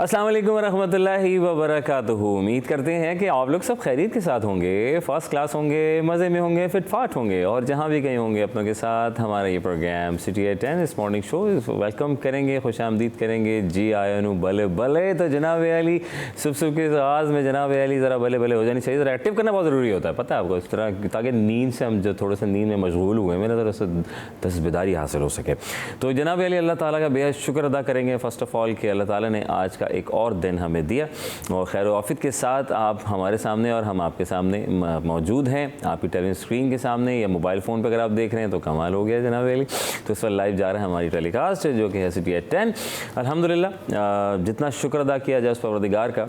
अस्सलाम वालेकुम रहमतुल्लाहि व बरकातुहू। उम्मीद करते हैं कि आप लोग सब खैरियत के साथ होंगे, फ़र्स्ट क्लास होंगे, मज़े में होंगे, फिट फाट होंगे और जहाँ भी कहीं होंगे अपनों के साथ हमारा ये प्रोग्राम सिटी एट 10 इस मॉर्निंग शो वेलकम करेंगे, खुश आमदीद करेंगे। जी आया नू भले भले। तो जनाब अली सुबह के आगाज़ में जनाब अली ज़रा भले भले हो जानी चाहिए, ज़रा एक्टिव करना बहुत ज़रूरी होता है, पता है आपको, इस तरह ताकि नींद से हम जो थोड़ा सा नींद में मशगूल हुए मेरा ज़रा सा तस्बेदारी हासिल हो सके। तो जनाब अली अल्लाह ताला का बेहद शुक्र अदा करेंगे फ़र्स्ट ऑफ़ ऑल कि अल्लाह ताला ने आज का एक और दिन हमें दिया और खैर आफियत के साथ आप हमारे सामने और हम आपके सामने मौजूद हैं, आपकी टेलीविजन स्क्रीन के सामने या मोबाइल फ़ोन पर अगर आप देख रहे हैं तो कमाल हो गया जनाब अली। तो इस वक्त लाइव जा रहा है हमारी टेलीकास्ट जो कि है सिटी एट 10। अल्हम्दुलिल्लाह, जितना शुक्र अदा किया जाए उस परवरदिगार का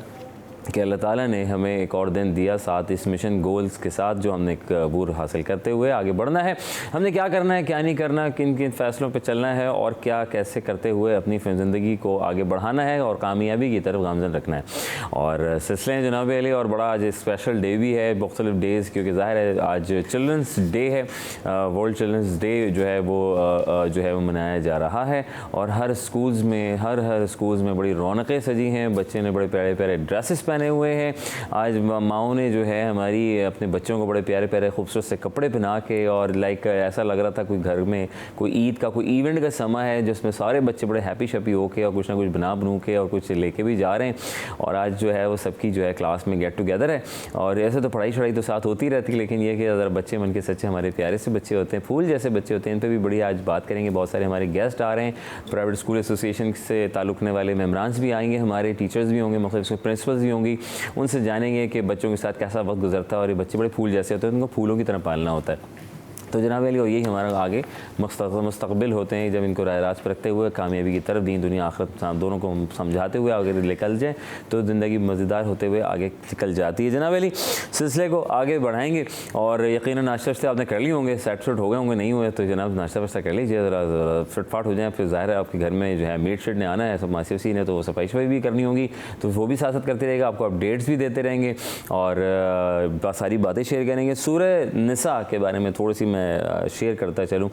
कि अल्लाह ताला ने हमें एक और दिन दिया, साथ इस मिशन गोल्स के साथ जो हमने एक अबूर हासिल करते हुए आगे बढ़ना है। हमने क्या करना है, क्या नहीं करना, किन किन फ़ैसलों पे चलना है और क्या कैसे करते हुए अपनी ज़िंदगी को आगे बढ़ाना है और कामयाबी की तरफ गामज़न रखना है। और सिलसिले जनाब अली और बड़ा आज स्पेशल डे भी है, मुख्तलिफ़ डेज़, क्योंकि ज़ाहिर है आज चिल्ड्रंस डे है, वर्ल्ड चिल्ड्रंस डे जो है वो मनाया जा रहा है। और हर स्कूल्स में हर स्कूल्स में बड़ी रौनकें सजी हैं, बच्चे ने बड़े प्यारे प्यारे ड्रेसेस पहने हुए हैं। आज माओ ने जो है हमारी अपने बच्चों को बड़े प्यारे प्यारे खूबसूरत से कपड़े पहना के और लाइक ऐसा लग रहा था कोई घर में कोई ईद का कोई इवेंट का समय है जिसमें सारे बच्चे बड़े हैप्पी शैप्पी होके और कुछ ना कुछ बनू के और कुछ लेके भी जा रहे हैं। और आज जो है वो सबकी जो है क्लास में गेट टुगेदर है। और ऐसे तो पढ़ाई शढ़ाई तो साथ होती रहती है, लेकिन ये कि ज़रा बच्चे मन के सच्चे हमारे प्यारे से बच्चे होते हैं, फूल जैसे बच्चे होते हैं, इन पर भी बड़ी आज बात करेंगे। बहुत सारे हमारे गेस्ट आ रहे हैं, प्राइवेट स्कूल एसोसिएशन से ताल्लुक़ने वाले मेम्बरान भी आएंगे, हमारे टीचर्स भी होंगे, मुख्तलिफ प्रिंसिपल्स भी होंगी। उनसे जानेंगे कि बच्चों के साथ कैसा वक्त गुजरता है और ये बच्चे बड़े फूल जैसे होते हैं, उनको फूलों की तरह पालना होता है। तो जनाब अली यही हमारा आगे मुस्तकबिल होते हैं, जब इनको राय रास्त पर रखते हुए कामयाबी की तरफ दीन दुनिया आखिरत दोनों को समझाते हुए आगे निकल जाए तो ज़िंदगी मज़ेदार होते हुए आगे निकल जाती है। जनाब अली सिलसिले को आगे बढ़ाएंगे और यकीनन नाश्ता से आपने कर लिए होंगे, सेट शूट हो गए होंगे, नहीं हुए तो जनाब नाश्ता वाश्ता कर लीजिए, ज़रा फिटफाट हो जाए। फिर ज़ाहिर है आपके घर में जो है मेड शेड ने आना है, सब मासी उसी ने, तो सफाई शफाई भी करनी होगी, तो वो भी साथ साथ करते रहेगा, आपको अपडेट्स भी देते रहेंगे और सारी बातें शेयर करेंगे। सूरह निसा के बारे में थोड़ी सी मैं शेयर करता चलूँ।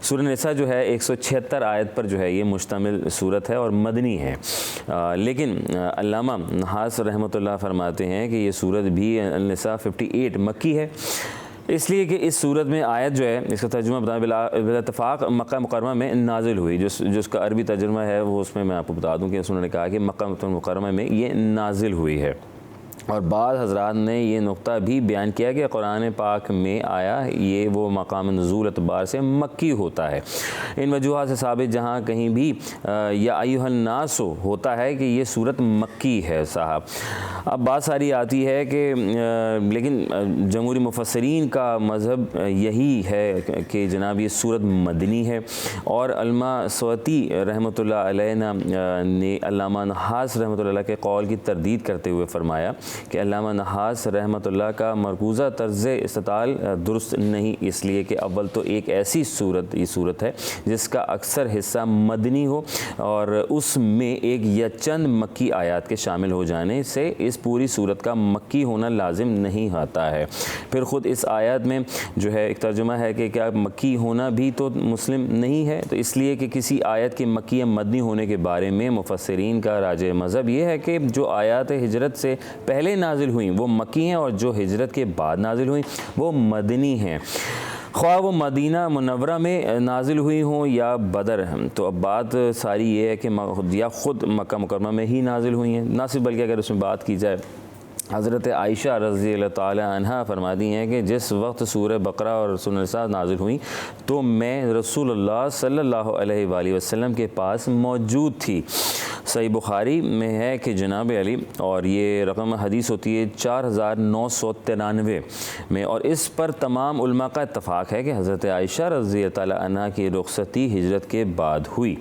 सूरह निसा जो है 176 आयत पर जो है ये मुश्तमिल सूरत है और मदनी है, लेकिन अल्लामा नहास रहमतुल्लाह फरमाते हैं कि ये सूरत भी निसा 58 मक्की है, इसलिए कि इस सूरत में आयत जो है इसका तर्जुमा बता इत्तफ़ाक़ मक्का मुकर्रमा में नाजिल हुई। जिसका अरबी तर्जुमा है वो उसमें मैं आपको बता दूँ कि उन्होंने कहा कि मक्का मुकर्रमा में ये नाजिल हुई है। और बाद हज़रात ने ये नुक्ता भी बयान किया कि कुरान पाक में आया ये वो मकाम नुज़ूल एतबार से मक्की होता है। इन वजूहात से साबित जहाँ कहीं भी या अय्युहन नास होता है कि ये सूरत मक्की है साहब। अब बात सारी आती है कि लेकिन जमहूरी मुफस्सिरीन का मज़हब यही है कि जनाब ये सूरत मदनी है। और अल्मा सवती रहमतुल्लाह अलैना ने अल्लामा नहास रहमतुल्लाह के कौल की तरदीद करते हुए फरमाया कि अल्लामा नहास रहमतुल्लाह का मरकूज़ा तर्ज़ इस्तिदलाल दुरुस्त नहीं, इसलिए कि अव्वल तो एक ऐसी सूरत है जिसका अक्सर हिस्सा मदनी हो और उसमें एक या चंद मक्की आयात के शामिल हो जाने से इस पूरी सूरत का मक्की होना लाजिम नहीं आता है। फिर ख़ुद इस आयत में जो है एक तर्जुमा है कि क्या मक्की होना भी तो मुस्लिम नहीं है, तो इसलिए कि किसी आयत के मक्की या मदनी होने के बारे में मुफस्सिरीन का राजे मज़हब ये है कि जो आयात हिजरत से पहले नाजिल हुई वो मक्की हैं और जो हिजरत के बाद नाजिल हुई वो मदनी हैं, ख्वाह वो मदीना मुनव्वरा में नाजिल हुई हों या बदर। तो अब बात सारी ये है कि या ख़ुद मक्का मुकर्रमा में ही नाजिल हुई हैं, ना सिर्फ बल्कि अगर उसमें बात की जाए हज़रत आयशा रज़ी अल्लाह ताला अन्हा फरमाती हैं कि जिस वक्त सूरह बकरा और सूरह निसा नाजिल हुई तो मैं रसूलुल्लाह सल्लल्लाहु अलैहि वसल्लम के पास मौजूद थी। सही बुखारी में है कि जनाब अली, और ये रकम हदीस होती है 4993 में, और इस पर तमाम उलमा का इत्तफ़ाक़ है कि हज़रत आयशा रज़ी ताला अन्हा की रुख़सती हिजरत के बाद हुई।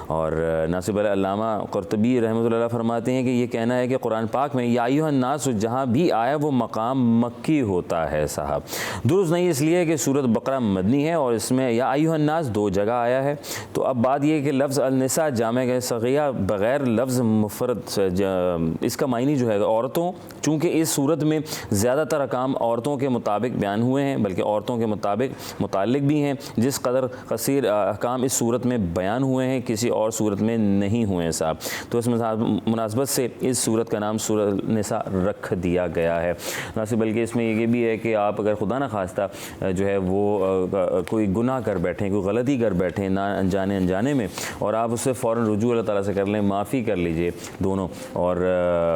और नासिब अल्लामा क़ुरतुबी रहमतुल्लाह फरमाते हैं कि ये कहना है कि कुरान पाक में या अय्युहन नास जहाँ भी आया वो मकाम मक्की होता है साहब, दुरुस्त नहीं, इसलिए कि सूरत बकरा मदनी है और इसमें या अय्युहन नास 2 जगह आया है। तो अब बात यह कि लफ्ज़ अल-निसा जामे सग़ीरा बग़ैर खैर लफ्ज़ मुफरद इसका मायनी जो है औरतों, चूँकि इस सूरत में ज़्यादातर अकाम औरतों के मुताबिक बयान हुए हैं, बल्कि औरतों के मुताबिक मुताल्लिक भी हैं। जिस कदर कसीर अहकाम इस सूरत में बयान हुए हैं किसी और सूरत में नहीं हुए हैं साहब। तो इस मुनासबत से इस सूरत का नाम सूरत निसा रख दिया गया है। ना सिर्फ बल्कि इसमें ये भी है कि आप अगर खुदा न खास्ता जो है वो कोई गुनाह कर बैठें, कोई गलती कर बैठें ना अनजाने में, और आप उससे फ़ौरन रुजू अल्लाह ताला से कर लें, माफ़ी कर लीजिए दोनों, और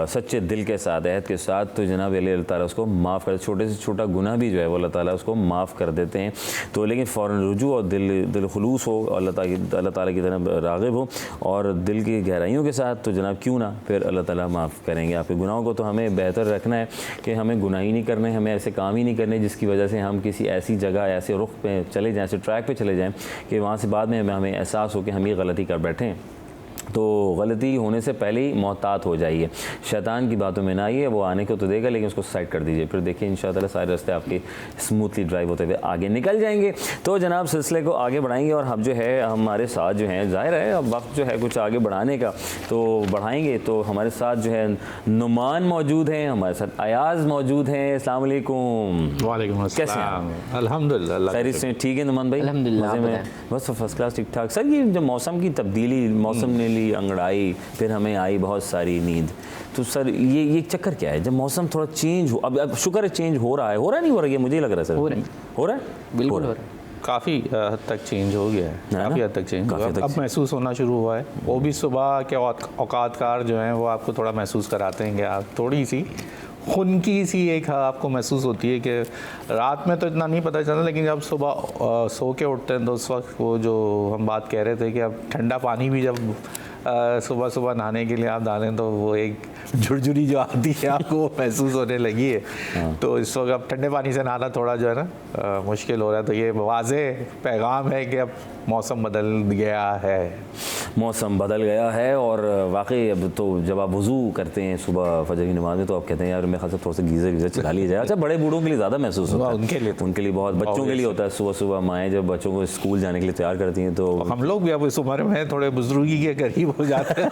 सच्चे दिल के साथ, अहद के साथ, तो जनाब अल्लाह ताला उसको माफ़ कर, छोटे से छोटा गुनाह भी जो है वो अल्लाह ताला उसको माफ़ कर देते हैं। तो लेकिन फ़ौरन रुजू और दिल खुलूस हो, अल्लाह ताला की तरफ राग़िब हो और दिल की गहराइयों के साथ, तो जनाब क्यों ना फिर अल्लाह ताला माफ़ करेंगे आपके गुनाहों को। तो हमें बेहतर रखना है कि हमें गुनाह ही नहीं करने, हमें ऐसे काम ही नहीं करने जिसकी वजह से हम किसी ऐसी जगह, ऐसे रुख पे चले जाएँ, ऐसे ट्रैक पे चले जाएँ कि वहाँ से बाद में हमें एहसास हो कि हम ये गलती कर बैठे। तो गलती होने से पहले ही मोहतात हो जाइए, शैतान की बातों में ना आइए, वो आने को तो देगा लेकिन उसको साइड कर दीजिए, फिर देखिए इंशाअल्लाह सारे रास्ते आपके स्मूथली ड्राइव होते हुए आगे निकल जाएंगे। तो जनाब सिलसिले को आगे बढ़ाएंगे और हम जो है हमारे साथ जो हैं, ज़ाहिर है अब वक्त जो है कुछ आगे बढ़ाने का, तो बढ़ाएंगे। तो हमारे साथ जो है नुमान मौजूद हैं, हमारे साथ अयाज़ मौजूद हैं। अस्सलाम वालेकुम। वालेकुम अस्सलाम। कैसे हैं? अल्हम्दुलिल्लाह खैरियत से ठीक है नुमान भाई? अल्हम्दुलिल्लाह, मज़े में? बस फर्स्ट क्लास ठीक ठाक। सर ये जो मौसम की तब्दीली, मौसम ने ली अंगड़ाई, फिर हमें आई बहुत सारी नींद, तो सर ये चक्कर क्या है? जब मौसम थोड़ा चेंज हो, अब शुक्र है चेंज हो रहा है नहीं हो रहा है, मुझे लग रहा है सर हो रहा है, बिल्कुल हो रहा है। काफ़ी हद तक चेंज हो गया है, काफ़ी हद तक चेंज हुआ है। अब महसूस होना शुरू हुआ है। वो भी सुबह के औकातकार जो हैं वो आपको थोड़ा महसूस कराते हैं कि आप थोड़ी सी खुनकी सी एक आपको महसूस होती है कि रात में तो इतना नहीं पता चलता, लेकिन जब सुबह सो के उठते हैं तो उस वक्त वो जो हम बात कह रहे थे कि अब ठंडा पानी भी जब सुबह सुबह नहाने के लिए आप डालें तो वो एक झुरझुरी जो आती है आपको वो महसूस होने लगी है। तो इस वक्त अब ठंडे पानी से नहाना थोड़ा जो है ना मुश्किल हो रहा है। तो ये वाज़ेह पैगाम है कि अब मौसम बदल गया है, मौसम बदल गया है। और वाकई अब तो जब आप वज़ू करते हैं सुबह फजर की नमाज में, तो आप कहते हैं यार मेरे ख्याल से थोड़ा सा गीज़र चला लिया जाए। अच्छा, बड़े बूढ़ों के लिए ज़्यादा महसूस होता है, उनके लिए बहुत, बच्चों के लिए होता है। सुबह सुबह माएँ जब बच्चों को स्कूल जाने के लिए तैयार करती हैं, तो हम लोग भी अब इस उम्र में थोड़े बुजुर्गी के करीब हो जाते हैं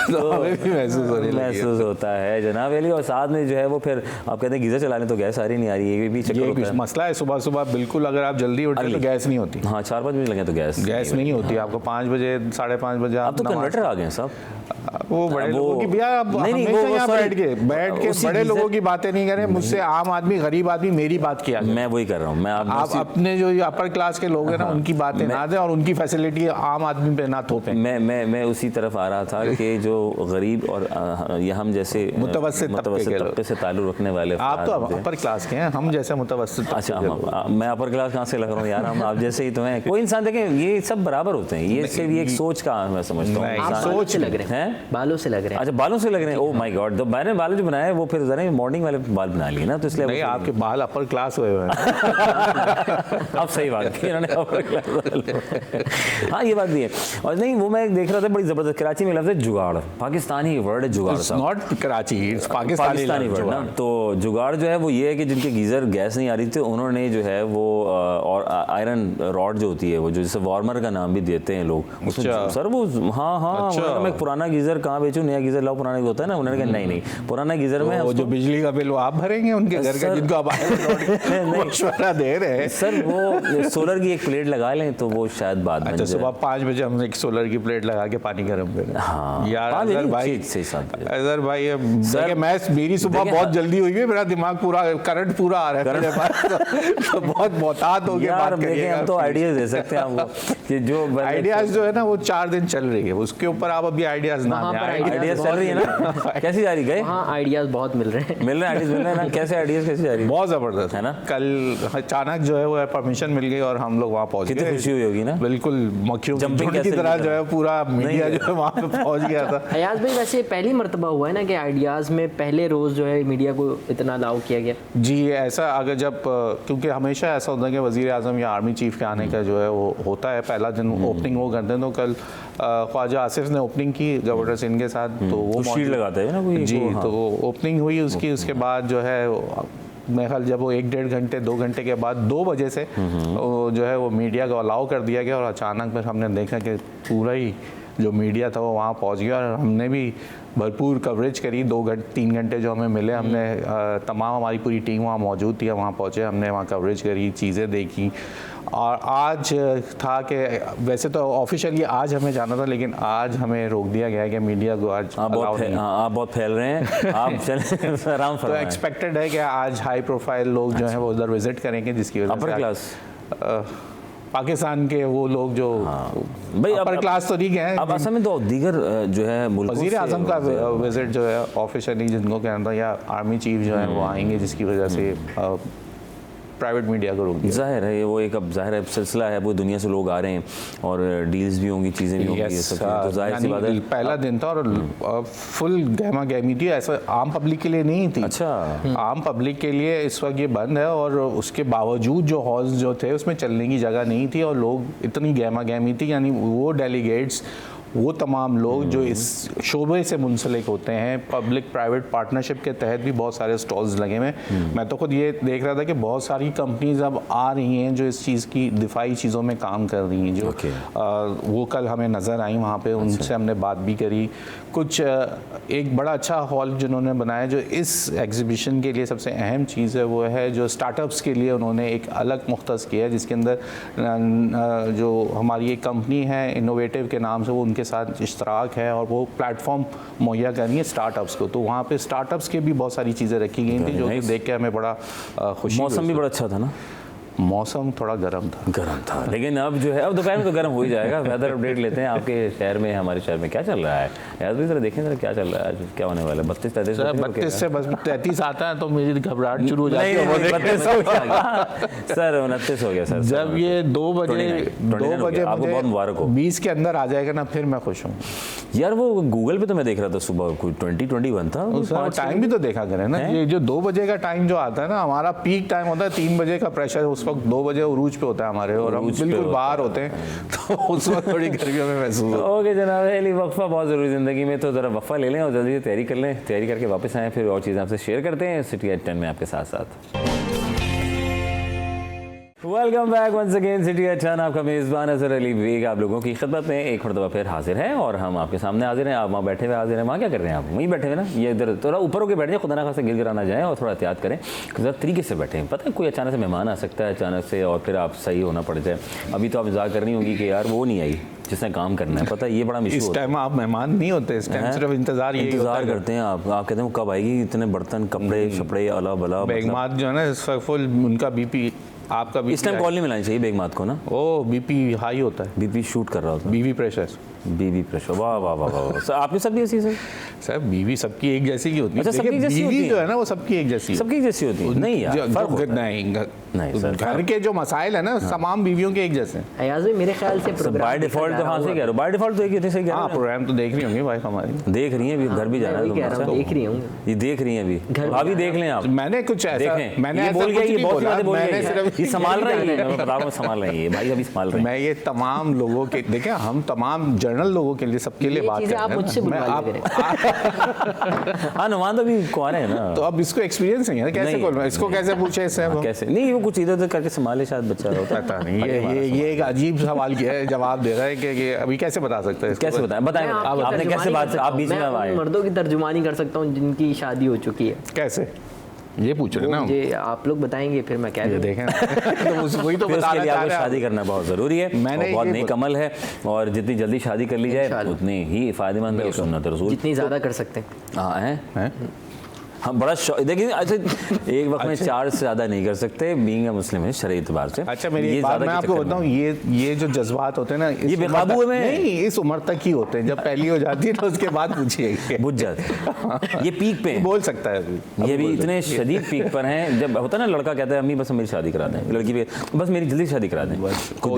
तो हमें भी महसूस होता है जनाब अली। और साथ में जो है वो फिर आप कहते हैं गीज़र चला लें तो गैस आ रही नहीं आ रही, ये भी चक्कर होता है। मसला है सुबह सुबह बिल्कुल, अगर आप जल्दी उठे तो गैस नहीं होती। हाँ, 4-5 बजे लगे तो गैस नहीं होती आपको, 5 बजे 5:30 बजे। अब तो कन्वर्टर आ गए साहब, वो बड़े लोगों की भैया, अब हमेशा यहाँ बैठ के बड़े लोगों की बातें नहीं करें मुझसे, आम आदमी गरीब आदमी मेरी बात किया। मैं वही कर रहा हूँ, मैं आप अपने जो अपर क्लास के लोग हैं ना उनकी बातें ना दें और उनकी फैसिलिटी आम आदमी पे ना थोपें। मैं उसी तरफ आ रहा था कि जो गरीब और हम जैसे मुतवस्सित तबके से ताल्लुक़ रखने वाले, आप तो अपर क्लास के हैं, हम जैसे मुतवस्सित। अच्छा, मैं अपर क्लास कहाँ से लग रहा हूँ यार, हम आप जैसे ही तो हैं। कोई इंसान देखें ये सब बराबर होते हैं, ये सिर्फ एक सोच का मैं समझता हूँ। सोच से लग रहे हैं, बालों से लग रहे हैं। अच्छा, बालों से लग रहे हैं। ओह माय गॉड, तो मैंने बाल जो बनाए वो फिर जरा मॉर्निंग वाले बाल बना लिए ना, तो इसलिए नहीं, आपके बाल अपर क्लास हुए हैं। अब सही बात की इन्होंने, अपर क्लास। हाँ, ये बात भी है। और नहीं, वो मैं देख रहा था बड़ी ज़बरदस्त, कराची में लफ्ज़ है जुगाड़, पाकिस्तानी वर्ड है जुगाड़ साहब, not Karachi, it's Pakistani word ना। तो जुगाड़ जो है वो ये है कि जिनके गीज़र गैस नहीं आ रही थी उन्होंने जो है वो और आयरन रॉड जो होती है वो, जो जैसे वार्मर का नाम भी देते हैं लोग सर वो, हाँ, मैं पुराना गीज़र कहाँ बेचूँ, नया गीज़र लाओ, पुराना होता है ना। उन्होंने कहा नहीं पुराना गीज़र में वो जो बिजली का बिल वो आप भरेंगे उनके घर का, जिनको आप मशवरा दे रहे हैं सर, वो सोलर की एक प्लेट लगा लें तो वो शायद बाद में। अच्छा, सुबह 5 बजे हम एक सोलर की प्लेट लगा के पानी गर्म करें। हाँ यार अजहर भाई मेरी सुबह बहुत जल्दी हुई है, मेरा दिमाग पूरा करंट पूरा आ रहा है, तो बहुत मोहतात हो गया। हम तो आइडियाज दे सकते हैं आपको कि जो आइडियाज जो है ना वो 4 दिन चल रही है, उसके ऊपर आप अभी आइडियाज ना, आइडियाज चल रही है ना, कैसी जा रही गए? हाँ, आइडियाज बहुत मिल रहे हैं, आइडियाज मिल रहे हैं ना, कैसे आइडियाज कैसे जा रही है? बहुत जबरदस्त है ना। कल अचानक जो है वो परमिशन मिल गई और हम लोग वहाँ पहुँच गए। कितनी खुशी हुई होगी ना, बिल्कुल मक्खियों की तरह जो है पूरा मीडिया जो है वहाँ पे पहुँच गया था। अयाज भाई, वैसे पहली मर्तबा हुआ है ना कि आइडियाज में पहले रोज जो है मीडिया को इतना अलाउ किया गया? जी, ऐसा अगर जब, क्योंकि हमेशा ऐसा होता है कि वज़ीर आज़म या आर्मी चीफ के आने का जो है वो होता है, पहला दिन ओपनिंग वो करते हैं। तो कल ख्वाजा आसिफ ने ओपनिंग की गवर्नर सिंह के साथ, तो वो शील्ड लगाते हैं ना कोई जी, तो ओपनिंग हुई उसकी। उसके बाद जो है मेरे ख्याल जब वो 1-1.5 घंटे 2 घंटे के बाद 2 बजे से जो है वो मीडिया को अलाउ कर दिया गया, और अचानक फिर हमने देखा कि पूरा ही जो मीडिया था वो वहाँ पहुँच गया और हमने भी भरपूर कवरेज करी। 3 घंटे जो हमें मिले, हमने तमाम हमारी पूरी टीम वहाँ मौजूद थी, वहाँ पहुँचे, हमने वहाँ कवरेज करी, चीज़ें देखी। और आज था कि वैसे तो ऑफिशियली आज हमें जाना था, लेकिन आज हमें रोक दिया गया है कि मीडिया को आज आप बहुत फैल रहे हैं, आप चले आराम तो एक्सपेक्टेड है कि आज हाई प्रोफाइल लोग जो हैं वो उधर विजिट करेंगे, जिसकी वजह से अपर क्लास पाकिस्तान के वो लोग जो भाई अपर क्लास तो ठीक है। अब असल में तो दीगर जो है वज़ीर आज़म का विजिट जो है ऑफिशियली जिनको कहना था, या आर्मी चीफ जो है वो आएंगे, जिसकी वजह से प्राइवेट मीडिया को रोक दिया। जाहिर है वो एक अब जाहिर है सिलसिला है, पूरी दुनिया से लोग आ रहे हैं और डील्स भी होंगी, चीज़ें भी होंगी, ये सब तो जाहिर सी बात है। पहला दिन था और फुल गहमा गहमी थी, ऐसा आम पब्लिक के लिए नहीं थी। अच्छा, आम पब्लिक के लिए इस वक्त ये बंद है और उसके बावजूद जो हॉल्स जो थे उसमें चलने की जगह नहीं थी और लोग इतनी गहमा गहमी थी, यानी वो डेलीगेट्स, वो तमाम लोग जो इस शोबे से मुंसलिक होते हैं, पब्लिक प्राइवेट पार्टनरशिप के तहत भी बहुत सारे स्टॉल्स लगे हुए हैं। मैं तो खुद ये देख रहा था कि बहुत सारी कंपनीज अब आ रही हैं जो इस चीज़ की दिफाई चीज़ों में काम कर रही हैं, जो वो कल हमें नज़र आई वहाँ पे, उनसे हमने बात भी करी। कुछ एक बड़ा अच्छा हॉल जिन्होंने बनाया, जो इस एग्जीबिशन के लिए सबसे अहम चीज़ है वो है जो स्टार्टअप्स के लिए उन्होंने एक अलग मुख्तस किया है, जिसके अंदर जो हमारी एक कंपनी है इनोवेटिव के नाम से, वो उनके साथ इश्तराक है और वो प्लेटफॉर्म मुहैया कर रही है स्टार्टअप्स को। तो वहाँ पे स्टार्टअप्स के भी बहुत सारी चीज़ें रखी गई थी, जो कि देख के हमें बड़ा खुशी। मौसम भी बड़ा अच्छा था ना? मौसम थोड़ा गर्म था, लेकिन अब जो है अब दोपहर में तो गर्म हो ही जाएगा। वेदर अपडेट लेते हैं आपके शहर में, हमारे शहर में क्या चल रहा है यार भी जरा देखें, जरा क्या चल रहा है, क्या होने वाला है। 32 से बस 33 आता है तो मेरी घबराहट शुरू हो जाती है। सर 29 हो गया सर। जब ये 2 बजे आपको बहुत मुबारक हो। 20 के अंदर आ जाएगा ना, फिर मैं खुश हूँ यार। वो गूगल पे तो मैं देख रहा था सुबह कोई 2021 था, टाइम भी तो देखा करें ना। ये जो 2 बजे का टाइम जो आता है ना, हमारा पीक टाइम होता है 3 बजे का प्रेशर, उस वक्त 2 बजे उरूज पे होता है हमारे, और हम बिल्कुल बाहर होते हैं, तो उस वक्त थोड़ी गर्मी में महसूस होती है। ओके जनाब, अली वक्फा बहुत ज़रूरी ज़िंदगी में, तो ज़रा वक्फा ले लें और जल्दी तैयारी कर लें, तैयारी करके वापस आएँ, फिर और चीज़ें आपसे शेयर करते हैं सिटी एट 10 में आपके साथ साथ। Welcome back once again City at 10, आपका मेज़बान अज़हर अली बेग आप लोगों की खिदमत में एक मरतबा फिर हाजिर है और हम आपके सामने हाजिर हैं। आप वहाँ बैठे हुए हाजिर हैं, वहाँ क्या कर रहे हैं आप? वहीं बैठे हुए ना, ये इधर थोड़ा ऊपर होकर बैठ जाए, खुदा ना खासा गिर गिरा ना जाए, और थोड़ा एहतियात करें, ज़रा तरीके से बैठें। पता है कोई अचानक से मेहमान आ सकता है अचानक से, और फिर आप सही होना पड़ जाए। अभी तो आप इंतज़ार करनी होगी कि यार वो नहीं आई जिसने काम करना है, पता है ये बड़ा मुश्किल। इस टाइम आप मेहमान नहीं होते, इस टाइम सिर्फ इंतजार करते हैं। आप कहते हैं कब आएगी, इतने बर्तन कपड़े शपड़े अला बला। बेगमात जो है ना इस वक्त फुल, उनका बीपी, आपका बीपी इस टाइम कॉल नहीं मिलानी चाहिए बेगमात को ना, ओ बीपी हाई होता है, बीपी शूट कर रहा होता है, बीवी प्रेशर। वाह वाह वाह वाह। सर आपने सब ऐसी सर बीवी सबकी एक जैसी की होती है। अच्छा, सबकी जैसी होती है? जो है ना वो सबकी एक जैसी, सबकी जैसी होती है? नहीं यार, नहीं सर, घर के जो मसाइल है ना तमाम बीवियों के एक जैसे। अयाज भाई मेरे ख्याल से बाय डिफॉल्ट तो हाँ से कह रहे हो, बाय डिफॉल्ट तो एक ही थे, सही कह रहे हो। प्रोग्राम तो देख रही होंगी भाई हमारी, देख रही हैं अभी, घर भी जाना है, देख रही होंगी, ये देख रही हैं अभी देख लें आप। मैंने कुछ ऐसा मैंने बोल गया, ये बहुत बातें बोल गया, ये संभाल रही है, मैं बता रहा हूँ संभाल रही है भाई, अभी संभाल रही है। मैं ये तमाम लोगों के देखें, हम तमाम जर्नल लोगों के लिए सबके लिए बात कर रहे हैं। आप मुझसे हाँ नुमान तो अभी कुआरे हैं ना, तो अब इसको एक्सपीरियंस नहीं है, कैसे बोल, इसको कैसे पूछे इससे, कैसे नहीं, वो कुछ इधर उधर करके संभाले शायद बच्चा पता नहीं। ये एक अजीब सवाल किया है, जवाब दे रहा है कि अभी कैसे बता सकते हैं, कैसे बताएं आपने कैसे बात, आप बीच में आए। मर्दों की तर्जुमानी कर सकता हूँ जिनकी शादी हो चुकी है, कैसे ये पूछ रहे ना ये आप लोग बताएंगे, फिर मैं क्या देखें तो वही तो बता रहा है। शादी करना बहुत ज़रूरी है, मैंने बहुत नेक अमल है, और जितनी जल्दी शादी कर ली जाए उतनी ही फ़ायदेमंद है सुन्नत रसूल, जितनी ज़्यादा कर सकते हैं। हाँ हैं हम बड़ा देखिए, अच्छा एक वक्त में 4 से ज़्यादा नहीं कर सकते, बीइंग अ मुस्लिम है शरई एतबार से। अच्छा मेरी बात मैं आपको बताऊं, ये जो जज्बात होते हैं ना, ये बेकाबू में नहीं, इस उम्र तक ही होते हैं, जब पहली हो जाती है तो उसके बाद पूछिए बुझ जाते, ये पीक पे बोल सकता है, ये भी इतने शदीद पीक पर हैं। जब होता है ना लड़का कहता है अम्मी बस मेरी शादी करा दें, लड़की भी बस मेरी जल्दी शादी करा दें,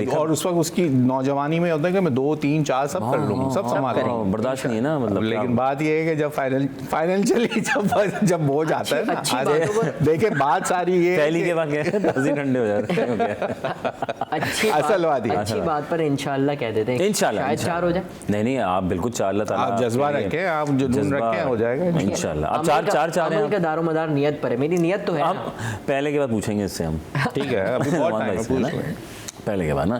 और उस वक्त उसकी नौजवानी में होता है कि मैं 2 3 4 सब कर लूँगा, सब संभाल बर्दाश्त नहीं है ना, मतलब। लेकिन बात ये है कि जब फाइनेंशियली जब बोझ आता है, देखिए बात सारी ये पहली के बाद ठंडे हो जाते हैं। अच्छी बात पर इंशाल्लाह कह देते हैं, इंशाल्लाह शायद 4 हो जाए। नहीं आप बिल्कुल 4 अल्लाह ताला, आप जज्बा रखें, आप जुनून रखें, हो जाएगा इंशाल्लाह। अब 4 अमल का दारोमदार नियत पर है, मेरी नियत तो है, हम पहले के बाद पूछेंगे इससे हम, ठीक है अभी बहुत टाइम है, पहले के बाद ना।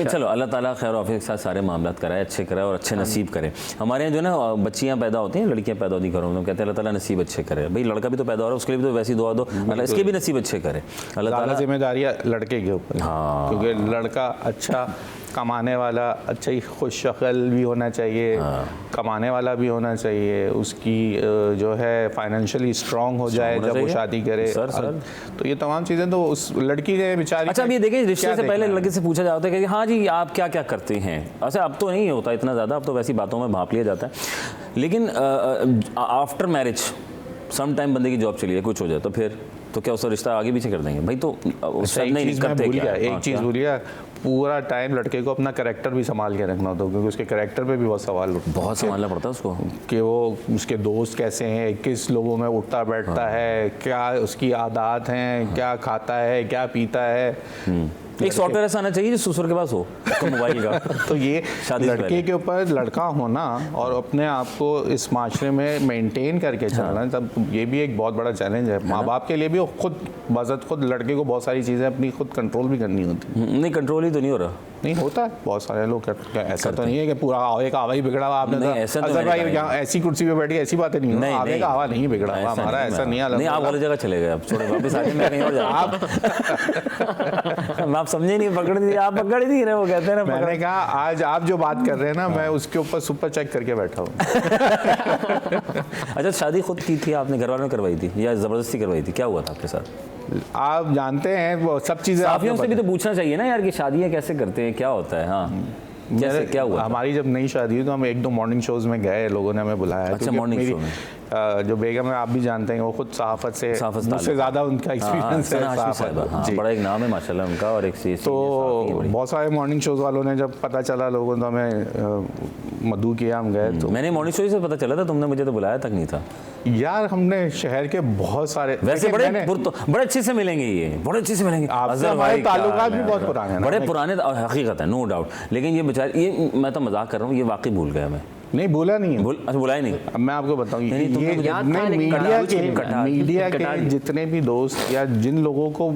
चलो अल्लाह ताला खैर ऑफिस के साथ सारे मामला कराए, अच्छे कराए और अच्छे नसीब करे। हमारे यहाँ जो ना बच्चियाँ पैदा होती हैं, लड़कियाँ पैदा होती घरों में, कहते हैं अल्लाह ताला नसीब अच्छे करे। भाई लड़का भी तो पैदा हो रहा है, उसके लिए भी तो वैसी दुआ दो, अल्लाह इसके भी नसीब अच्छे करे। अल्लाह ताला जिम्मेदारियाँ लड़के के ऊपर, हाँ, क्योंकि लड़का अच्छा कमाने वाला, अच्छा ही खुश शक्ल भी होना चाहिए, कमाने वाला भी होना चाहिए, उसकी जो है फाइनेंशियली स्ट्रांग हो जाए जब वो शादी करे। सर तो ये तमाम चीज़ें तो उस लड़की ने बेचारी। अच्छा अब ये देखें, रिश्ते से पहले लड़के से पूछा जाता है कि हाँ जी आप क्या क्या करते हैं। अच्छा अब तो नहीं होता इतना ज़्यादा, अब तो वैसी बातों में भाप लिया जाता है। लेकिन आफ्टर मैरिज सम टाइम बंदे की जॉब चली है, कुछ हो जाए तो फिर तो क्या उसका रिश्ता आगे पीछे कर देंगे भाई? तो नहीं करते क्या? एक चीज़ भूलिए, पूरा टाइम लड़के को अपना कैरेक्टर भी संभाल के रखना होता है, क्योंकि उसके कैरेक्टर पे भी बहुत सवाल उठते हैं। बहुत संभालना पड़ता है उसको कि वो उसके दोस्त कैसे हैं, किस लोगों में उठता बैठता है, क्या उसकी आदत हैं, क्या खाता है, क्या पीता है। एक सॉफ्टवेयर ऐसा आना चाहिए जो ससुर के पास हो मोबाइल का। तो ये लड़के के ऊपर लड़का होना और अपने आप को इस माशरे में मेंटेन करके चलना, तब ये भी एक बहुत बड़ा चैलेंज है माँ बाप के लिए भी। खुद बज़द खुद लड़के को बहुत सारी चीज़ें अपनी खुद कंट्रोल भी करनी होती है। नहीं कंट्रोल ही तो नहीं हो रहा। नहीं होता है, बहुत सारे लोग ऐसा तो नहीं है कि पूरा आवे का आवा ही बिगड़ा हुआ आपने। ऐसा तो भाई यहाँ ऐसी कुर्सी पे बैठ के ऐसी बातें नहीं है, आवे का आवा नहीं बिगड़ा हुआ हमारा, ऐसा नहीं है। आप वाली जगह चले गए, आप छोड़े वापस आके मैं कहीं और जा। आप समझे नहीं, पकड़ दी आप, पकड़ नहीं रहे, वो कहते हैं ना। मैंने कहा आज आप जो बात कर रहे हैं ना, मैं उसके ऊपर सुपर चेक करके बैठा हूँ। अच्छा शादी खुद की थी आपने, घर वालों ने करवाई थी या ज़बरदस्ती करवाई थी, क्या हुआ था आपके साथ? आप जानते हैं वो सब चीज़ें, साफियों से भी तो पूछना चाहिए ना यार कि शादियाँ कैसे करते हैं, क्या होता है। हाँ कैसे क्या हुआ? हमारी जब नई शादी हुई तो हम 1-2 मॉर्निंग शोज़ में गए, लोगों ने हमें बुलाया। अच्छा मॉर्निंग शो में जो बेगम है आप भी जानते हैं, वो खुद सहाफ़त से मुझसे ज़्यादा उनका एक्सपीरियंस है। बड़ा एक नाम है माशाल्लाह उनका। और एक चीज़ तो बहुत सारे मॉर्निंग शोज़ वालों ने जब पता चला लोगों तो हमें मधु किया, हम गए। तो मैंने मॉर्निंग शो से पता चला था, तुमने मुझे तो बुलाया तक नहीं था यार। हमने शहर के बहुत सारे वैसे बड़े अच्छे से मिलेंगे, ये बड़े अच्छे से मिलेंगे। हमारे ताल्लुकात भी बहुत पुराने हैं, बड़े पुराने हकीकत है, नो डाउट। लेकिन ये बेचारे, ये मैं तो मजाक कर रहा हूँ, ये वाकई भूल गया मैं। नहीं भूला नहीं है, अच्छा बुलाया नहीं। अब मैं आपको बताऊं, ये मीडिया के जितने भी दोस्त या जिन लोगों को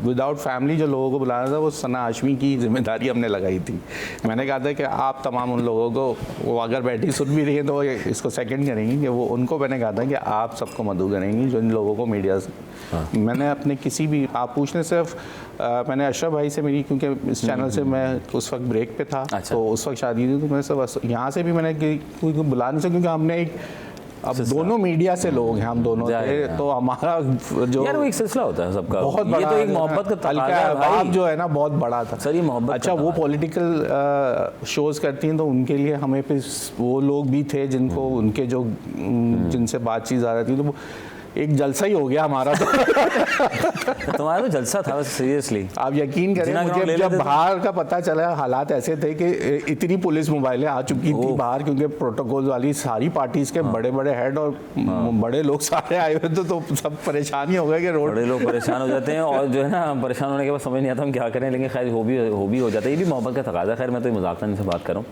विदाउट फैमिली जो लोगों को बुलाना था, वो सना हाशमी की जिम्मेदारी हमने लगाई थी। मैंने कहा था कि आप तमाम उन लोगों को, वो अगर बैठी सुन भी रही है तो इसको सेकंड करेंगी, कि वो उनको मैंने कहा था कि आप सबको मदू करेंगी जो इन लोगों को मीडिया से। मैंने अपने किसी भी, आप पूछने सिर्फ मैंने अशरफ भाई से मेरी, क्योंकि इस चैनल से मैं उस वक्त ब्रेक पे था। अच्छा। तो उस वक्त शादी थी, तो मैं सब यहाँ से भी मैंने कोई बुला नहीं सकता, क्योंकि हमने एक, अब दोनों मीडिया से लोग हैं हम दोनों थे, तो हमारा जो यार वो एक सिलसिला होता है सबका, बहुत बड़ा, ये तो एक मोहब्बत का तकाज़ा है भाई, जो है ना बहुत बड़ा था सर ये मोहब्बत। अच्छा वो पॉलिटिकल शोज करती हैं, तो उनके लिए हमें पे वो लोग भी थे जिनको उनके जो जिनसे बातचीत आ रही थी, तो एक जलसा ही हो गया हमारा। तो तुम्हारा तो जलसा था सीरियसली। आप यकीन करें, मुझे जब बाहर का पता चला, हालात ऐसे थे कि इतनी पुलिस मोबाइलें आ चुकी थी बाहर, क्योंकि प्रोटोकॉल वाली सारी पार्टीज के बड़े बड़े हेड और बड़े लोग सारे आए हुए थे, तो सब परेशान ही हो गए कि रोड, बड़े लोग परेशान हो जाते हैं। और जो है ना परेशान होने के बाद समझ नहीं आता हम क्या करें, लेकिन खैर हो भी हो जाता है। ये भी मोहब्बत का तकाज़ा। खैर मैं तो मजाक से बात कर रहा हूँ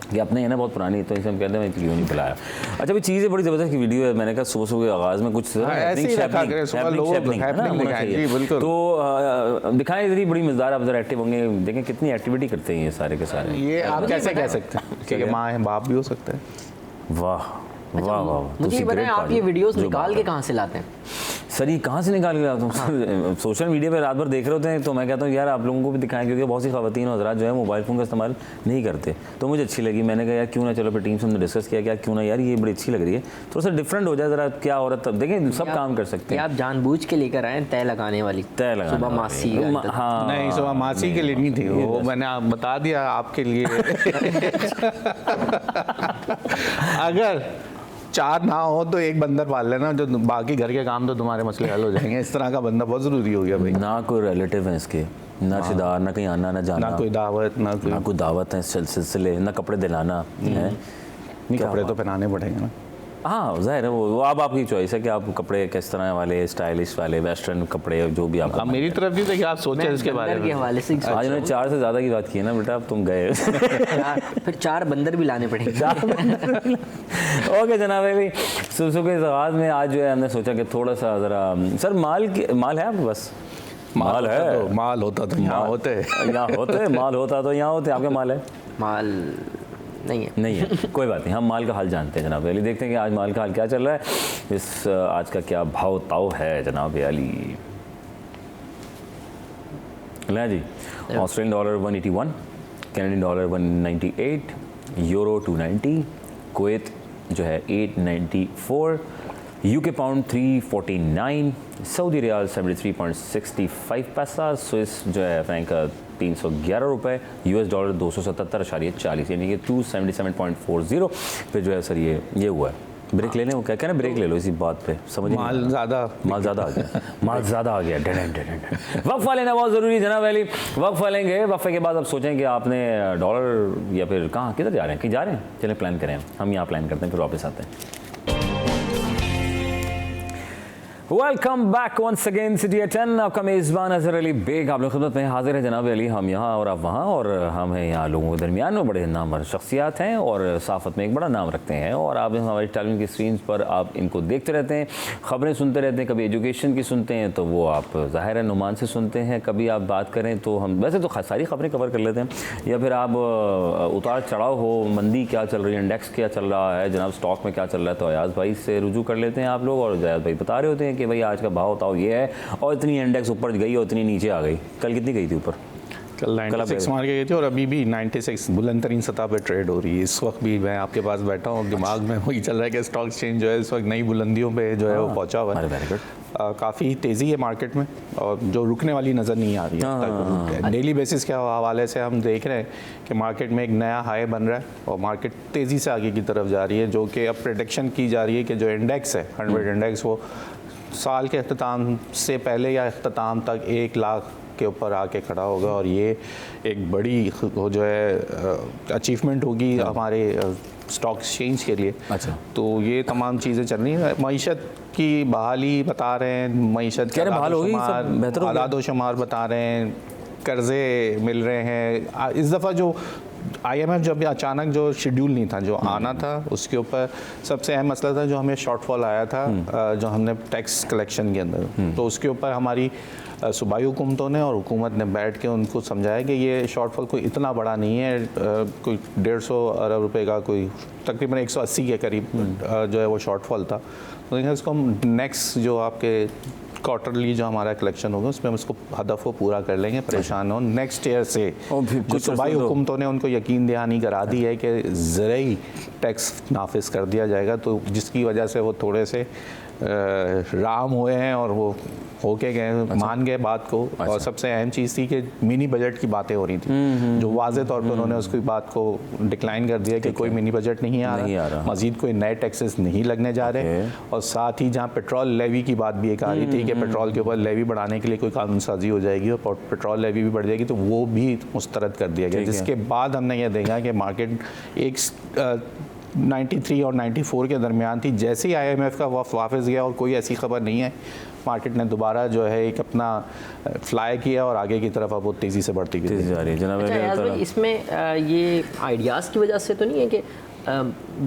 कि अपने है ना बहुत पुरानी, तो इसे हम कहते हैं क्यों नहीं बुलाया। अच्छा भी चीज़ें बड़ी ज़बरदस्त की वीडियो है, मैंने कहा सुबह सुबह के आगाज़ में कुछ तो दिखाएं इधर बड़ी मज़ेदार, आप जरा एक्टिव होंगे, देखें कितनी एक्टिविटी करते हैं ये सारे के सारे। ये आप कैसे कह सकते हैं कि माँ है बाप भी हो सकता है। वाह वाह वाह। मुझे बताएं आप ये वीडियोस निकाल के कहाँ से लाते हैं? सर ये कहाँ से निकाल के लाता हूँ सर, सोशल मीडिया पे रात भर देख रहे होते हैं, तो मैं कहता हूँ यार आप लोगों को भी दिखाएं, क्योंकि बहुत सी ख़वातीन और हज़रात जो है मोबाइल फ़ोन का इस्तेमाल नहीं करते। तो मुझे अच्छी लगी, मैंने कहा यार क्यों ना, चलो फिर टीम से हमने डिस्कस किया क्या क्यों ना यार ये बड़ी अच्छी लग रही है, थोड़ा सा डिफरेंट हो जाए ज़रा, क्या हो रहा है तब देखें, सब काम कर सकते हैं। आप जानबूझ के लेकर आए तय लगाने वाली, तय लगा सुबह मासी, हाँ नहीं सुबह मासी के लिए नहीं थी वो, मैंने आप बता दिया आपके लिए। अगर 4 ना हो तो एक बंदर पाल लेना, जो बाकी घर के काम तो तुम्हारे मसले हल हो जाएंगे। इस तरह का बंदा बहुत ज़रूरी हो गया भाई। ना कोई रिलेटिव है इसके, ना रिश्तेदार, ना कहीं आना ना जाना, ना कोई दावत, ना कोई दावत है सिलसिले, ना कपड़े दिलाना है। नहीं कपड़े तो पहनाने पड़ेंगे ना। हाँ जाहिर है वो अब आपकी चॉइस है कि आप कपड़े किस तरह वाले, स्टाइलिश वाले, वेस्टर्न कपड़े, जो भी आप मेरी तरफ भी देखिए, आप सोचे इसके बारे में। हवाले से आज उन्होंने 4 से ज़्यादा की बात की है ना बेटा, अब तुम गए फिर 4 बंदर भी लाने पड़ेंगे। ओके जनाब भाई, सुबह के आगाज़ में आज जो है हमने सोचा कि थोड़ा सा ज़रा सर माल है आपके पास? माल है, माल होता तो यहाँ होते, यहाँ होते, माल होता तो यहाँ होते। आपके माल है? माल नहीं है। नहीं है, कोई बात नहीं, हम माल का हाल जानते हैं जनाब अली। देखते हैं कि आज माल का हाल क्या चल रहा है, इस आज का क्या भाव ताव है जनाब अली। ले जी, Australian dollar 181, Canadian dollar 198, euro 290, Kuwait जो है 894, यूके पाउंड 349, सऊदी रियाल 73.65 पैसा, स्विस जो है फ्रैंक 311 रुपये, यूएस डॉलर 277.40, यानी कि 277.40 पे जो है सर ये हुआ है। ब्रेक ले लें, वो क्या कह रहे हैं, ब्रेक ले लो इसी बात पे, समझ माल ज़्यादा आ गया, माल ज़्यादा आ गया। वक्फा लेना बहुत ज़रूरी है जनाब अली, वक्फा लेंगे, वक्फे के बाद अब सोचें कि आपने डॉलर या फिर कहाँ किधर जा रहे हैं, कहीं जा रहे हैं, चलें प्लान करें, हम यहाँ प्लान करते हैं, फिर वापस आते हैं। Welcome back once again City at 10। आपका मेज़बान अज़हर अली बेग आप लोग खिदमत में हाजिर है जनाब अली। हम यहाँ और आप वहाँ, और हम हैं यहाँ लोगों के दरमियान में बड़े नामवर शख्सियात हैं और साफ़त में एक बड़ा नाम रखते हैं, और आप हमारी टेलीविज़न की स्क्रीन पर आप इनको देखते रहते हैं, ख़बरें सुनते रहते हैं। कभी एजुकेशन की सुनते हैं तो वो आप ज़ाहिर है नुमान से सुनते हैं, कभी आप बात करें तो हम वैसे तो सारी ख़बरें कवर कर लेते हैं, या फिर आप उतार चढ़ाव हो, मंदी क्या चल रही है, इंडेक्स क्या चल रहा है जनाब, स्टॉक में क्या चल रहा है, तो अयाज़ भाई से रुजू कर लेते हैं आप लोग, और अयाज़ भाई बता रहे होते हैं कि भाई आज का भाव बताओ ये है, और इतनी इंडेक्स ऊपर गई और इतनी नीचे आ गई। कल कितनी गई थी ऊपर? कल 96 मार के गई थी, और अभी भी 96 बुलंद तरीन सतह पे ट्रेड हो रही है। इस वक्त भी मैं आपके पास बैठा हूँ, दिमाग में वही चल रहा है कि स्टॉक एक्सचेंज जो है इस वक्त नई बुलंदियों पे जो है वो पहुंचा हुआ है। काफ़ी तेज़ी है मार्केट में, और जो रुकने वाली नज़र नहीं आ रही है। डेली बेसिस के हवाले से हम देख रहे हैं कि मार्केट में एक नया हाई बन रहा है, और मार्केट तेज़ी से आगे की तरफ जा रही है, जो कि अब प्रेडिक्शन की जा रही है कि जो इंडेक्स है 100 इंडेक्स, वो साल के अख्ताम से पहले या अख्ताम तक 1 लाख के ऊपर आके खड़ा होगा, और ये एक बड़ी जो है अचीवमेंट होगी हमारे स्टॉक एक्सचेंज के लिए। अच्छा, तो ये तमाम चीज़ें चल रही हैं। मईशत की बहाली बता रहे हैं, मईशत क्या बहाल होगी, बेहतर आदादोशुमार बता रहे हैं, कर्जे मिल रहे हैं। इस दफ़ा जो IMF जब अचानक जो शेड्यूल नहीं था जो आना था, उसके ऊपर सबसे अहम मसला था जो हमें शॉर्टफॉल आया था, जो हमने टैक्स कलेक्शन के अंदर, तो उसके ऊपर हमारी सूबाई हुकूमतों ने और हुकूमत ने बैठ के उनको समझाया कि ये शॉर्टफॉल कोई इतना बड़ा नहीं है, कोई 150 अरब रुपए का, कोई तकरीबन 180 के करीब जो है वो शॉर्टफॉल था। तो इसको हम नेक्स्ट जो आपके क्वार्टरली जो हमारा कलेक्शन होगा उसमें हम इसको हदफ को पूरा कर लेंगे, परेशान हो। नेक्स्ट ईयर से जो सूबाई हुकूमतों ने उनको यकीन दहानी करा दी है कि ज़रूरी टैक्स नाफिज कर दिया जाएगा, तो जिसकी वजह से वो थोड़े से राम हुए हैं और वो होके गए, मान गए बात को। और सबसे अहम चीज़ थी कि मिनी बजट की बातें हो रही थी, जो वाज़े तौर पर उन्होंने उसकी बात को डिक्लाइन कर दिया कि कोई मिनी बजट नहीं आ रहा, मज़ीद कोई नए टैक्सेस नहीं लगने जा रहे। और साथ ही जहाँ पेट्रोल लेवी की बात भी एक आ रही थी कि पेट्रोल के ऊपर लेवी बढ़ाने के लिए कोई कानून साजी हो जाएगी और पेट्रोल लेवी भी बढ़ जाएगी, तो वो भी मुस्तरद कर दिया गया। जिसके बाद हमने ये देखा कि मार्केट एक 93 और 94 के दरमियान थी। जैसे ही IMF का वफ़द वापस गया और कोई ऐसी खबर नहीं है, मार्केट ने दोबारा जो है एक अपना फ्लाई किया और आगे की तरफ अब वो तेज़ी से बढ़ती गई जा रही है। जनाब अच्छा, इसमें ये आइडियाज़ की वजह से तो नहीं है कि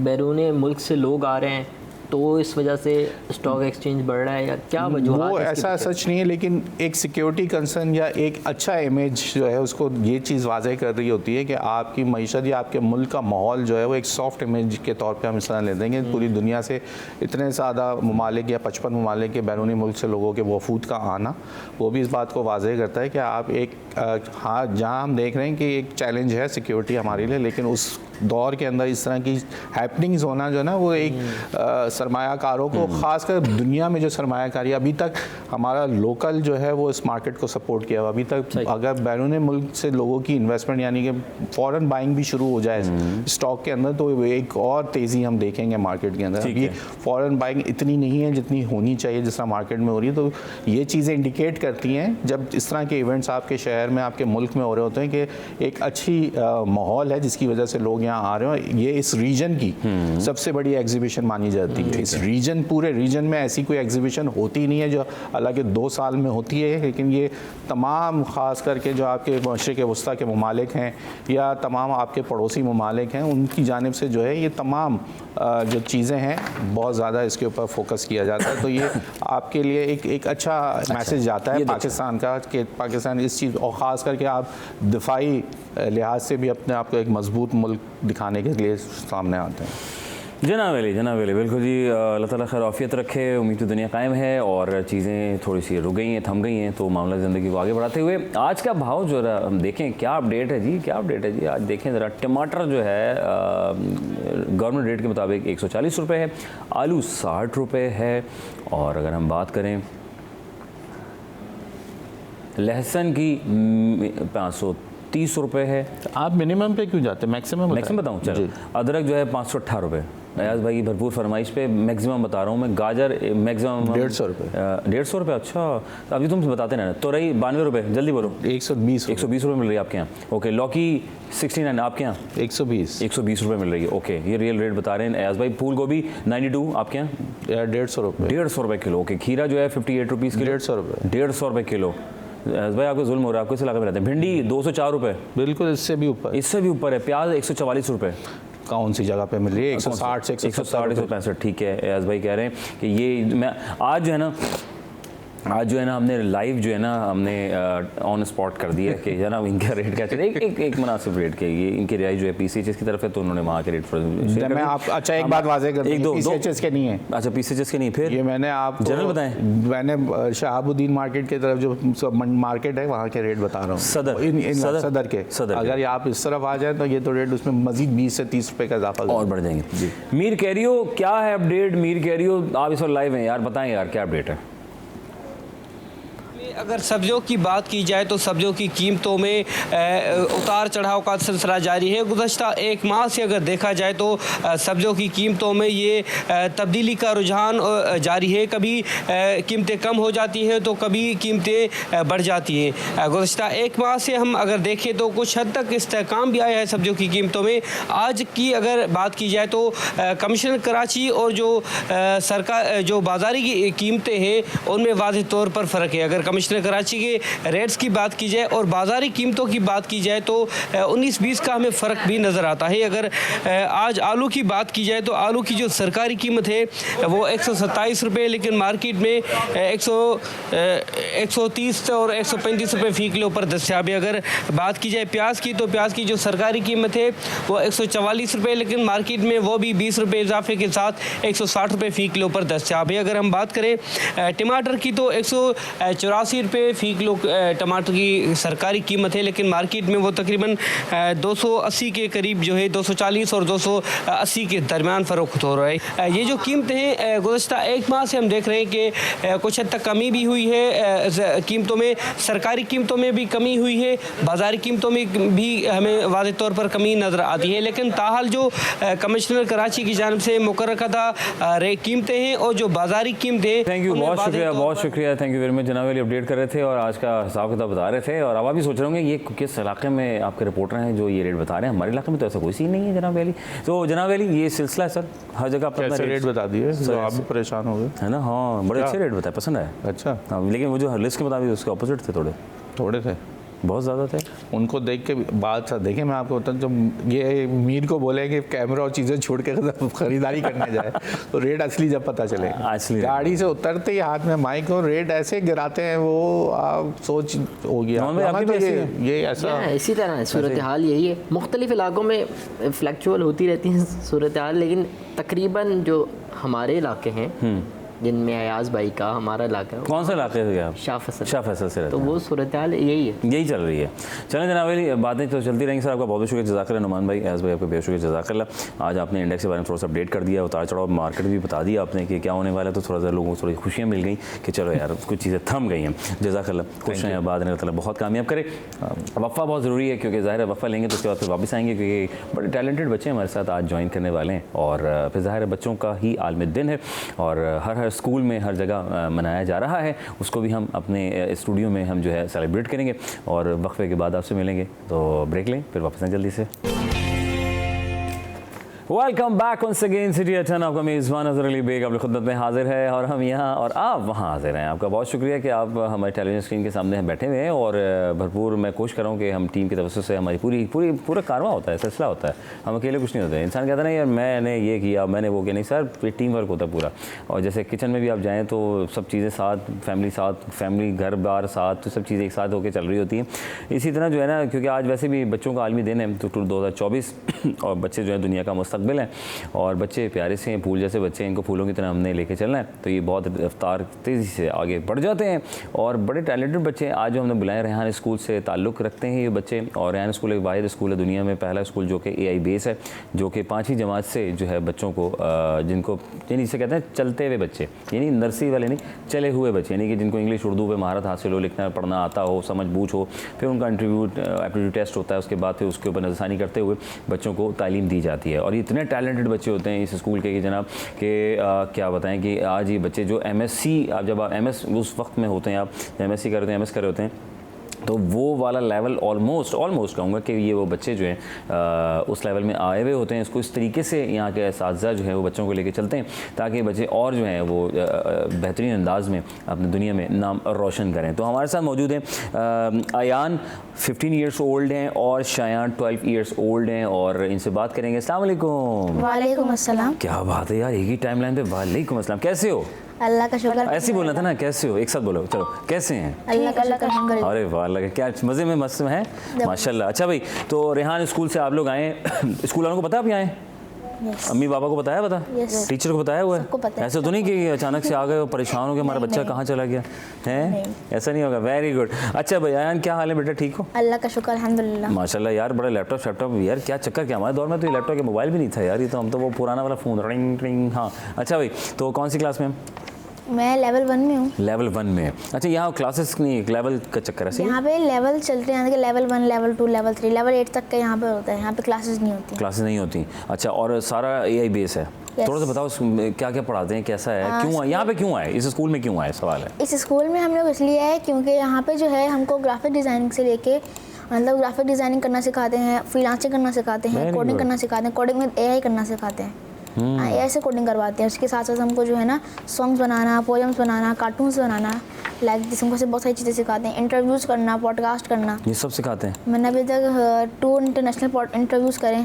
बैरून मुल्क से लोग आ रहे हैं तो इस वजह से स्टॉक एक्सचेंज बढ़ रहा है, या क्या वजूहत? वो ऐसा सच नहीं है, लेकिन एक सिक्योरिटी कंसर्न या एक अच्छा इमेज जो है उसको ये चीज़ वाज़ेह कर रही होती है कि आपकी मईशत या आपके मुल्क का माहौल जो है वो एक सॉफ्ट इमेज के तौर पे हम इस तरह ले देंगे। पूरी दुनिया से इतने ज़्यादा ममालिक या 55 ममालिक के बैरूनी मुल्क से लोगों के वफूद का आना, वो भी इस बात को वाज़ेह करता है कि आप एक हाँ, जहाँ हम देख रहे हैं कि एक चैलेंज है सिक्योरिटी हमारे लिए, लेकिन उस दौर के अंदर इस तरह की हैपनिंग्स होना जो है ना, वो एक सरमायाकारों को, ख़ासकर दुनिया में जो सरमायाकारी अभी तक हमारा लोकल जो है वो इस मार्केट को सपोर्ट किया हुआ। अभी तक अगर बैरून मुल्क से लोगों की इन्वेस्टमेंट यानी कि फ़ॉरेन बाइंग भी शुरू हो जाए स्टॉक के अंदर, तो एक और तेज़ी हम देखेंगे मार्केट के अंदर। अभी फ़ॉरेन बाइंग इतनी नहीं है जितनी होनी चाहिए जिस तरह मार्केट में हो रही है। तो ये चीज़ें इंडिकेट करती हैं जब इस तरह के इवेंट्स आपके शहर में, आपके मुल्क में हो रहे होते हैं, कि एक अच्छी माहौल है जिसकी वजह से लोग यहाँ आ रहे हो। ये इस रीजन की सबसे बड़ी एग्जीबिशन मानी जाती है। इस रीजन, पूरे रीजन में ऐसी कोई एग्जीबिशन होती नहीं है जो, हालांकि 2 साल में होती है, लेकिन ये तमाम ख़ास करके जो आपके मशरिक़ वस्ता के ममालिक हैं या तमाम आपके पड़ोसी ममालिक हैं, उनकी जानिब से जो है ये तमाम जो चीज़ें हैं बहुत ज़्यादा इसके ऊपर फोकस किया जाता है। तो ये आपके लिए एक अच्छा मैसेज जाता है पाकिस्तान का कि पाकिस्तान इस चीज़, और ख़ास करके आप दिफाई लिहाज से भी अपने आप को एक मजबूत मुल्क दिखाने के लिए सामने आते हैं। जनाब अली बिल्कुल जी, अल्लाह ताला खैर आफियत रखे। उम्मीद तो दुनिया कायम है और चीज़ें थोड़ी सी रुक गई हैं, थम गई हैं, तो मामला ज़िंदगी को आगे बढ़ाते हुए आज का भाव जो है हम देखें, क्या अपडेट है जी, क्या अपडेट है जी। आज देखें ज़रा, टमाटर जो है गवर्नमेंट रेट के मुताबिक 140 रुपये है, आलू 60 रुपये है, और अगर हम बात करें लहसुन की 530 रुपये है। आप मिनिमम पे क्यों जाते हैं, मैक्सिमम बताऊँ? चलो, अदरक जो है 518 रुपये, अयाज भाई की भरपूर फरमाइश पे मैक्सिमम बता रहा हूँ मैं। गाजर मैक्सिमम 150 रुपये। 150 रुपये, अच्छा अभी तुम बताते ना। तो रही 92 रुपये, जल्दी बोलो। 120 रुपये मिल रही है आपके यहाँ। ओके, लौकी 69 आपके यहाँ 120 रुपये मिल रही है। ओके, ये रियल रेट बता रहे हैं अयाज भाई। फूल गोभी 92 आपके यहाँ 150 रुपये। 150 रुपये किलो। ओके, खीरा जो है 58 रुपीज़ किलो, 150 रुपये किलो। भाई आपको जुल्म हो रहा है, आपको इस इलाके में रहते हैं। भिंडी 204 रुपये, बिल्कुल इससे भी ऊपर है। प्याज 144 रुपये, कौन सी जगह पे मिल रही है? 160 से 160 165। ठीक है, अयाज भाई कह रहे हैं कि ये मैं आज जो है ना हमने लाइव जो है ना हमने ऑन स्पॉट कर दिया कि जना इनका रेट क्या चले, एक मुनासिब रेट के। ये इनकी रिहाई जो है पीसीएचएस की तरफ है, तो उन्होंने वहाँ के रेट पर मैं आप अच्छा एक बात वाज़ेह कर दूं, पीसीएचएस के नहीं है। अच्छा, पीसीएचएस के नहीं, फिर ये मैंने आप जनरल बताएं। मैंने शहाबुद्दीन मार्केट की तरफ जो मार्केट है वहाँ के रेट बता रहा हूँ, सदर के। अगर आप इस तरफ आ जाए तो ये तो रेट उसमें मजीद 20 से 30 रुपये का इजाफा और बढ़ जाएंगे। मीर कैरियो, क्या है अपडेट? मीर कैरियो आप इस वक्त लाइव हैं यार, बताएं यार क्या अपडेट है? अगर सब्जियों की बात की जाए तो सब्जियों की कीमतों में उतार चढ़ाव का सिलसिला जारी है। गुज़श्ता एक माह से अगर देखा जाए तो सब्जियों की कीमतों में ये तब्दीली का रुझान जारी है। कभी कीमतें कम हो जाती हैं तो कभी कीमतें बढ़ जाती हैं। गुज़श्ता एक माह से हम अगर देखें तो कुछ हद तक इस्तेहकाम भी आया है सब्जियों की कीमतों में। आज की अगर बात की जाए तो कमिश्नर कराची और जो सरकार जो बाज़ारी की कीमतें हैं उनमें वाज़ेह तौर पर फ़र्क है। अगर कमिश्नर कराची के रेट्स की बात की जाए और बाज़ारी कीमतों की बात की जाए तो 19-20 का हमें फ़र्क भी नज़र आता है। अगर आज आलू की बात की जाए तो आलू की जो सरकारी कीमत है वो 127 रुपये, लेकिन मार्केट में 130 और 135 रुपये फ़ी किलो पर दस्तियाब है। अगर बात की जाए प्याज की तो प्याज की जो सरकारी कीमत है वो 144 रुपये, लेकिन मार्केट में वो भी 20 रुपये इजाफे के साथ 160 रुपये फ़ी किलो पर दस्तियाब है। अगर हम बात करें टमाटर की तो 184 रुपये फ़ी किलो टमाटर की सरकारी कीमत है, लेकिन मार्केट में वो तकरीबन 280 के करीब जो है 240 और 280 के दरमियान फ़रोख्त हो रहा है। ये जो कीमतें हैं गुज़श्ता एक माह से हम देख रहे हैं कि कुछ हद तक कमी भी हुई है कीमतों में, सरकारी कीमतों में भी कमी हुई है, बाज़ारी कीमतों में भी हमें वाज़ेह तौर पर कमी नज़र आती है। लेकिन ताहाल जो कमिश्नर कराची की जानिब से मुकर्रर करदा कीमतें हैं और जो बाज़ारी कीमतें, थैंक यू, बहुत शुक्रिया, थैंक यू वेरी मच जनाब अली। अपडेट कर रहे थे और आज का हिसाब किताब बता रहे थे, और अब आप भी सोच रहे होंगे ये किस इलाके में आपके रिपोर्टर हैं जो ये रेट बता रहे हैं। हमारे इलाके में तो ऐसा कोई सीन नहीं है जनाब अली। तो जनाब अली ये सिलसिला है सर, हर जगह पर रेट बता दिए, आप भी परेशान हो गए है ना? हाँ, बड़े अच्छे रेट बताए, पसंद है। अच्छा हाँ, लेकिन वो जो लिस्ट के मुताबिक उसके ऑपोजिट थे, थोड़े थे, बहुत ज़्यादा थे। उनको देख के बात देखें, मैं आपको बताऊँ जब ये मीर को बोले कि कैमरा और चीज़ें छोड़ के ख़रीदारी करने जाए तो रेट असली जब पता चले, असली गाड़ी से उतरते ही हाथ में माइक और रेट ऐसे गिराते हैं वो आप सोच हो गया। तो ये ऐसा इसी तरह सूरत हाल यही है। मुख्तलिफ इलाकों में फ्लैक्चुअल होती रहती है सूरत हाल, लेकिन तकरीबन जो हमारे इलाके हैं जिनमें अयाज भाई का हमारा इलाका है, कौन सा इलाके से आप? शाह फैसल से रहते तो वो सूरत हाल यही है, यही चल रही है। चलें जनाब अली, बातें तो चलती रहेंगी। सर आपका बहुत शुक्रिया, जज़ाकल्लाह। नुमान भाई, अयाज भाई, आपका बहुत शुक्रिया, जज़ाकल्लाह। आज आपने इंडेक्स के बारे में थोड़ा सा अपडेट कर दिया, उतार चढ़ाव मार्केट भी बता दिया आपने कि क्या होने वाला है, तो थोड़ा सा लोगों को थोड़ी खुशियाँ मिल गई कि चलो यार कुछ चीज़ें थम गई हैं। जज़ाकल्लाह, खुश हैं, आबाद रहें, अल्लाह ताला बहुत कामयाब करे। वफ़ा बहुत ज़रूरी है, क्योंकि ज़ाहिर है वफ़ा लेंगे तो उसके बाद फिर वापस आएंगे, क्योंकि बड़े टैलेंटेड बच्चे हमारे साथ आज ज्वाइन करने वाले हैं। और फिर ज़ाहिर है बच्चों का ही आलमी दिन है और हर स्कूल में हर जगह मनाया जा रहा है, उसको भी हम अपने स्टूडियो में हम जो है सेलिब्रेट करेंगे। और वक्फे के बाद आपसे मिलेंगे, तो ब्रेक लें, फिर वापस आएं जल्दी से। Welcome back once again city अटन। आपका मेज़बान अज़हर अली बेग आपकी खिदमत में हाजिर है और हम यहाँ और आप वहाँ हाजिर हैं। आपका बहुत शुक्रिया कि आप हमारे टेलीविजन स्क्रीन के सामने बैठे हुए हैं और भरपूर मैं कोशिश कर रहा हूँ कि हम टीम की तरफ से हमारी पूरा कारवां होता है, सिलसिला होता है, हम अकेले कुछ नहीं होते। इंसान कहता है ना यार मैंने ये किया, मैंने वो किया, नहीं सर, ये टीम वर्क होता है पूरा। और जैसे किचन में भी आप जाएँ तो सब चीज़ें साथ, फैमिली घर बार साथ, तो सब चीज़ें एक साथ होकर चल रही होती हैं। इसी तरह जो है ना, क्योंकि आज वैसे भी बच्चों का आलमी दिन है, तो 2024 और बच्चे जो है दुनिया का मुस्तकबिल हैं और बच्चे प्यारे से हैं, फूल जैसे बच्चे हैं, इनको फूलों की तरह हमने लेके चलना है। तो ये बहुत रफ्तार तेज़ी से आगे बढ़ जाते हैं और बड़े टैलेंटेड बच्चे हैं। आज जो हमने बुलाए, रेहान स्कूल से ताल्लुक़ रखते हैं ये बच्चे। और रेहान स्कूल एक वाहिद स्कूल है दुनिया में, पहला स्कूल जो कि AI बेस है, जो कि 5वीं जमात से जो है बच्चों को जिनको यानी इसे कहते हैं चलते हुए बच्चे, यानी नर्सरी वाले नहीं, चले हुए बच्चे, यानी कि जिनको इंग्लिश उर्दू पे महारत हासिल हो, लिखना पढ़ना आता हो, समझ बूझ हो, फिर उनका एप्टीट्यूड टेस्ट होता है, उसके बाद फिर उसके ऊपर नज़रसानी करते हुए बच्चों को तालीम दी जाती है। और इतने टैलेंटेड बच्चे होते हैं इस स्कूल के कि जनाब कि क्या बताएं कि आज ये बच्चे जो MSc, आप जब आप MS उस वक्त में होते हैं, आप MSc कर रहे होते हैं, MS कर रहे होते हैं, तो वो वाला लेवल ऑलमोस्ट कहूँगा कि ये वो बच्चे जो हैं उस लेवल में आए हुए होते हैं। इसको इस तरीके से यहाँ के असातिज़ा जो है वो बच्चों को लेके चलते हैं ताकि बच्चे और जो हैं वो बेहतरीन अंदाज में अपनी दुनिया में नाम रोशन करें। तो हमारे साथ मौजूद हैं अयान 15 ईयर्स ओल्ड हैं और शायान 12 ईयर्स ओल्ड हैं और इनसे बात करेंगे। अस्सलाम वालेकुम। वालेकुम अस्सलाम। क्या बात है यार, एक ही टाइम लाइन पे वालेकुम अस्सलाम। कैसे हो? अल्लाह का शुक्र। ऐसे ही बोलना था ना, कैसे हो, एक साथ बोलो, चलो कैसे हैं? अल्लाह का शुक्र। अरे वाह, लगे क्या मज़े में मस्त हैं माशाल्लाह। अच्छा भाई, तो रेहान स्कूल से आप लोग आए, स्कूल वालों को पता आप यहाँ आए? अम्मी पापा को बताया? टीचर को बताया हुआ है? ऐसा तो नहीं कि अचानक से आ गए और परेशान हो गए हमारा बच्चा कहाँ चला गया है? ऐसा नहीं होगा। Very good. अच्छा भाई अयान, क्या हाल है बेटा, ठीक हो? अल्लाह का शुक्र अल्हम्दुलिल्लाह। माशाल्लाह यार, बड़ा लैपटॉप यार, क्या चक्कर, क्या हमारे दौर में तो ये लैपटॉप के मोबाइल भी नहीं था यार, ये तो हम तो वो पुराना वाला फ़ोन रिंग रिंग। हाँ अच्छा भाई, तो कौन सी क्लास में? मैं लेवल 1 में हूँ। लेवल 1 में। अच्छा, यहाँ क्लासेस नहीं, लेवल का चक्कर है? यहाँ पे लेवल चलते हैं कि लेवल 1, लेवल 2, लेवल 3, लेवल 8 तक का यहाँ पे होता है। यहाँ पे क्लासेस नहीं होती। क्लासेस नहीं होती। अच्छा, और सारा AI बेस है? थोड़ा सा बताओ क्या क्या पढ़ाते हैं, कैसा है, क्यों यहाँ पे क्यों आए, इस स्कूल में क्यों आए, सवाल है। इस स्कूल में हम लोग इसलिए आए क्योंकि यहाँ पे जो है हमको ग्राफिक डिज़ाइनिंग से लेके मतलब ग्राफिक डिज़ाइनिंग करना सिखाते हैं, फ्रीलांसिंग करना सिखाते हैं, कोडिंग करना सिखाते हैं, कोडिंग में AI करना सिखाते हैं, AI से कोडिंग करवाते हैं। उसके साथ साथ हमको जो है ना सॉन्ग्स बनाना, पोएम्स बनाना, कार्टून्स बनाना, लाइक जिसको से बहुत सारी चीज़ें सिखाते हैं, इंटरव्यूज़ करना, पॉडकास्ट करना, ये सब सिखाते हैं। मैंने अभी तक 2 इंटरनेशनल इंटरव्यूज़ करे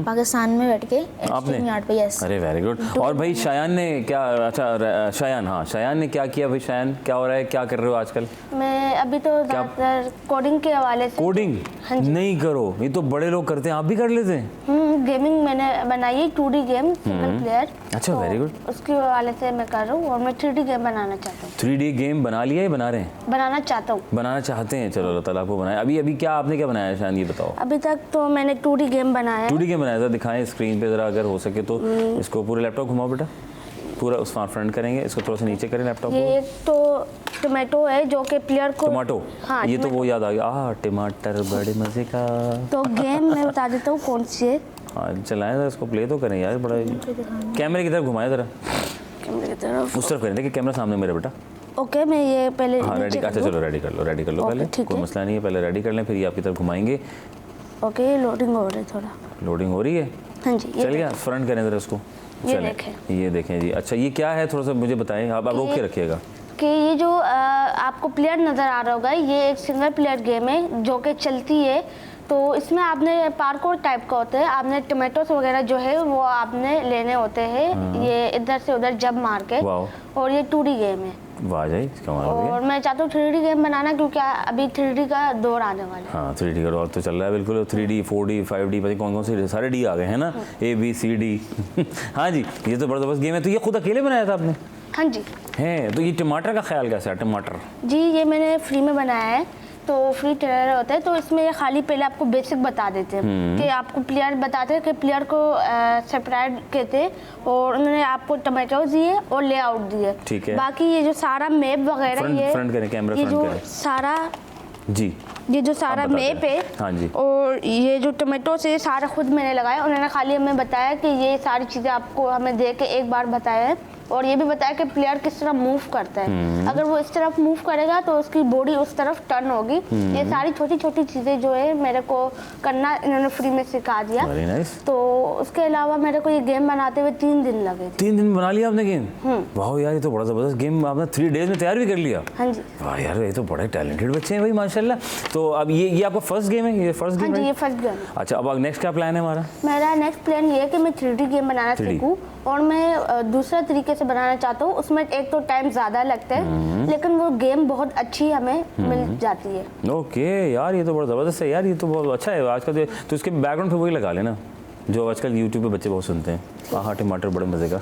पाकिस्तान में बैठ के आपने? पे। यस। अरे वेरी गुड। और भाई शायान ने क्या, अच्छा शायान, हाँ शायान ने क्या किया भाई? शायान क्या हो रहा है, क्या कर रहे हो आजकल? मैं अभी तो ज़्यादातर कोडिंग के हवाले से। कोडिंग नहीं करो, ये तो बड़े लोग करते हैं, आप भी कर लेते हैं? गेमिंग मैंने बनाई है, 2D गेम सिंगल प्लेयर। अच्छा वेरी गुड। उसके हवाले से मैं कर रहा हूँ और मैं 3D गेम बनाना चाहता हूँ। 3D गेम बना लिया या बना रहे हैं? बनाना चाहता हूँ। बनाना चाहते हैं, चलो अल्लाह ताला आपको बनाया। अभी क्या आपने क्या बनाया है शायान, ये बताओ। अभी तक तो मैंने 2D गेम बनाया है। 2D गेम बनाया था, दिखाएं स्क्रीन पे ज़रा अगर हो सके तो। इसको पूरे लैपटॉप घुमाओ बेटा, पूरा उस फ्रंट करेंगे, इसको थोड़ा सा नीचे करें लैपटॉप को। ये एक तो टोमेटो है जो कि प्लेयर को। टोमेटो? हाँ, ये तो वो याद आ गया, टमाटर बड़े मज़े का। तो गेम मैं बता देता हूँ कौन सी है। हाँ चलाएं ज़रा, इसको प्ले तो करें यार, बड़ा कैमरे की तरफ घुमाएं ज़रा, कैमरे की तरफ उस तरफ करें, देखिए कैमरा सामने मेरा बेटा। ओके, मैं ये पहले हाँ रेडी, अच्छा चलो रेडी कर लो पहले, कोई मसला नहीं है, पहले रेडी कर लें, फिर ये आपकी तरफ घुमाएंगे। ओके, ये लोडिंग हो रही है, थोड़ा लोडिंग हो रही है। हाँ जी, चल गया, फ्रंट करें ज़रा इसको। ये देखें जी। अच्छा ये क्या है, थोड़ा सा मुझे बताएं, आप रोक के रखिएगा कि ये जो आपको प्लेयर नज़र आ रहा होगा, ये एक सिंगल प्लेयर गेम है जो कि चलती है। तो इसमें आपने पार्कोर टाइप का होता है, आपने टोमेटोस वगैरह जो है वो आपने लेने होते हैं, ये इधर से उधर जब मार के। और ये 2D गेम है। वाह जाए, और मैं चाहता हूँ 3D गेम बनाना क्योंकि अभी 3D का दौर आने वाला है। हाँ 3D का दौर तो चल रहा है बिल्कुल, 3D 4D 5D पता कौन से सारे D आ गए हैं ना, ABCD। हाँ जी, ये तो ज़बरदस्त गेम है। तो ये खुद अकेले बनाया था आपने? हाँ जी। है तो ये टमाटर का ख्याल कैसा है? टमाटर जी ये मैंने फ्री में बनाया है, तो फ्री ट्रेलर होता है, तो इसमें ये खाली पहले आपको बेसिक बता देते हैं कि आपको प्लेयर बताते हैं कि प्लेयर को सेपरेट कहते हैं, और उन्होंने आपको टमाटोज दिए और लेआउट दिए। ठीक है। बाकी ये जो सारा मैप वगैरह ये फ्रंट करें, कैमरा ये जो सारा जी ये जो सारा मैप है, हाँ जी, और ये जो टमाटो से सारा खुद मैंने लगाया, उन्होंने खाली हमें बताया कि ये सारी चीज़ें आपको हमें दे के एक बार बताया है और ये भी बताया कि प्लेयर किस तरह मूव करता है। अगर वो इस तरफ मूव करेगा तो उसकी बॉडी उस तरफ टर्न होगी। ये सारी छोटी छोटी चीज़ें जो है मेरे को करना इन्होंने फ्री में सिखा दिया। Very nice. तो उसके अलावा मेरे को ये गेम बनाते हुए 3 दिन लगे। 3 दिन बना लिया आपने गेम? वाह यार, ये तो बड़ा ज़बरदस्त गेम आपने 3 डेज में तैयार भी कर लिया। हाँ जी। वाह यार, ये तो बड़े टैलेंटेड बच्चे हैं भाई माशाल्लाह। तो अब ये आपका फर्स्ट गेम है? ये फर्स्ट हाँ गेम जी, है? ये फर्स्ट गेम। अच्छा, अब नेक्स्ट क्या प्लान है हमारा? मेरा नेक्स्ट प्लान ये है कि मैं 3D गेम बनाना 3D सीखूं, और मैं दूसरा तरीके से बनाना चाहता हूँ। उसमें एक तो टाइम ज़्यादा लगता है, लेकिन वो गेम बहुत अच्छी हमें मिल जाती है। ओके यार, ये तो बड़ा ज़बरदस्त है यार, ये तो बहुत अच्छा है। आजकल तो इसके बैकग्राउंड पे वही लगा लेना जो आजकल यूट्यूब पे बच्चे बहुत सुनते हैं, आहा टमाटर, बड़े मज़े का।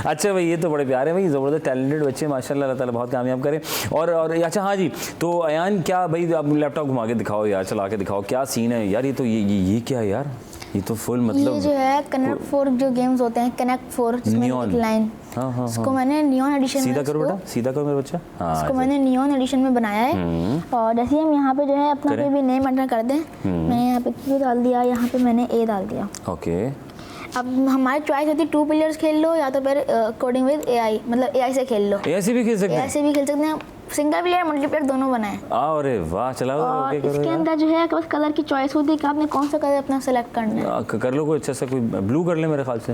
अच्छा भाई, ये तो बड़े प्यारे भाई, ज़बरदस्त टैलेंटेड बच्चे माशाल्लाह, अल्लाह ताला बहुत कामयाब करे। और अच्छा हाँ जी, तो अयान क्या भाई, आप लैपटॉप घुमा के दिखाओ यार, चला के दिखाओ, क्या सीन है यार? ये तो ये क्या है यार? ये तो फुल मतलब ये जो है कनेक्ट 4 जो गेम्स होते हैं, कनेक्ट 4 जिसमें Neon। एक लाइन, हाँ, इसको मैंने नियॉन एडिशन में सीधा करो बेटा, सीधा करो मेरा बच्चा। हाँ, इसको मैंने नियॉन एडिशन में बनाया है। और जैसे हम यहाँ पे जो है अपना कोई भी नेम एंटर कर दें, मैंने यहाँ पे Q डाल दिया, यहाँ पे मैंने A डाल दिया। ओके। अब हमारी चॉइस होती है 2 प्लेयर्स खेल लो या तो फिर कोडिंग विद AI, मतलब AI से खेल लो। ऐसे भी खेल सकते AI हैं? से भी खेल सकते हैं, सिंगल प्लेयर मल्टीप्लेयर दोनों बनाए। अरे वाह, चलाओ। और ओके करो इसके यार। अंदर जो है बस कलर की चॉइस होती है कि आपने कौन सा कलर अपना सेलेक्ट करना है। कर लो कोई अच्छा सा, कोई ब्लू कर ले मेरे ख्याल से।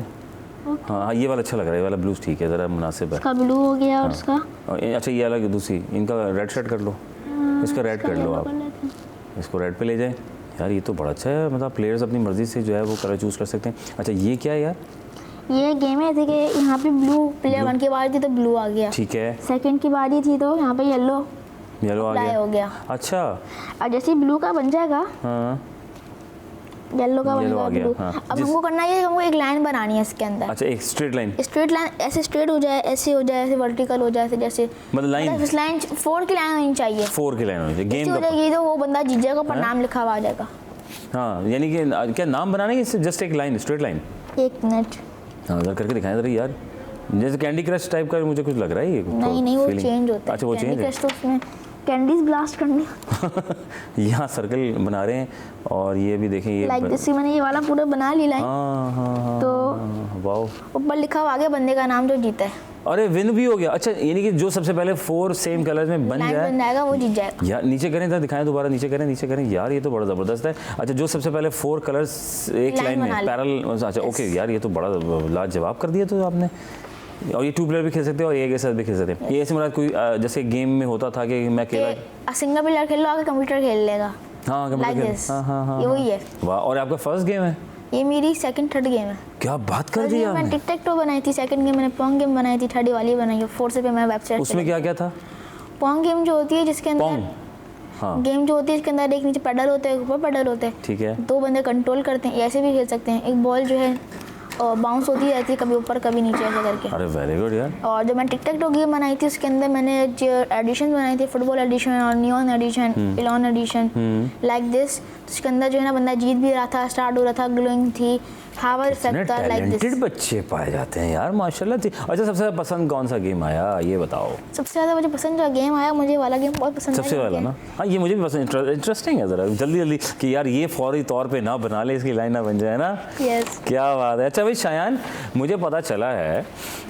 हाँ, ये वाला अच्छा लग रहा है, ये वाला ब्लू ठीक है, ज़रा मुनासिब है। इसका ब्लू हो गया और इसका अच्छा, ये अलग दूसरी, इनका रेड शर्ट कर लो, इसका रेड कर लो आप, इसको रेड पे ले जाए। यार ये तो बड़ा अच्छा है, मतलब प्लेयर्स अपनी मर्ज़ी से जो है वो कलर चूज़ कर सकते हैं। अच्छा, ये क्या है यार? ये गेम है, देखिए यहाँ पे ब्लू प्लेयर 1 की बारी थी तो ब्लू आ गया, ठीक है। सेकंड की बारी थी तो यहाँ पे येलो आ अप्लाई हो गया। अच्छा, और जैसे ब्लू का बन जाएगा, हाँ, येलो का बन येलो आ जाएगा गया, ब्लू। हाँ। अब हमको करना है, हमको एक लाइन बनानी है इसके अंदर। अच्छा, एक स्ट्रेट लाइन, स्ट्रेट लाइन ऐसे स्ट्रेट हो जाए, ऐसे हो जाए, ऐसे वर्टिकल हो जाए, ऐसे जैसे मतलब लाइन इस लाइन 4 की लाइन होनी चाहिए। 4 की लाइन होनी चाहिए ऐसी गेम हो का। जाएगी तो वो बंदा जीत जाएगा, पर नाम लिखा हुआ आ जाएगा। हाँ, यानी कि क्या नाम बनाने के, जस्ट एक लाइन, स्ट्रेट लाइन? 1 मिनट। हाँ, उधर करके दिखाएं जरा यार, जैसे कैंडी क्रश टाइप का मुझे कुछ लग रहा है ये। नहीं, वो चेंज होता है। अच्छा, वो चेंज है। तो उसमें कैंडीज ब्लास्ट करनी। यहाँ सर्कल बना रहे हैं, और ये भी देखें, ये लाइक जैसे मैंने ये वाला पूरा बना ली लाइन, हाँ, तो वाह, ऊपर लिखा हुआ आ गया बंदे का नाम जो जीता है, अरे विन भी हो गया। अच्छा, यानी कि जो सबसे पहले 4 सेम कलर्स में बन लाइन बन जाए, जाएगा, वो जीत जाएगा। यार नीचे करें, इधर दिखाएं दोबारा, नीचे करें यार, ये तो बड़ा ज़बरदस्त है। अच्छा, जो सबसे पहले 4 कलर्स एक लाइन लाइन में बना ले। पैरेलल, अच्छा ओके यार, ये तो बड़ा लाजवाब कर दिया तो आपने। और ये 2 प्लेयर भी खेल सकते हैं और एक के साथ भी खेल सकते हैं। ये ऐसे मतलब कोई जैसे गेम में होता था कि मैं अकेला सिंगल प्लेयर खेल लो, आगे कंप्यूटर खेल लेगा। हाँ, Like कंप्यूटर this। हाँ, ये वही है। वाह, और आपका फर्स्ट गेम है? ये मेरी सेकंड थर्ड गेम है। क्या बात कर फर्स्ट दी गेम मैंने आपने? टिक टैक टो बनाई थी, सेकंड गेम मैंने पोंग गेम बनाई थी, थर्ड वाली बनाई है, फोर्थ से पे मैं वेबसाइट। उसमें क्या क्या था? पोंग गेम जो होती है जिसके पोंग, अंदर हाँ गेम जो होती है इसके अंदर एक नीचे पेडल होते हैं, ऊपर पेडल होते हैं, ठीक है। 2 बंदे कंट्रोल करते हैं, ऐसे भी खेल सकते हैं। एक बॉल जो है बाउंस होती रहती है, कभी ऊपर कभी नीचे ऐसे करके। अरे वेरी गुड यार। और जब मैं टिक टैक टो गेम बनाई थी उसके अंदर मैंने जो एडिशन बनाई थी, फुटबॉल एडिशन और neon edition, Elon edition, like this. उसके अंदर जो है ना बंदा जीत भी रहा था, स्टार्ट हो रहा था, ग्लोइंग थी, हावर इफेक्ट था, लाइक दिस। टैलेंटेड बच्चे पाए जाते हैं यार माशाल्लाह। अच्छा, सबसे ज़्यादा पसंद कौन सा गेम आया ये बताओ? सबसे ज़्यादा मुझे पसंद जो गेम आया, मुझे वाला गेम बहुत पसंद आया। सबसे वाला ना, हाँ ये मुझे भी पसंद, इंटरेस्टिंग है ज़रा, जल्दी कि यार ये फौरी तौर पे ना बना ले, इसकी लाइन ना बन जाए ना। यस, क्या बात है। अच्छा भाई शायान, मुझे पता चला है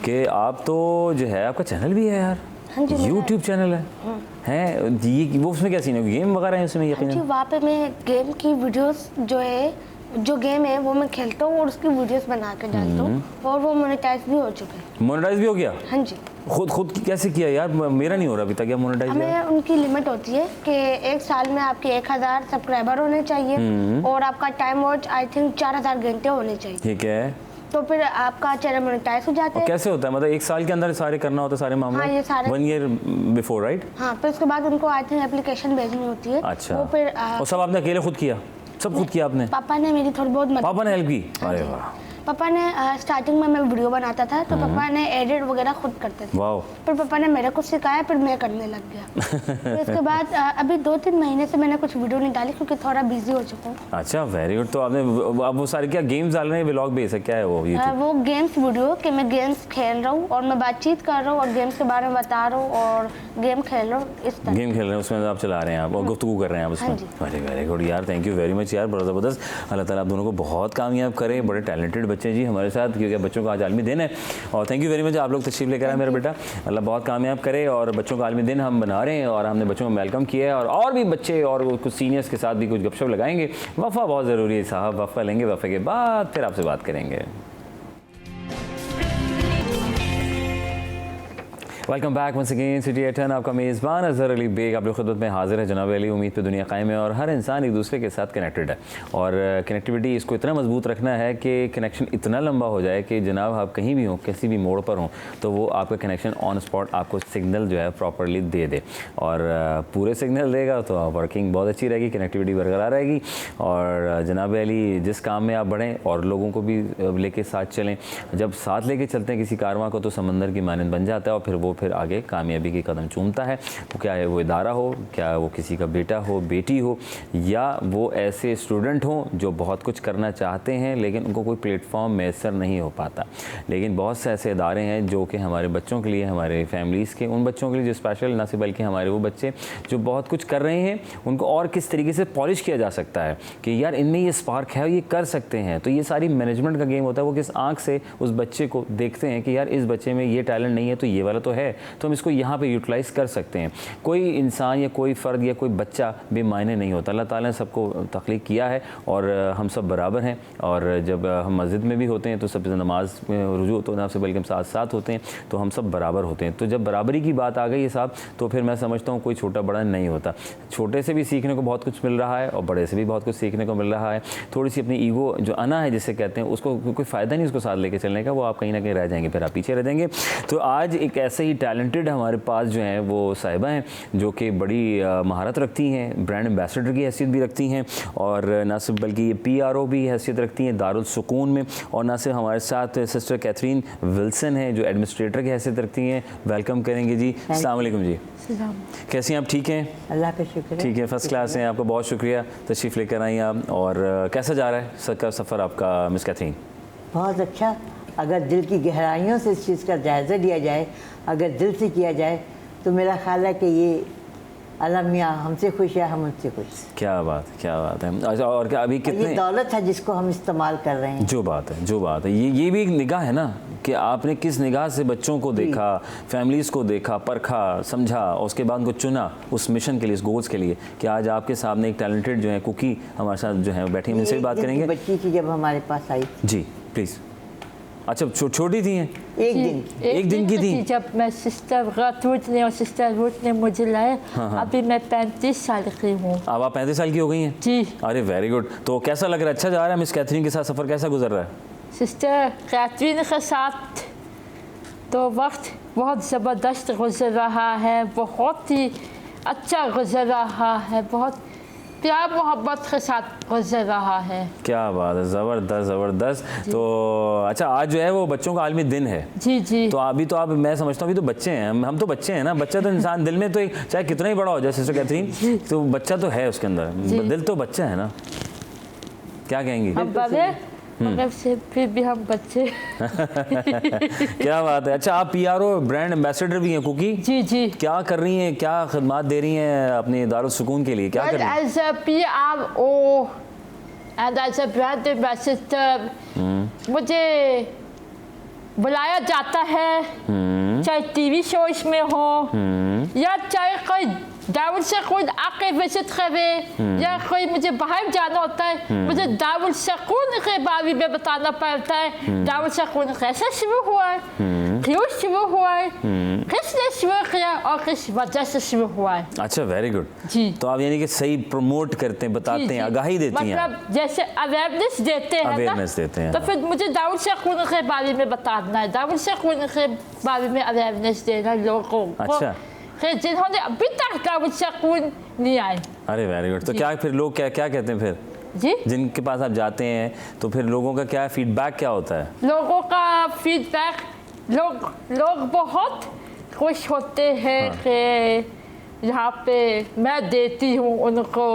कि आप तो जो है आपका चैनल भी है यार, यूट्यूब चैनल है ये, वो उसमें क्या सीन है, गेम वगैरह है उसमें? जी, वहाँ पे मैं गेम की वीडियोस जो है, जो गेम है वो मैं खेलता हूँ और उसकी वीडियोस बना के डालता हूँ, और वो मोनेटाइज भी हो चुके हैं। मोनेटाइज भी हो गया? हाँ जी। खुद कैसे किया यार? मेरा नहीं हो रहा अभी तक, क्या मोनेटाइज? हमें उनकी लिमिट होती है कि 1 साल में आपके 1000 सब्सक्राइबर होने चाहिए और आपका टाइम वॉच आई थिंक 4000 घंटे होने चाहिए। ठीक है, तो फिर आपका चैनल मोनेटाइज हो जाता है। कैसे होता है, मतलब 1 साल के अंदर सारे करना होता है सारे मामले? हाँ, ये सारे 1 ईयर बिफोर, राइट? हाँ, फिर उसके बाद उनको आई थिंक एप्लीकेशन भेजनी होती है। अच्छा, वो फिर और सब आपने अकेले खुद किया? सब खुद किया आपने? पापा ने मेरी थोड़ी बहुत मदद। पापा ने हेल्प की? अरे वाह। पापा ने स्टार्टिंग में मैं वीडियो बनाता था तो पापा ने एडिट वगैरह खुद करते थे। वाह। फिर पापा ने मेरे को सिखाया, फिर मैं करने लग गया। फिर उसके बाद अभी 2-3 महीने से मैंने कुछ वीडियो नहीं डाली क्योंकि थोड़ा बिजी हो चुका हूँ। अच्छा, वेरी गुड। तो आपने अब वो सारे क्या गेम्स डाल रहे हैं, व्लॉग बेस है, क्या है वो? वो गेम्स वीडियो कि मैं गेम्स खेल रहा हूँ और मैं बातचीत कर रहा हूँ और गेम्स के बारे में बता रहा हूँ और गेम खेल रहा हूँ, इस तरह। गेम खेल रहे हैं उसमें आप चला रहे हैं आप और गुफ्तगू कर रहे हैं आप उसमें? वेरी गुड यार, थैंक यू वेरी मच यार, बड़ा ज़बरदस्त। अल्लाह ताला आप दोनों को बहुत कामयाब करे, बड़े टैलेंटेड बच्चे जी हमारे साथ, क्योंकि बच्चों का आज आलमी दिन है। और थैंक यू वेरी मच, आप लोग तशरीफ़ लेकर आए मेरा बेटा, अल्लाह बहुत कामयाब करे। और बच्चों का आलमी दिन हम बना रहे हैं और हमने बच्चों को वेलकम किया है, और भी बच्चे और कुछ सीनियर्स के साथ भी कुछ गपशप लगाएंगे। वफ़ा बहुत ज़रूरी है साहब, वफ़ा लेंगे, वफ़े के बाद फिर आपसे बात करेंगे। Welcome back once again City at 10, आपका मेज़बान अज़हर अली बेग आप लोग खिदमत में हाजिर है। जनाब अली, उम्मीद पे दुनिया कायम है और हर इंसान एक दूसरे के साथ कनेक्टेड है, और कनेक्टिविटी इसको इतना मजबूत रखना है कि कनेक्शन इतना लंबा हो जाए कि जनाब आप कहीं भी हों, किसी भी मोड़ पर हों, तो वो आपका कनेक्शन ऑन स्पॉट आपको सिग्नल जो है प्रॉपरली दे दे, और पूरे सिग्नल देगा तो वर्किंग बहुत अच्छी रहेगी, कनेक्टिविटी बरकरार रहेगी। और जनाब अली, जिस काम में आप बढ़ें और लोगों को भी लेके साथ चलें, जब साथ लेके चलते हैं किसी कारवां को तो समंदर की मानंद बन जाता है, और फिर वो फिर आगे कामयाबी के कदम चूमता है। वो क्या है, वो इदारा हो, क्या वो किसी का बेटा हो, बेटी हो, या वो ऐसे स्टूडेंट हो जो बहुत कुछ करना चाहते हैं लेकिन उनको कोई प्लेटफॉर्म मैसर नहीं हो पाता। लेकिन बहुत से ऐसे इदारे हैं जो कि हमारे बच्चों के लिए, हमारे फैमिलीज़ के उन बच्चों के लिए जो स्पेशल ना सिर्फ बल्कि हमारे वो बच्चे जो बहुत कुछ कर रहे हैं, उनको और किस तरीके से पॉलिश किया जा सकता है कि यार इनमें ये स्पार्क है, ये कर सकते हैं। तो ये सारी मैनेजमेंट का गेम होता है, वो किस आँख से उस बच्चे को देखते हैं कि यार इस बच्चे में ये टैलेंट नहीं है तो ये वाला तो है, तो हम इसको यहाँ पे यूटिलाइज़ कर सकते हैं। कोई इंसान या कोई फ़र्द या कोई बच्चा बेमायने नहीं होता, अल्लाह ताला ने सबको तख्लीक किया है और हम सब बराबर हैं। और जब हम मस्जिद में भी होते हैं तो सब नमाज में रुजू तो ना से बल्कि हम साथ साथ होते हैं, तो हम सब बराबर होते हैं। तो जब बराबरी की बात आ गई है साहब, तो फिर मैं समझता हूँ कोई छोटा बड़ा नहीं होता। छोटे से भी सीखने को बहुत कुछ मिल रहा है और बड़े से भी बहुत कुछ सीखने को मिल रहा है। थोड़ी सी अपनी ईगो जो अना है जिसे कहते हैं, उसको कोई फ़ायदा नहीं उसको साथ लेके चलने का, वो आप कहीं ना कहीं रह जाएंगे, फिर आप पीछे रह जाएंगे। तो आज एक ऐसे ही टैलेंटेड हमारे पास जो हैं वो साहिबा हैं जो कि बड़ी महारत रखती हैं, ब्रांड एम्बेसडर की हैसियत भी रखती हैं, और ना सिर्फ बल्कि ये PRO भी हैसियत रखती हैं दारुल सुकून में। और ना सिर्फ हमारे साथ सिस्टर कैथरीन विल्सन है जो एडमिनिस्ट्रेटर की हैसियत रखती हैं। वेलकम करेंगे जी। अस्सलाम वालेकुम जी, कैसी हैं आप? ठीक हैं, अल्लाह का शुक्र है। ठीक है, फर्स्ट क्लास हैं। आपका बहुत शुक्रिया, तशरीफ़ लेकर आई आप। और कैसा जा रहा है सफ़र आपका मिस कैथरीन? बहुत अच्छा। अगर दिल की गहराइयों से इस चीज़ का जायज़ा लिया जाए, अगर दिल से किया जाए, तो मेरा ख्याल है कि ये अल्लाह मियाँ हमसे खुश है, हम उनसे खुश। क्या बात है। अच्छा, और क्या अभी कितने ये दौलत है जिसको हम इस्तेमाल कर रहे हैं। जो बात है ये भी एक निगाह है ना कि आपने किस निगाह से बच्चों को देखा, फैमिलीज़ को देखा, परखा, समझा, और उसके बाद उनको चुना उस मिशन के लिए, इस गोल्स के लिए, कि आज आपके सामने एक टैलेंटेड जो है कुकी हमारे साथ जो है बैठी, इनसे भी बात करेंगे। बच्ची थी जब हमारे पास आई जी, प्लीज़। अच्छा, छोटी थी हैं? एक दिन की थी जब मैं सिस्टर रूथ ने और सिस्टर रूथ ने मुझे लाया। अभी मैं 35 साल की हूँ। अब आप 35 साल की हो गई हैं? जी। अरे वेरी गुड। तो कैसा लग रहा है? अच्छा जा रहा है मिस कैथरीन के साथ सफ़र, कैसा गुजर रहा है? सिस्टर कैथरीन के साथ तो वक्त बहुत ज़बरदस्त गुजर रहा है, बहुत ही अच्छा गुजर रहा है, बहुत प्यार मोहब्बत के साथ गुजर रहा है। क्या बात है, ज़बरदस्त। तो अच्छा, आज जो है वो बच्चों का आलमी दिन है। जी। तो अभी तो आप, मैं समझता हूँ अभी तो बच्चे हैं, हम तो बच्चे हैं ना। बच्चा तो इंसान दिल में तो एक, चाहे कितना ही बड़ा हो जाए सिस्टर कैथरीन, तो बच्चा तो है उसके अंदर, दिल तो बच्चा है ना। क्या कहेंगी? हम बड़े मगर से फिर भी हम बच्चे। क्या बात है। अच्छा, आप PRO ब्रांड एम्बेसडर भी हैं कुकी? जी। क्या कर रही हैं, क्या खिदमत दे रही हैं अपने दारुल सुकून के लिए, क्या कर रही हैं? As a PRO and as a brand ambassador, मुझे बुलाया जाता है, चाहे TV शोज में हो या चाहे कोई दारुल सुकून आके विजिट करे, या कोई मुझे बाहर जाना होता है, मुझे दारुल सुकून के बारे में बताना पड़ता है। दारुल सुकून कैसे शुरू हुआ है, क्यों शुरू हुआ है, किसने शुरू किया और किस वजह से शुरू हुआ है। अच्छा, वेरी गुड जी। तो आप यानी कि सही प्रमोट करते हैं, बताते हैं, आगाही देती हैं, मतलब जैसे अवेयरनेस देते हैं, तो फिर मुझे दारुल सुकून के बारे में बताना है, दारुल सुकून के बारे में अवेयरनेस देना लोगों को। अच्छा, जिन्होंने अभी तक दारुल सुकून नहीं आए। अरे वेरी गुड। तो क्या फिर लोग क्या कहते हैं फिर जी, जिनके पास आप जाते हैं, तो फिर लोगों का क्या फीडबैक क्या होता है? लोगों का फीडबैक, लोग बहुत खुश होते हैं कि यहाँ पे मैं देती हूँ उनको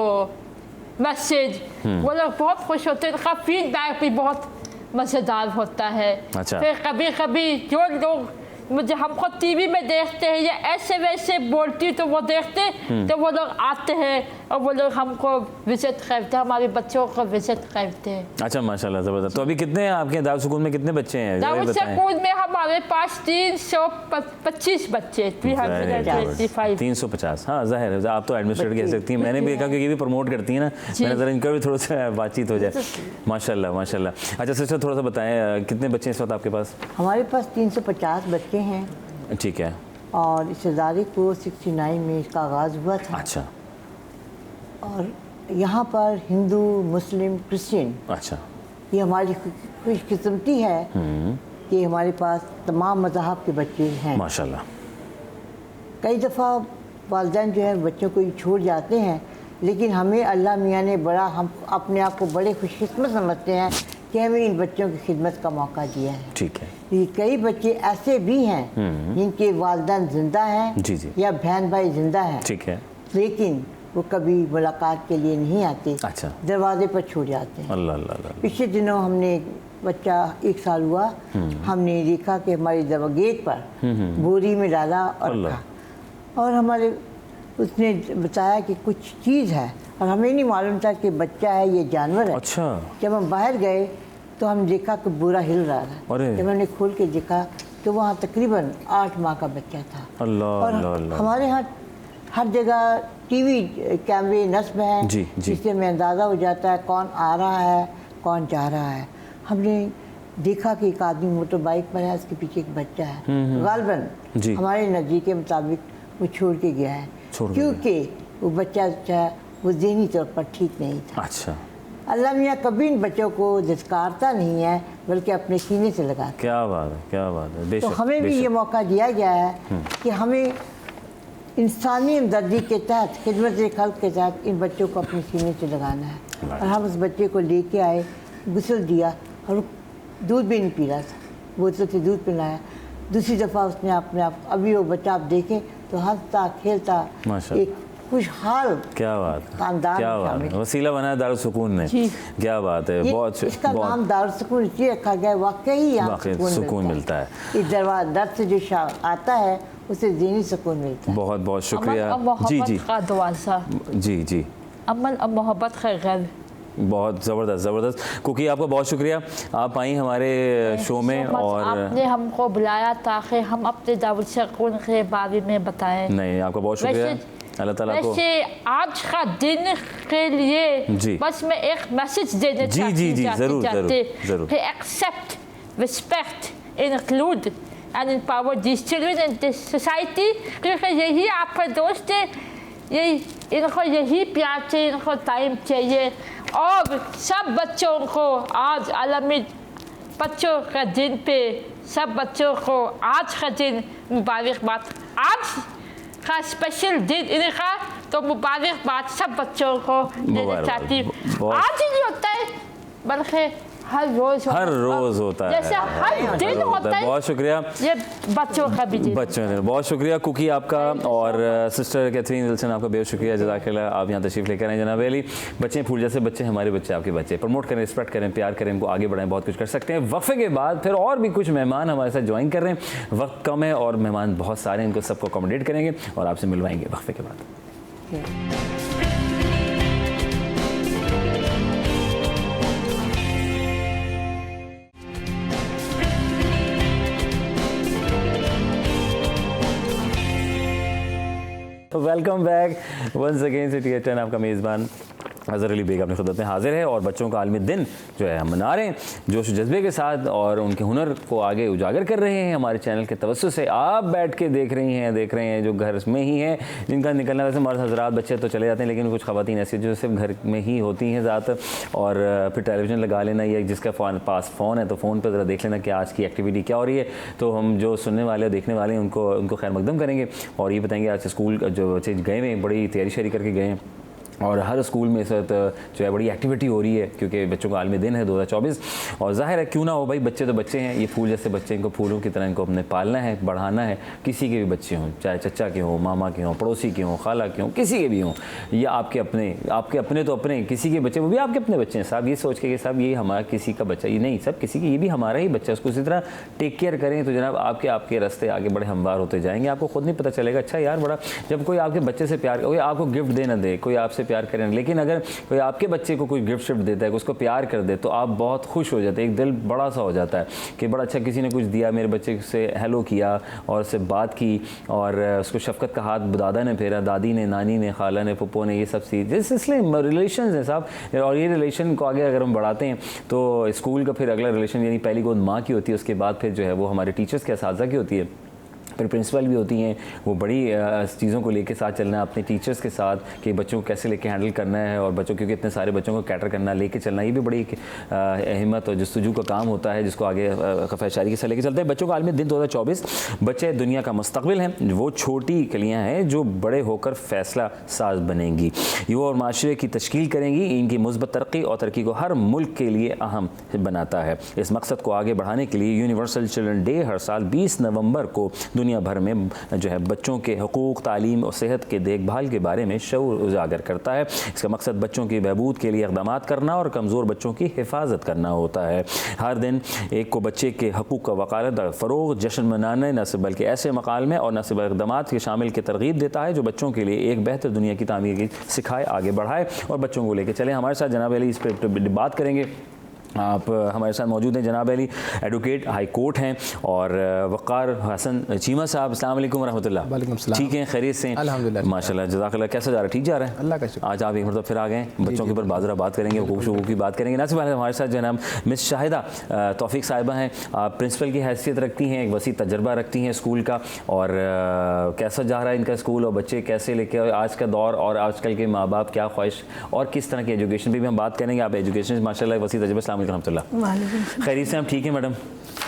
मैसेज, वो लोग बहुत खुश होते हैं। उनका फीडबैक भी बहुत मज़ेदार होता है। अच्छा। फिर कभी कभी जो लोग मुझे हमको TV में देखते हैं या ऐसे वैसे बोलती तो वो देखते, तो वो लोग आते हैं और वो लोग हमको विजिट करते, हमारे बच्चों को विजिट करते हैं। अच्छा माशाल्लाह, ज़बरदस्त। तो अभी कितने हैं आपके दारुल सुकून में, कितने बच्चे हैं? दारुल सुकून में हमारे पास 325 बच्चे, 325। 350, हाँ जाहिर है, आप तो एडमिनिस्ट्रेटर कह सकती हैं। मैंने भी देखा क्योंकि ये भी प्रमोट करती है ना, मैंने ज़रा इनका भी थोड़ा सा बातचीत हो जाए। माशाल्लाह माशाल्लाह। अच्छा सिस्टर, थोड़ा सा बताएं कितने बच्चे हैं इस वक्त आपके पास? हमारे पास 350 बच्चे हैं। ठीक है। और इस इदारे को 69 में इसका आगाज़ हुआ था। अच्छा। और यहाँ पर हिंदू, मुस्लिम, क्रिश्चियन, अच्छा, ये हमारी खुशकिस्मती है कि हमारे पास तमाम मज़हब के बच्चे हैं माशाल्लाह। कई दफ़ा वालिदैन जो है बच्चों को छोड़ जाते हैं, लेकिन हमें अल्लाह मियाँ ने बड़ा, हम अपने आप को बड़े खुशकिस्मत समझते हैं कि हमें इन बच्चों की खिदमत का मौका दिया है। ठीक है। ये कई बच्चे ऐसे भी हैं जिनके वालिदैन ज़िंदा हैं जी जी, या बहन भाई ज़िंदा हैं, ठीक है, लेकिन वो कभी मुलाकात के लिए नहीं आते। अच्छा। दरवाजे पर छूट जाते हैं। अल्लाह अल्लाह अल्लाह। पिछले दिनों हमने बच्चा 1 साल हुआ, हमने देखा कि हमारी दवा गेट पर बोरी में डाला और रखा, और हमारे उसने बताया कि कुछ चीज़ है, और हमें नहीं मालूम था कि बच्चा है, ये जानवर है। अच्छा। जब हम बाहर गए तो हम देखा कि बोरा हिल रहा था। जब हमने खोल के देखा तो वहाँ तकरीबन 8 माह का बच्चा था। अल्लाह और अल्लाह अल्लाह। हमारे यहाँ हर जगह टीवी कैमरे नस्ब हैं, जिससे हमें अंदाज़ा हो जाता है कौन आ रहा है, कौन जा रहा है। हमने देखा कि एक आदमी मोटर बाइक पर है, उसके पीछे एक बच्चा है। गालबन हमारे नज़रिए के मुताबिक वो छोड़ के गया है, क्योंकि वो बच्चा वो ज़हनी तौर पर ठीक नहीं था। अच्छा। अल्लाह मियाँ कभी इन बच्चों को धिक्कारता नहीं है, बल्कि अपने सीने से लगाता है। क्या बात है, क्या बात है। बेशक, तो हमें भी ये मौका दिया गया है कि हमें इंसानी हमदर्दी के तहत, खिदमत खल्क़ के तहत इन बच्चों को अपने सीने से लगाना है। और हम उस बच्चे को लेके आए, गुस्ल दिया, और दूध भी नहीं पी रहा था, बोतल से दूध पिलाया। दूसरी दफ़ा उसने अपने आप, अभी वो बच्चा आप देखें तो हंसता खेलता, एक खुशहाल, क्या बात है, खानदान, क्या बात है। वसीला बनाया दारुल सुकून ने, क्या बात है। बहुत इसका नाम दारुल सुकून इसलिए रखा गया, वाकई यहाँ सुकून मिलता है। इस दर्द से जो आता है उसे ज़हनी सुकून मिलता है। बहुत बहुत शुक्रिया। जी जी जी जी, अमन और मोहब्बत का घर। बहुत ज़बरदस्त ज़बरदस्त। कुकी आपका बहुत शुक्रिया, आप आई हमारे शो में और आपने हमको बुलाया ताकि हम अपने दारुल सुकून के बारे में बताएं। नहीं, आपका बहुत शुक्रिया। अल्लाह ताला को वैसे आज का दिन के लिए बस मैं एक मैसेज देना चाहती कि accept, respect, include and empower this children in this society, क्योंकि यही आपका दोस्त है, यही इनको यही प्यार चाहिए, इनको टाइम चाहिए। और सब बच्चों को आज आलमी बच्चों का दिन पे सब बच्चों को आज का दिन मुबारकबाद। आज का स्पेशल दिन इनका, तो मुबारकबाद सब बच्चों को देना चाहती हूँ। आज ही नहीं होता है, बल्कि हर रोज होता है, जैसे हर दिन होता है। बहुत शुक्रिया। ये बच्चों का भी दिन, बच्चों ने बहुत शुक्रिया कुकी आपका, और सिस्टर कैथरीन विल्सन आपका बेहद शुक्रिया, जज़ाकल्लाह। आप यहाँ तशरीफ़ लेकर आए जनाब अली। बच्चे फूल जैसे बच्चे, हमारे बच्चे आपके बच्चे, प्रमोट करें, रिस्पेक्ट करें, प्यार करें, इनको आगे बढ़ाएं, बहुत कुछ कर सकते हैं। वक्फे के बाद फिर और भी कुछ मेहमान हमारे साथ ज्वाइन कर रहे हैं, वक्त कम है और मेहमान बहुत सारे हैं, इनको सबको अकोमोडेट करेंगे और आपसे मिलवाएंगे वक्फे के बाद। Welcome back once again City at 10, आपका मेज़बान अज़हर अली बेग अपनी खुदरत में हाजिर है, और बच्चों का आलमी दिन जो है हम मना रहे हैं जोश जज्बे के साथ, और उनके हुनर को आगे उजागर कर रहे हैं हमारे चैनल के तवज्जुह से। आप बैठ के देख रहे हैं जो घर में ही हैं, जिनका निकलना, वैसे मर्द हजरात बच्चे तो चले जाते हैं, लेकिन कुछ ख़वातीन ऐसी जो सिर्फ घर में ही होती हैं ज़्यादातर, और फिर टेलीविज़न लगा लेना, या जिसका पास फ़ोन है तो फ़ोन पर ज़रा देख लेना कि आज की एक्टिविटी क्या हो रही है। तो हम जो सुनने वाले और देखने वाले हैं उनको खैर मकदम करेंगे, और ये बताएंगे आज स्कूल जो बच्चे गए हैं बड़ी तैयारी शैरी करके गए हैं, और हर स्कूल में इस वक्त जो है बड़ी एक्टिविटी हो रही है, क्योंकि बच्चों का आलमी दिन है 2024, और ज़ाहिर है क्यों ना हो भाई, बच्चे तो बच्चे हैं, ये फूल जैसे बच्चे, इनको फूलों की तरह इनको हमने पालना है, बढ़ाना है। किसी के भी बच्चे हों, चाहे चचा के हों, मामा के हों, पड़ोसी के हों, खाला के हों, किसी के भी हों, या आपके अपने तो अपने, किसी के बच्चे वो भी आपके अपने बच्चे हैं साहब। ये सोच के कि साहब ये हमारा किसी का बच्चा, ये नहीं सब किसी की, ये भी हमारा ही बच्चा, उसको इसी तरह टेक केयर करें तो जनाब आपके रास्ते आगे बड़े हमवार होते जाएंगे। आपको खुद नहीं पता चलेगा, अच्छा यार बड़ा, जब कोई आपके बच्चे से प्यार, कोई आपको गिफ्ट दे ना दे, कोई आपसे प्यार करें, लेकिन अगर कोई आपके बच्चे को कोई गिफ्ट शिफ्ट देता है, उसको प्यार कर दे, तो आप बहुत खुश हो जाते हैं, एक दिल बड़ा सा हो जाता है कि बड़ा अच्छा किसी ने कुछ दिया, मेरे बच्चे से हेलो किया और उससे बात की और उसको शफकत का हाथ दादा ने फेरा, दादी ने, नानी ने, खाला ने, पप्पो ने, ये सब चीज़, इसलिए रिलेशन है साहब। और ये रिलेशन को आगे अगर हम बढ़ाते हैं तो स्कूल का फिर अगला रिलेशन यानी पहली गोद माँ की होती है, उसके बाद फिर जो है वो हमारे टीचर्स के असातिज़ा की होती है, फिर प्रिंसिपल भी होती हैं, वो बड़ी चीज़ों को लेके साथ चलना है अपने टीचर्स के साथ कि बच्चों को कैसे लेके हैंडल करना है और बच्चों, क्योंकि इतने सारे बच्चों को कैटर करना, लेके चलना, ये भी बड़ी हिम्मत और जस्तजू का काम होता है जिसको आगे खफ़ा शायरी के साथ लेके चलते हैं। बच्चों का आलमी दिन 2024, बच्चे दुनिया का मुस्तकबिल हैं, वो छोटी कलियाँ हैं जो बड़े होकर फ़ैसला साज बनेंगी, युवा और माशरे की तश्कील करेंगी, इनकी मुस्बत तरक्की और तरक्की को हर मुल्क के लिए अहम बनाता है। इस मकसद को आगे बढ़ाने के लिए यूनिवर्सल चिल्ड्रन डे हर साल 20 नवंबर को दुनिया भर में जो है बच्चों के हकूक़, तालीम और सेहत के देखभाल के बारे में शऊर उजागर करता है। इसका मकसद बच्चों की बहबूद के लिए इक़दाम करना और कमज़ोर बच्चों की हिफाजत करना होता है। हर दिन एक को बच्चे के हकूक़ का वकालत फ़रोग़, जश्न मनाने न सिर्फ बल्कि ऐसे मकाल में और न सिर्फ इक़दाम के शामिल की तरगीब देता है जो बच्चों के लिए एक बेहतर दुनिया की तामीर की सिखाए, आगे बढ़ाए और बच्चों को लेकर चले। हमारे साथ जनाब अली इस पर बात करेंगे। आप हमारे साथ मौजूद हैं, जनाब अली एडवोकेट हाई कोर्ट हैं और वक़ार हसन चीमा साहब। अस्सलाम वालेकुम रहमतुल्लाह। वालेकुम सलाम। ठीक हैं, खैरियत से? अल्हम्दुलिल्लाह माशाल्लाह, जज़ाकल्लाह। कैसा जा रहा है? ठीक जा रहा है, अल्लाह का शुक्र। आज आप एक मतलब फिर आ गए बच्चों के ऊपर बाज़रा बात करेंगे, हकूक़ की बात करेंगे। ना सिर्फ हमारे साथ जनाब मिस शाहिदा तौफीक साहिबा हैं, आप प्रिंसिपल की हैसियत रखती हैं, एक वसी तजर्बा रखती हैं स्कूल का, और कैसा जा रहा है इनका स्कूल और बच्चे कैसे लेके आज का दौर और आजकल के माँ बाप क्या ख्वाहिश और किस तरह की एजुकेशन पर भी हम बात करेंगे। आप एजुकेशन माशाल्लाह वसी तजर्बा। अस्सलाम वालेकुम रहमतुल्लाह। खैरियत से? हम ठीक है मैडम,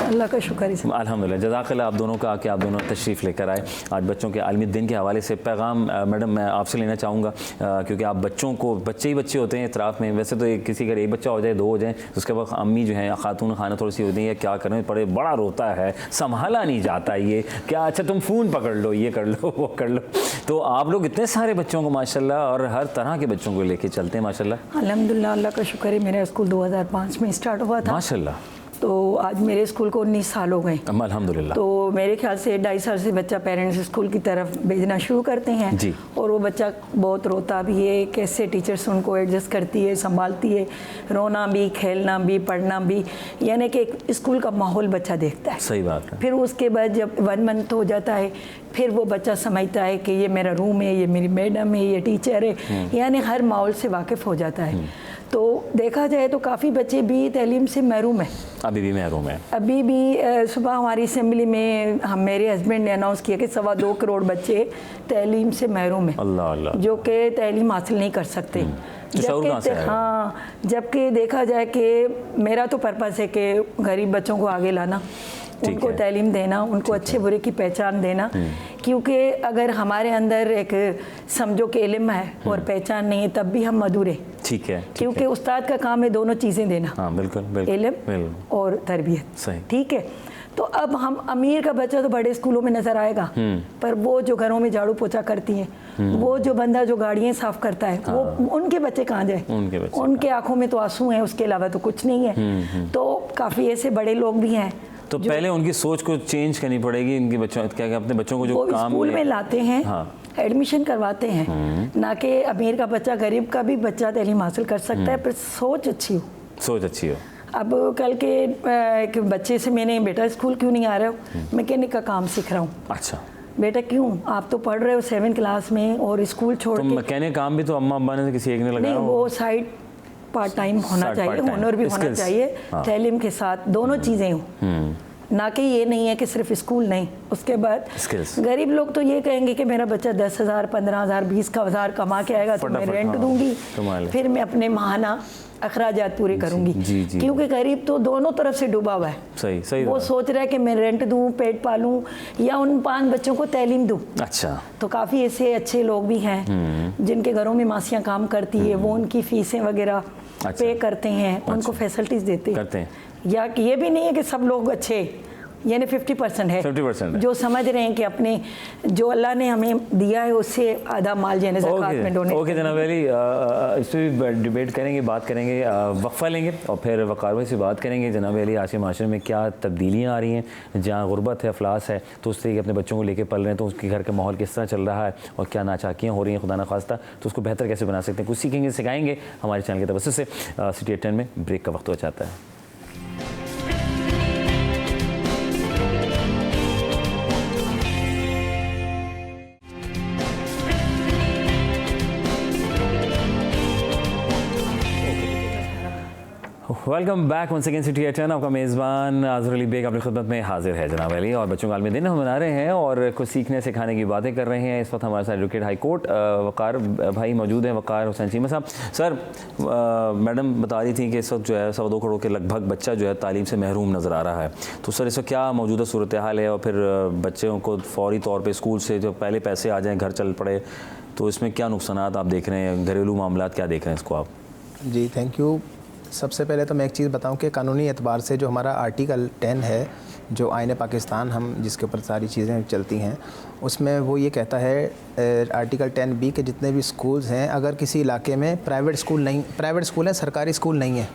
अल्लाह का शुक्र है। अल्हम्दुलिल्लाह, जज़ाकल्लाह आप दोनों का कि आप दोनों तशरीफ़ लेकर आए आज बच्चों के आलमी दिन के हवाले से। पैगाम मैडम मैं आपसे लेना चाहूँगा क्योंकि आप बच्चों को, बच्चे ही बच्चे होते हैं इतराफ़ में, वैसे तो किसी का एक बच्चा हो जाए, 2 हो जाए, उसके बाद अम्मी जो है खातून खाना थोड़ी सी होती है, क्या करें, बड़ा रोता है, संभाला नहीं जाता, ये क्या, अच्छा तुम फ़ोन पकड़ लो, ये कर लो, वो कर लो। तो आप लोग इतने सारे बच्चों को माशाल्लाह और हर तरह के बच्चों को लेके चलते हैं माशाल्लाह। अल्हम्दुलिल्लाह, अल्लाह का शुक्र है। मेरा स्कूल 2005 में स्टार्ट हुआ था माशाल्लाह, तो आज मेरे स्कूल को 19 साल हो गए। अल्हम्दुलिल्लाह। तो मेरे ख्याल से 2.5 साल से बच्चा पेरेंट्स स्कूल की तरफ भेजना शुरू करते हैं जी। और वो बच्चा बहुत रोता भी है, कैसे टीचर्स उनको एडजस्ट करती है, संभालती है, रोना भी, खेलना भी, पढ़ना भी, यानी कि एक स्कूल का माहौल बच्चा देखता है। सही बात है। फिर उसके बाद जब 1 मंथ हो जाता है, फिर वो बच्चा समझता है कि ये मेरा रूम है, ये मेरी मैडम है, ये टीचर है, यानी हर माहौल से वाकिफ़ हो जाता है। तो देखा जाए तो काफ़ी बच्चे भी तालीम से महरूम हैं, अभी भी महरूम है। अभी भी सुबह हमारी असेंबली में मेरे हस्बैंड ने अनाउंस किया कि 2.25 करोड़ बच्चे तालीम से महरूम हैं, अल्लाह अल्लाह, जो कि तालीम हासिल नहीं कर सकते। हाँ, जबकि देखा जाए कि मेरा तो पर्पस है कि गरीब बच्चों को आगे लाना, उनको तालीम देना, उनको अच्छे बुरे की पहचान देना, क्योंकि अगर हमारे अंदर एक समझो कि इल्म है और पहचान नहीं है तब भी हम अधूरे। ठीक है, क्योंकि उस्ताद का काम है दोनों चीज़ें देना। हाँ, बिल्कुल, बिल्कुल, इल्म और तरबियत। सही, ठीक है। तो अब हम अमीर का बच्चा तो बड़े स्कूलों में नज़र आएगा, पर वो जो घरों में झाड़ू पोछा करती हैं, वो जो बंदा जो गाड़ियाँ साफ़ करता है, वो उनके बच्चे कहाँ जाए? उनके आँखों में तो आंसू हैं, उसके अलावा तो कुछ नहीं है। तो काफ़ी ऐसे बड़े लोग भी हैं। तो पहले उनकी सोच को चेंज करनी पड़ेगी, इनके बच्चों, क्या अपने बच्चों को जो काम स्कूल में लाते हैं, एडमिशन करवाते हैं, ना कि अमीर का बच्चा गरीब का भी बच्चा तालीम हासिल कर सकता है, पर सोच अच्छी हो, सोच अच्छी हो। अब कल के एक बच्चे से मैंने, बेटा स्कूल क्यों नहीं आ रहे हो? मैकेनिक का काम सीख रहा हूँ। अच्छा बेटा क्यों? आप तो पढ़ रहे हो 7th क्लास में और स्कूल छोड़ के। मैकेनिक काम भी तो अम्मा अब्बा ने किसी एक ने लगाया? नहीं, वो साइड पार्ट टाइम होना चाहिए, हुनर भी होना चाहिए, तालीम के साथ दोनों चीज़ें हों, ना कि ये नहीं है कि सिर्फ स्कूल नहीं। उसके बाद गरीब लोग तो ये कहेंगे कि मेरा बच्चा 10,000, 15,000, 20,000 कमा के आएगा तो मैं रेंट दूंगी, फिर मैं अपने माहाना अखराजात पूरे करूंगी। क्योंकि गरीब तो दोनों तरफ से डूबा हुआ है। सही सही। वो सोच रहा है कि मैं रेंट दूं, पेट पालूं या उन 5 बच्चों को तालीम दूं। अच्छा। तो काफ़ी ऐसे अच्छे लोग भी हैं जिनके घरों में मासियाँ काम करती है, वो उनकी फीसें वगैरह पे करते हैं, उनको फैसिलिटीज़ देते हैं। या कि ये भी नहीं है कि सब लोग अच्छे, यानी 50% है, 50% है। जो समझ रहे हैं कि अपने जो अल्लाह ने हमें दिया है उससे आधा माल यानी ज़कात में डोनेट। ओके जनाब अली, इस पर भी डिबेट करेंगे, बात करेंगे, वक्फा लेंगे और फिर वक़ार भाई से बात करेंगे। जनाब अली, आज के माशरे में क्या तब्दीलियाँ आ रही हैं, जहाँ गुर्बत है, अफलास है, तो उससे अपने बच्चों को लेकर पल रहे हैं, तो उसके घर का माहौल किस तरह चल रहा है और क्या नाचाकियाँ हो रही हैं खुदा न खास्ता, तो उसको बेहतर कैसे बना सकते हैं, कुछ सीखेंगे, सिखाएंगे हमारे चैनल के तवज्जुह से। सिटी 10 में ब्रेक का वक्त हो जाता है। Welcome back one second city 10। आपका मेज़बान आज़र अली बेग अपनी खिदमत में हाजिर है जनाब अली, और बच्चों का आलमी दिन हम मना रहे हैं और कुछ सीखने सिखाने की बातें कर रहे हैं। इस वक्त हमारे साथ एडवोकेट हाई कोर्ट वक़ार भाई मौजूद हैं, वक़ार हुसैन चीमा साहब। सर, मैडम बता रही थी कि इस वक्त जो है 2.25 करोड़ के लगभग बच्चा जो है तालीम से महरूम नज़र आ रहा है, तो सर इस वक्त क्या मौजूदा सूरत हाल है और फिर बच्चों को फ़ौरी तौर पर स्कूल से जो पहले पैसे आ जाएँ, घर चल पड़े, तो इसमें क्या नुकसानात आप देख रहे हैं, घरेलू मामलात क्या देख रहे हैं इसको आप? जी थैंक यू। सबसे पहले तो मैं एक चीज़ बताऊं कि कानूनी एतबार से जो हमारा आर्टिकल 10 है, जो आईन पाकिस्तान हम जिसके ऊपर सारी चीज़ें चलती हैं, उसमें वो ये कहता है आर्टिकल 10B के जितने भी स्कूल्स हैं, अगर किसी इलाके में प्राइवेट स्कूल है, सरकारी स्कूल नहीं है,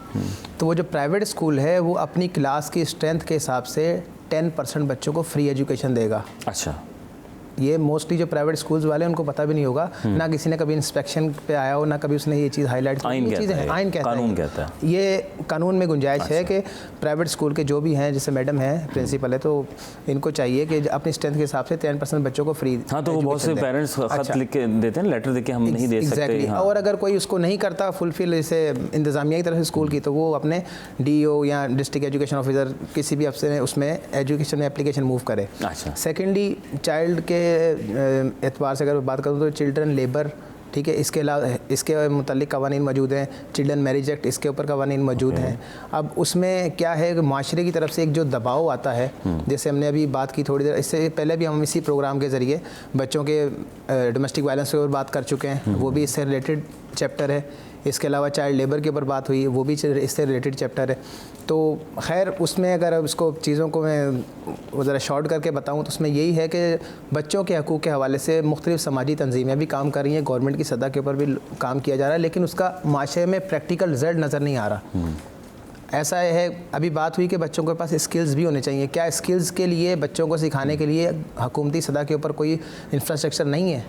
तो वो जो प्राइवेट स्कूल है वो अपनी क्लास की स्ट्रेंथ के हिसाब से 10% बच्चों को फ्री एजुकेशन देगा। अच्छा, ये मोस्टली जो प्राइवेट स्कूल्स वाले हैं उनको पता भी नहीं होगा, ना किसी ने कभी इंस्पेक्शन पे आया हो, ना कभी उसने ये चीज़ हाईलाइट की। आइन चीज़ें हैं, आइन कहता है, ये कानून में गुंजाइश है कि प्राइवेट स्कूल के जो भी हैं, जैसे मैडम है प्रिंसिपल है, तो इनको चाहिए कि अपनी स्ट्रेंथ के हिसाब से 10% बच्चों को फ्री। हाँ, तो वो बहुत से पेरेंट्स खत लिख के देते हैं, लेटर देके हम नहीं दे सकते। हाँ। और अगर कोई उसको नहीं करता फुलफिल जैसे इंतज़ामिया की तरफ से स्कूल की, तो वो अपने DO या डिस्ट्रिक्ट एजुकेशन ऑफिसर किसी भी अफसर उसमें एजुकेशन में एप्लीकेशन मूव करे। अच्छा। सेकेंडली चाइल्ड के एतबार से अगर बात करूँ तो चिल्ड्रन लेबर, ठीक है, इसके अलावा इसके मुतालिक कवानीन मौजूद हैं, चिल्ड्रन मैरिज एक्ट, इसके ऊपर कवानीन मौजूद हैं। अब उसमें क्या है कि माशरे की तरफ से एक जो दबाव आता है, जैसे हमने अभी बात की थोड़ी देर इससे पहले भी, हम इसी प्रोग्राम के ज़रिए बच्चों के डोमेस्टिक वायलेंस के ऊपर बात कर चुके हैं, वो भी इससे रिलेटेड चैप्टर है। इसके अलावा चाइल्ड लेबर के ऊपर बात हुई, वो भी इससे रिलेटेड चैप्टर है। तो खैर उसमें अगर उसको चीज़ों को मैं ज़रा शॉर्ट करके बताऊं तो उसमें यही है कि बच्चों के हकूक़ के हवाले से मुख्तलिफ़ समाजी तंजीमें भी काम कर रही हैं, गवर्नमेंट की सतह के ऊपर भी काम किया जा रहा है, लेकिन उसका माशरे में प्रैक्टिकल रिजल्ट नज़र नहीं आ रहा। ऐसा है, अभी बात हुई कि बच्चों के पास स्किल्स भी होने चाहिए। क्या स्किल्स के लिए बच्चों को सिखाने के लिए हुकूमती सतह के ऊपर कोई इंफ्रास्ट्रक्चर नहीं है?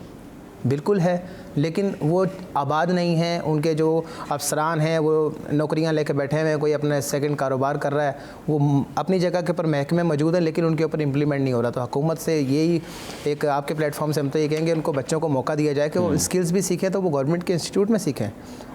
बिल्कुल है, लेकिन वो आबाद नहीं हैं। उनके जो अफसरान हैं वो नौकरियां लेके बैठे हुए हैं, कोई अपना सेकंड कारोबार कर रहा है, वो अपनी जगह के ऊपर महकमे मौजूद हैं, लेकिन उनके ऊपर इम्प्लीमेंट नहीं हो रहा। तो हुकूमत से यही एक आपके प्लेटफॉर्म से हम तो ये कहेंगे उनको बच्चों को मौका दिया जाए कि वो स्किल्स भी सीखें, तो वो गवर्नमेंट के इंस्टीट्यूट में सीखें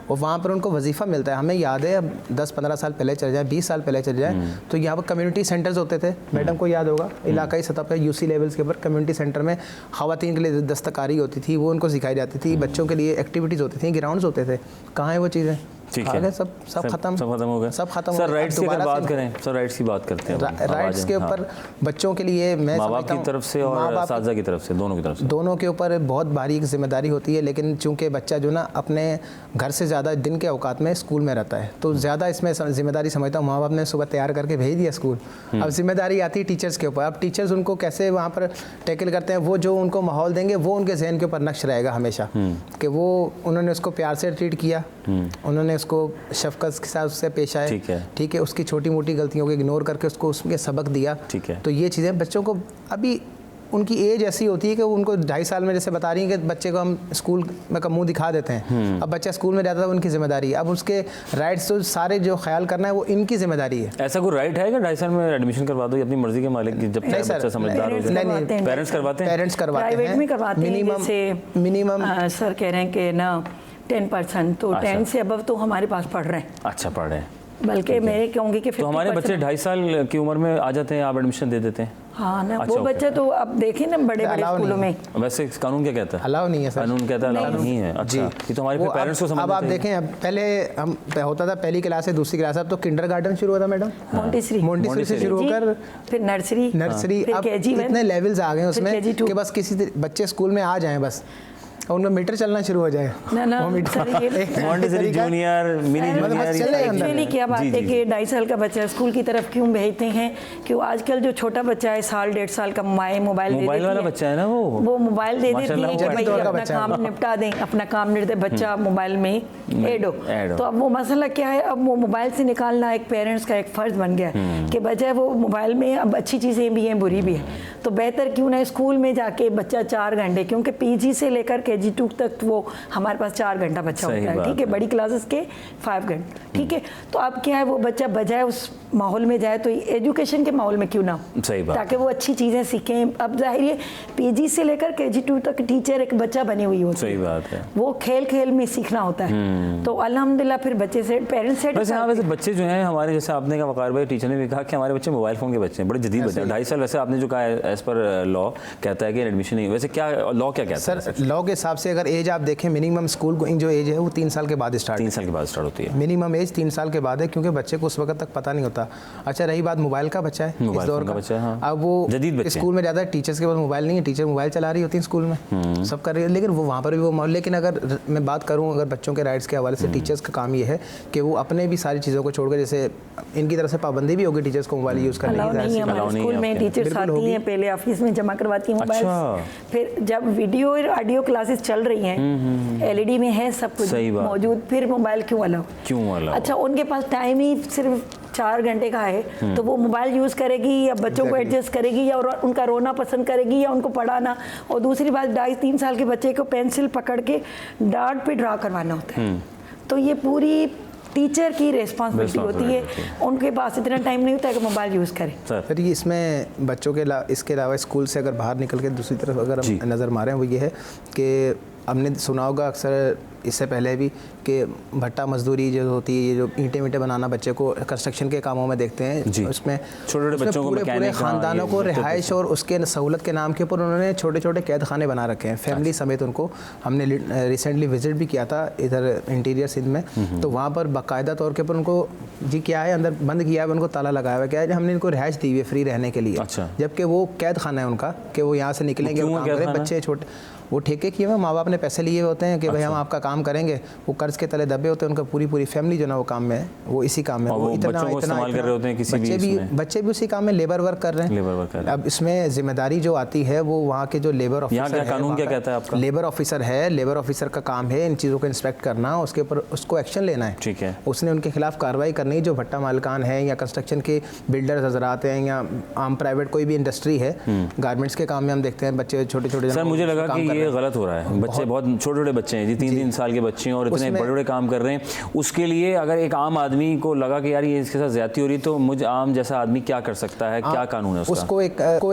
और वहाँ पर उनको वजीफ़ा मिलता है। हमें याद है, अब 10-15 साल पहले चले जाए, 20 साल पहले चले जाए, तो यहाँ पर कम्युनिटी सेंटर्स होते थे, मैडम को याद होगा, इलाकाई सतह पर UC लेवल्स के ऊपर कम्युनिटी सेंटर में ख़वातीन के लिए दस्तकारी होती थी, वो उनको सिखाई जाती थी, बच्चों के लिए एक्टिविटीज़ होती थी, ग्राउंड्स होते थे। कहाँ है वो चीज़ें? ठीक है, सब खत्म हो गया, सब खत्म। सर राइट्स की अगर बात करें, सर राइट्स की बात करते हैं, राइट्स के ऊपर बच्चों के लिए मैं माँ बाप की तरफ से और असातिज़ा की तरफ से, दोनों की तरफ से, दोनों के ऊपर बहुत भारी एक जिम्मेदारी होती है। लेकिन चूंकि बच्चा जो ना अपने घर से ज़्यादा दिन के औकात में स्कूल में रहता है, तो ज़्यादा इसमें जिम्मेदारी समझता हूँ। माँ बाप ने सुबह तैयार करके भेज दिया स्कूल, अब जिम्मेदारी आती है टीचर्स के ऊपर। अब टीचर्स उनको कैसे वहाँ पर टैकल करते हैं, वो जो उनको माहौल देंगे वो उनके जहन के ऊपर नक्श रहेगा हमेशा, कि वो उन्होंने उसको प्यार से ट्रीट किया, उन्होंने उसको शफकत के साथ उससे पेश आए, ठीक है, उसकी छोटी मोटी गलतियों को इग्नोर करके उसको उसके सबक दिया। ठीक है, तो ये चीज़ें बच्चों को, अभी उनकी एज ऐसी होती है कि उनको 2.5 साल में जैसे बता रही हैं कि बच्चे को हम स्कूल में का मुंह दिखा देते हैं। अब बच्चा स्कूल में जाता है, उनकी जिम्मेदारी है। अब उसके राइट्स तो सारे जो ख्याल करना है वो इनकी जिम्मेदारी है। ऐसा कोई राइट है कि 2.5 साल में एडमिशन करवा दो अपनी मर्जी के मालिक, जब तक बच्चा समझदार हो जाए? नहीं, पेरेंट्स करवाते हैं, पेरेंट्स करवाते हैं, प्राइवेट में करवाते हैं। मिनिमम सर कह रहे हैं कि ना 10%, तो 10 से अबव तो हमारे पास पढ़ रहे हैं। अच्छा, पढ़ रहे हैं, बल्कि मैं कहूँगी कि तो हमारे बच्चे 2.5 साल की उम्र में आ जाते हैं, आप एडमिशन दे देते हैं? हाँ ना, वो बच्चे तो अब देखें ना बड़े बड़े स्कूलों में। वैसे कानून क्या कहता है? अलाउ नहीं है सर, कानून कहता है अलाउ नहीं है। अच्छा, ये तो हमारे पेरेंट्स को समझना चाहिए। अब आप देखें, अब पहले हम होता था पहली क्लास से दूसरी क्लास, अब तो किंडरगार्टन शुरू होता मैडम, मोंटेसरी से शुरू होकर फिर नर्सरी, अब इतने लेवल्स आ गए उसमें कि बस किसी बच्चे स्कूल में आ जाएं बस। और उनका मीटर चलना शुरू हो जाए। ना Montessori junior, mini junior. Actually क्या बात है कि 2.5 साल का बच्चा स्कूल की तरफ क्यों भेजते हैं कि आजकल जो छोटा बच्चा है 1.5 साल का मोबाइल वाला बच्चा है ना, वो मोबाइल दे देती है कि भाई अपना काम निपटा दें, अपना काम निपटा, बच्चा मोबाइल में एड हो। तो अब वो मसला क्या है, अब वो मोबाइल से निकालना एक पेरेंट्स का एक फ़र्ज़ बन गया कि बजाय वो मोबाइल में अब अच्छी चीज़ें भी हैं, बुरी भी है, तो बेहतर क्यों ना स्कूल में जाके बच्चा 4 घंटे, क्योंकि PG से लेकर KG2 तक वो हमारे पास 4 घंटा बच्चा होता है, ठीक है, बड़ी क्लासेस के 5 घंटे, ठीक है। तो अब क्या है, वो बच्चा बजाय उस माहौल में जाए तो एजुकेशन के माहौल में क्यों ना हो, ताकि वो अच्छी चीज़ें सीखें। अब जाहिर है PG से लेकर KG2 तक टीचर एक बच्चा बनी हुई होती है, सही बात है, वो खेल खेल में सीखना होता है। तो अल्हम्दुलिल्लाह फिर बच्चे से पेरेंट्स से वैसे बच्चे जो हैं हमारे, जैसे आपने कहा, वकार भाई टीचर ने भी कहा कि हमारे बच्चे मोबाइल फ़ोन के बच्चे हैं, बड़े जदीद बच्चे हैं, 2.5 साल। वैसे आपने जो कहा एज़ पर लॉ कहता है कि एडमिशन नहीं, वैसे क्या लॉ क्या कहता है? सर लॉ के हिसाब से अगर एज आप देखें, मिनिमम स्कूल गोइंग जो एज है वो 3 साल के बाद स्टार्ट 3 साल के बाद स्टार्ट होती है, मिनिमम एज 3 साल के बाद है, क्योंकि बच्चे को उस वक्त तक पता नहीं होता। अच्छा रही बात मोबाइल का, बच्चा है इस दौर का बच्चा है, हाँ। अब वो स्कूल में ज़्यादा टीचर्स के पास मोबाइल नहीं है, टीचर मोबाइल चला रही होती है स्कूल में, सब कर रही है, लेकिन वो वहाँ पर भी वो, लेकिन अगर मैं बात करूँ अगर बच्चों के राइट्स के हवाले से, टीचर्स का काम ये है कि वो अपने भी सारी चीज़ों को छोड़कर, जैसे इनकी तरफ से पाबंदी भी होगी टीचर्स को मोबाइल यूज़ करने की। स्कूल में टीचर्स आती हैं, पहले ऑफिस में जमा करवाती हैं मोबाइल, फिर जब वीडियो और ऑडियो क्लासेस चल रही हैं, LED में है सब कुछ मौजूद, फिर मोबाइल क्यों अलाउ? अच्छा, उनके पास टाइम ही सिर्फ 4 घंटे का है, तो वो मोबाइल यूज़ करेगी या बच्चों को एडजस्ट करेगी या उनका रोना पसंद करेगी या उनको पढ़ाना। और दूसरी बात, 2.5-3 साल के बच्चे को पेंसिल पकड़ के डार्ट पे ड्रा करवाना होता है, तो ये पूरी टीचर की रिस्पॉन्सिबिलिटी होती है, उनके पास इतना टाइम नहीं होता है कि मोबाइल यूज़ करें। सर ये इसमें बच्चों के इसके अलावा स्कूल से अगर बाहर निकल के दूसरी तरफ अगर हम नज़र मारें, वो ये है कि हमने सुना होगा अक्सर इससे पहले भी कि भट्टा मजदूरी जो होती है, ये जो ईंटें बनाना बच्चे को कंस्ट्रक्शन के कामों में देखते हैं, उसमें छोटे बच्चों को, पूरे ख़ानदानों को रिहाइश और उसके सहूलत के नाम के ऊपर उन्होंने छोटे छोटे कैद खाने बना रखे हैं, फैमिली समेत उनको। हमने रिसेंटली विजिट भी किया था इधर इंटीरियर सिंध में, तो वहाँ पर बाकायदा तौर के ऊपर उनको जी क्या है अंदर बंद किया है, उनको ताला लगाया हुआ, क्या है हमने इनको रिहाइश दी हुई है फ्री रहने के लिए, जबकि वो कैद खाना है उनका कि वो यहाँ से निकलेंगे, बच्चे छोटे, वो ठेके किए हुए, माँ बाप ने पैसे लिए होते हैं कि भाई हम आपका काम करेंगे, वो कर्ज के तले दबे होते हैं, उनका पूरी फैमिली जो ना वो काम में है, वो इसी काम में, वो इतना कर रहे होते हैं, बच्चे भी उसी काम में लेबर वर्क कर रहे हैं। अब इसमें जिम्मेदारी जो आती है वो वहाँ के जो लेबर ऑफिसर, कानून क्या कहता है आपका? लेबर ऑफिसर है, लेबर ऑफिसर का काम है इन चीज़ों को इंस्पेक्ट करना, उसके ऊपर उसको एक्शन लेना है, ठीक है, उसने उनके खिलाफ कार्रवाई करनी है। जो भट्टा मालिकान है या कंस्ट्रक्शन के बिल्डर्स हजरात हैं या आम प्राइवेट कोई भी इंडस्ट्री है, गारमेंट्स के काम में हम देखते हैं बच्चे छोटे छोटे। सर मुझे लगा कि ये गलत हो रहा है, बच्चे बहुत छोटे छोटे बच्चे हैं जी, 3-3 साल के बच्चे हैं और इतने बड़े बड़े काम कर रहे हैं, उसके लिए अगर एक आम आदमी को लगा कि यार ये इसके साथ ज्यादती हो रही, तो मुझे आम जैसा आदमी क्या कर सकता है, क्या कानून है उसका? उसको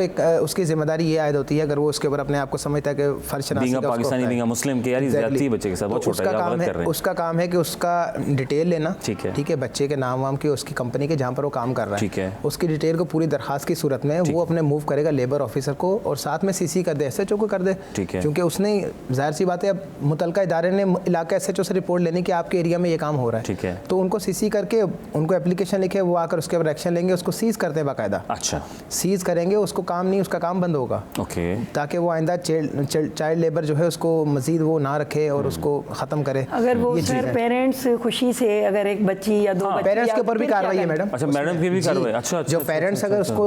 एक उसकी जिम्मेदारी ये आयद होती है, अगर वो उसके ऊपर अपने आप को समझता है कि फर्ज पाकिस्तानी बींगा मुस्लिम के यार ज्यादती बच्चे के साथ बहुत छोटा है, उसका काम है कि उसका डिटेल लेना, ठीक है, बच्चे के नाम वाम की, उसकी कंपनी के जहाँ पर वो काम कर रहा है, ठीक है, उसकी डिटेल को पूरी दरखास्त की सूरत में वो अपने मूव करेगा लेबर ऑफिसर को, और साथ में CC कर दे, SHO को कर दे, ठीक है, क्योंकि उसने जाहिर सी बात है अब मुतलका इदारे ने इलाका SHO से रिपोर्ट लेनी कि आपके एरिया में ये काम हो रहा है, ठीक है, तो उनको CC करके उनको एप्लीकेशन लिखे, वो आकर उसके ऊपर एक्शन लेंगे, उसको सीज करते हैं बाकायदा। अच्छा, सीज करेंगे, उसको काम नहीं, उसका काम बंद होगा, ओके, ताकि वो आइंदा चाइल्ड लेबर जो है उसको मजीद वो ना रखे और उसको ख़त्म करे। अगर वो सर पेरेंट्स खुशी से अगर एक बच्ची या 2 पेरेंट्स के ऊपर भी कार्रवाई है मैडम। अच्छा, मैडम की भी कार्रवाई? अच्छा, जो पेरेंट्स अगर उसको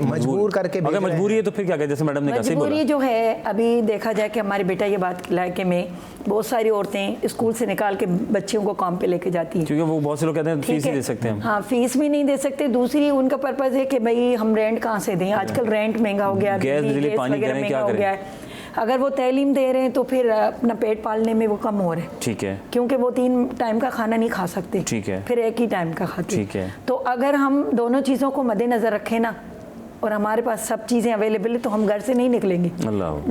मजबूर करके, अगर मजबूरी है तो फिर क्या कहते हैं? जैसे मैडम ने कहा, मजबूरी जो है, अभी देखा जाए कि हमारे बेटा ये बात इलाके में बहुत सारी औरतें स्कूल से निकाल के बच्चियों को काम पे लेके जाती हैं, क्योंकि वो बहुत से लोग कहते हैं फीस नहीं दे सकते हम। हाँ, फीस भी नहीं दे सकते। दूसरी उनका पर्पज़ है कि भाई हम रेंट कहाँ से दें, आजकल रेंट महंगा हो गया, गैस बिजली पानी महंगा हो गया है। अगर वो तालीम दे रहे हैं तो फिर अपना पेट पालने में वो कम हो रहे हैं, ठीक है, क्योंकि वो 3 टाइम का खाना नहीं खा सकते, ठीक है, फिर एक ही टाइम का खाते, ठीक है। तो अगर हम दोनों चीज़ों को मद्देनज़र रखें ना, और हमारे पास सब चीज़ें अवेलेबल है, तो हम घर से नहीं निकलेंगे,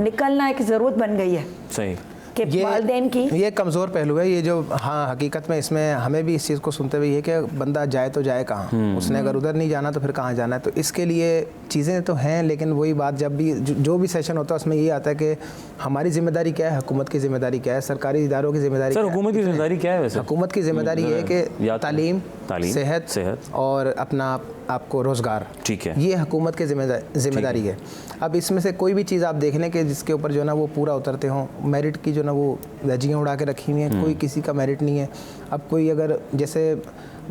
निकलना एक ज़रूरत बन गई है, सही, कि वालिदैन की ये कमज़ोर पहलू है, ये जो हाँ हकीकत में इसमें हमें भी इस चीज़ को सुनते हुए ये कि बंदा जाए तो जाए कहाँ, उसने अगर उधर नहीं जाना तो फिर कहाँ जाना है। तो इसके लिए चीज़ें तो हैं, लेकिन वही बात जब भी जो भी सेशन होता है उसमें ये आता है कि हमारी जिम्मेदारी क्या है, हुकूमत की जिम्मेदारी क्या है, सरकारी इदारों की जिम्मेदारी, हुकूमत की जिम्मेदारी क्या है? वैसे हुकूमत की जिम्मेदारी ये है कि तालीम, सेहत और अपना आपको रोज़गार। ठीक है, ये हुकूमत की जिम्मेदारी है। अब इसमें से कोई भी चीज़ आप देख लें कि जिसके ऊपर जो है ना वो पूरा उतरते हों, मेरिट की जो ना वो धज्जियाँ उड़ा के रखी हुई हैं, कोई किसी का मेरिट नहीं है। अब कोई अगर जैसे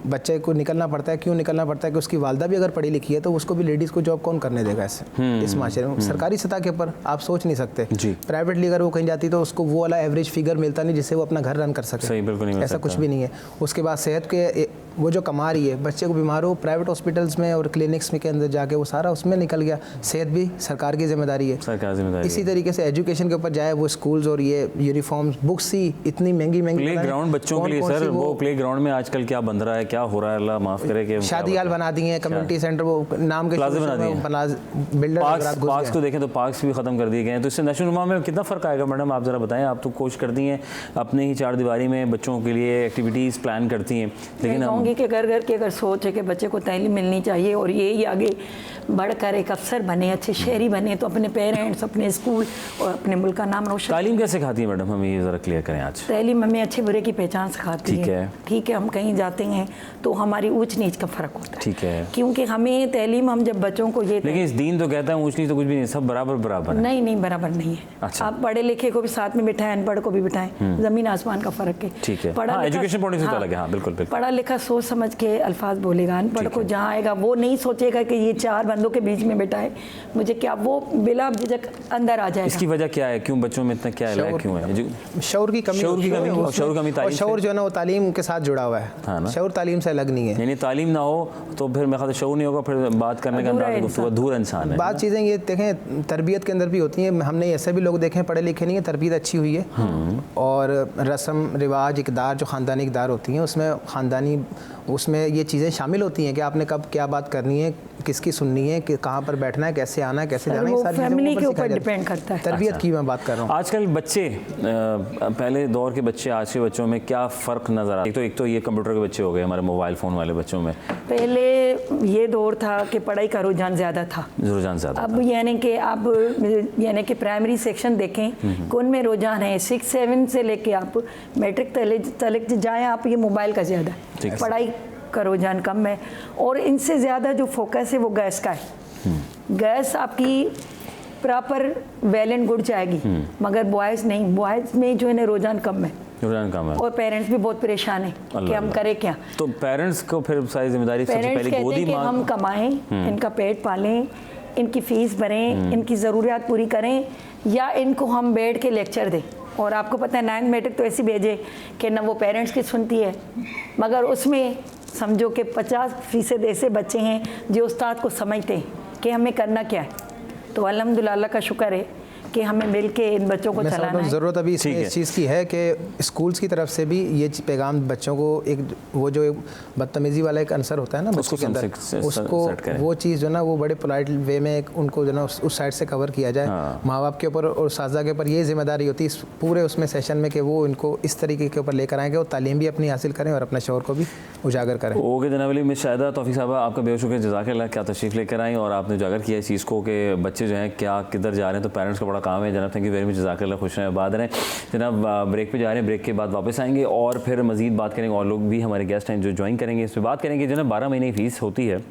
बच्चे को निकलना पड़ता है, क्यों निकलना पड़ता है कि उसकी वालदा भी अगर पढ़ी लिखी है तो उसको भी लेडीज़ को जॉब कौन करने देगा ऐसे इस माशरे में। सरकारी सतह के ऊपर आप सोच नहीं सकते, प्राइवेटली अगर वो कहीं जाती तो उसको वो वाला एवरेज फिगर मिलता नहीं जिससे वो अपना घर रन कर सके। सही, बिल्कुल नहीं, ऐसा कुछ भी नहीं है। उसके बाद सेहत के वो जो कमा रही है, बच्चे को बीमार हो प्राइवेट हॉस्पिटल्स में और क्लिनिक्स में के अंदर जाके वो सारा उसमें निकल गया। सेहत भी सरकार की जिम्मेदारी है, सरकार जिम्मेदारी। इसी तरीके से एजुकेशन के ऊपर जाए, वो स्कूल्स और ये यूनिफॉर्म्स, बुक्स ही इतनी महंगी प्ले ग्राउंड बच्चों के लिए सर, वो प्ले ग्राउंड में आजकल क्या बन रहा है, क्या हो रहा है, अल्लाह माफ करे कि शादी हाल बना दिए हैं, कम्युनिटी सेंटर वो नाम के प्लाजा बना दिए, बिल्डर पार्क्स को देखें तो पार्क्स भी खत्म कर दिए गए हैं। तो इससे नशोनुमा में कितना फ़र्क आएगा मैडम, आप ज़रा बताएं। आप तो कोशिश करती हैं अपने ही चार दीवारी में बच्चों के लिए एक्टिविटीज़ प्लान करती हैं, लेकिन कहूँगी कि घर घर की अगर सोच है कि बच्चे को तालीम मिलनी चाहिए और ये ही आगे बढ़कर एक अफसर बने, अच्छे शहरी बने, तो अपने पेरेंट्स, अपने स्कूल और अपने मुल्क का नाम रोशन। तालीम कैसे सिखाती है मैडम, हमें ये ज़रा क्लियर करें आज। तालीम हमें अच्छे बुरे की पहचान सिखाती है। ठीक है, हम कहीं जाते हैं तो हमारी ऊंच नीच का फ़र्क होता है। ठीक है, क्योंकि हमें तालीम, हम जब बच्चों को ये, लेकिन इस दीन तो कहता है ऊंच नीच तो कुछ भी नहीं, सब बराबर बराबर है। नहीं, बराबर नहीं है। अच्छा। आप पढ़े लिखे को भी साथ में बिठाएं, अनपढ़ को भी बिठाएं, ज़मीन आसमान का फ़र्क है। ठीक है, एजुकेशन पॉइंट से तो अलग है। हाँ, बिल्कुल बिल्कुल। पढ़ा लिखा सोच समझ के अल्फाज बोलेगा, अनपढ़ को जहाँ आएगा वो नहीं सोचेगा कि ये चार बंदों के बीच में बैठा है मुझे क्या, वो बिला झिझक अंदर आ जाएगा। इसकी वजह क्या है, क्यों बच्चों में इतना क्या है, क्यों है? शऊर की कमी, शऊर की कमी, शऊर जो है ना वो तालीम के साथ जुड़ा हुआ है। शऊर तालीम से अलग नहीं है, यानी तालीम ना हो तो फिर मेरे ख्याल से शऊर नहीं होगा, फिर बात करने का अंदाज़ अधूरा इंसान है। बात चीज़ें ये देखें तरबियत के अंदर भी होती हैं। हमने ऐसे भी लोग देखे हैं पढ़े लिखे नहीं है, तरबियत अच्छी हुई है, और रस्म रिवाज इक़दार जो ख़ानदानी इक़दार होती हैं उसमें ख़ानदानी उसमें ये चीज़ें शामिल होती हैं कि आपने कब क्या बात करनी है, किसकी सुननी है, कि कहाँ पर बैठना है, कैसे आना है, कैसे जाना है, सारी फैमिली के ऊपर डिपेंड करता है। तरबियत की मैं बात कर रहा हूँ। आजकल बच्चे, पहले दौर के बच्चे आज के बच्चों में क्या फ़र्क नज़र आता है? एक तो ये कंप्यूटर के बच्चे हो गए, हमारे मोबाइल फ़ोन वाले बच्चों में। पहले ये दौर था कि पढ़ाई का रुझान ज़्यादा था, रुझान ज़्यादा। अब यानी कि प्राइमरी सेक्शन देखें कौन में रुझान है 6-7 से लेके आप मैट्रिक तक जाएँ आप, ये मोबाइल का ज़्यादा, पढ़ाई का रुझान कम है। और इनसे ज़्यादा जो फोकस है वो गैस का है। गैस आपकी प्रॉपर वेल एंड गुड जाएगी, मगर बॉयज़ नहीं, बॉयज़ में जो है ना रुझान कम है, और पेरेंट्स भी बहुत परेशान है कि हम करें क्या। तो पेरेंट्स को फिर सारी जिम्मेदारी सबसे पहले गोदी माँ, हम कमाएं, इनका पेट पालें, इनकी फ़ीस भरें, इनकी ज़रूरियात पूरी करें, या इनको हम बैठ के लेक्चर दें। और आपको पता है 9th मैट्रिक तो ऐसी भेजे कि ना वो पेरेंट्स की सुनती है, मगर उसमें समझो कि 50% ऐसे बच्चे हैं जो उस्ताद को समझते हैं कि हमें करना क्या है। तो अल्हम्दुलिल्लाह, अल्लाह का शुक्र है कि हमें मिल के इन बच्चों को चलाना है। ज़रूरत अभी इसमें इस चीज़ की है कि स्कूल्स की तरफ से भी ये पैगाम बच्चों को, एक वो जो एक बदतमीज़ी वाला एक आंसर होता है ना बच्चों के अंदर, उसको वो चीज़ जो ना वो बड़े पोलाइट वे में उनको जो ना उस साइड से कवर किया जाए। माँ बाप के ऊपर और साजा के ऊपर ये जिम्मेदारी होती है इस पूरे उसमें सेशन में कि वो इनको इस तरीके के ऊपर लेकर आएंगे और तालीम भी अपनी हासिल करें और अपने शौर को भी उजागर करें। ओके जनाब अली, मिस शाहिदा तौफीक साहबा, आपका बेहद शुक्रिया, जज़ाकल्लाह, क्या तशरीफ़ लेकर आई और आपने उजागर किया इस चीज़ को कि बच्चे जो हैं क्या किधर जा रहे हैं, तो पेरेंट्स का बड़ा काम है। जनाब थैंक यू वेरी मच, जज़ाकल्लाह, खुश रहें, आबाद रहें। जनाब ब्रेक पे जा रहे हैं, ब्रेक के बाद वापस आएंगे और फिर मज़ीद बात करेंगे, और लोग भी हमारे गेस्ट हैं जो ज्वाइन करेंगे, इस पर बात करेंगे। जनाब 12 महीने की फ़ीस होती है,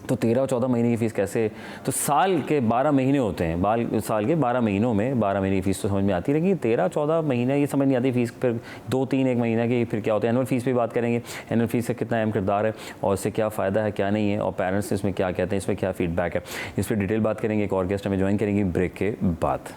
तो 13 और 14 महीने की फ़ीस कैसे, तो साल के 12 महीने होते हैं, साल के 12 महीनों में 12 महीने की फ़ीस तो समझ में आती है, लेकिन 13-14 महीने ये समझ नहीं आती फ़ीस, फिर 2-3 एक महीना की फिर क्या होता है। एनुअल फ़ीस पे बात करेंगे, एनुअल फ़ीस का कितना अहम किरदार है और इससे क्या फ़ायदा है क्या नहीं है, और पेरेंट्स इसमें क्या कहते हैं, इसमें क्या फ़ीडबैक है, इस पर डिटेल बात करेंगे। एक और गेस्ट हमें ज्वाइन करेंगे ब्रेक के बाद।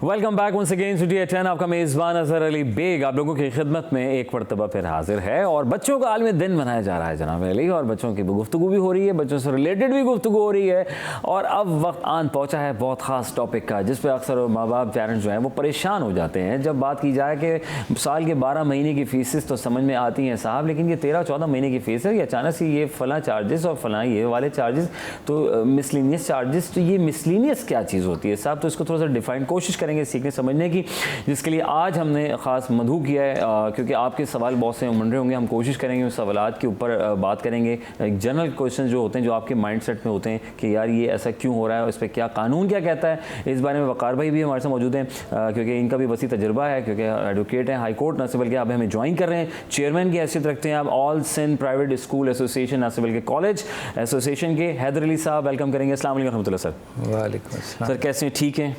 Welcome back once again studio 10, आपका मेज़बान अज़हर अली बेग आप लोगों की खिदमत में एक मरतबा फिर हाजिर है। और बच्चों का आलमी दिन मनाया जा रहा है जनाब अली, और बच्चों की गुफ्तगू भी हो रही है, बच्चों से रिलेटेड भी गुफ्तगू हो रही है, और अब वक्त आन पहुंचा है बहुत ख़ास टॉपिक का, जिस पर अक्सर माँ बाप पेरेंट्स जो हैं वो परेशान हो जाते हैं जब बात की जाए कि साल के 12 महीने की फ़ीसेस तो समझ में आती हैं साहब, लेकिन ये 13-14 महीने की फ़ीस है, ये अचानक से ये फ़लाँ चार्जेस और फ़लाँ ये वाले चार्जेस, तो मिसलिनियस चार्जेस, तो ये मिसलिनियस क्या चीज़ होती है साहब, तो इसको थोड़ा सा डिफाइन कोशिश करें करेंगे सीखने समझने की, जिसके लिए आज हमने ख़ास मधु किया है, क्योंकि आपके सवाल बहुत से उमड़ रहे होंगे। हम कोशिश करेंगे उस सवालात के ऊपर बात करेंगे। एक जनरल क्वेश्चन जो होते हैं, जो आपके माइंड सेट में होते हैं कि यार ये ऐसा क्यों हो रहा है, इस पर क्या कानून क्या कहता है, इस बारे में वकार भाई भी हमारे साथ मौजूद हैं, क्योंकि इनका भी वसी तजुर्बा है, क्योंकि एडवोकेट हैं हाई कोर्ट, न से बल्कि आप हमें ज्वाइन कर रहे हैं, चेयरमैन की हैसियत रखते हैं आप All Sindh Private School Association, न से बल्कि कॉलेज एसोसिएशन के। हैदर अली साहब वेलकम करेंगे। अस्सलाम वालेकुम रहमतुल्लाह सर। वालेकुम अस्सलाम सर, कैसे हैं? ठीक हैं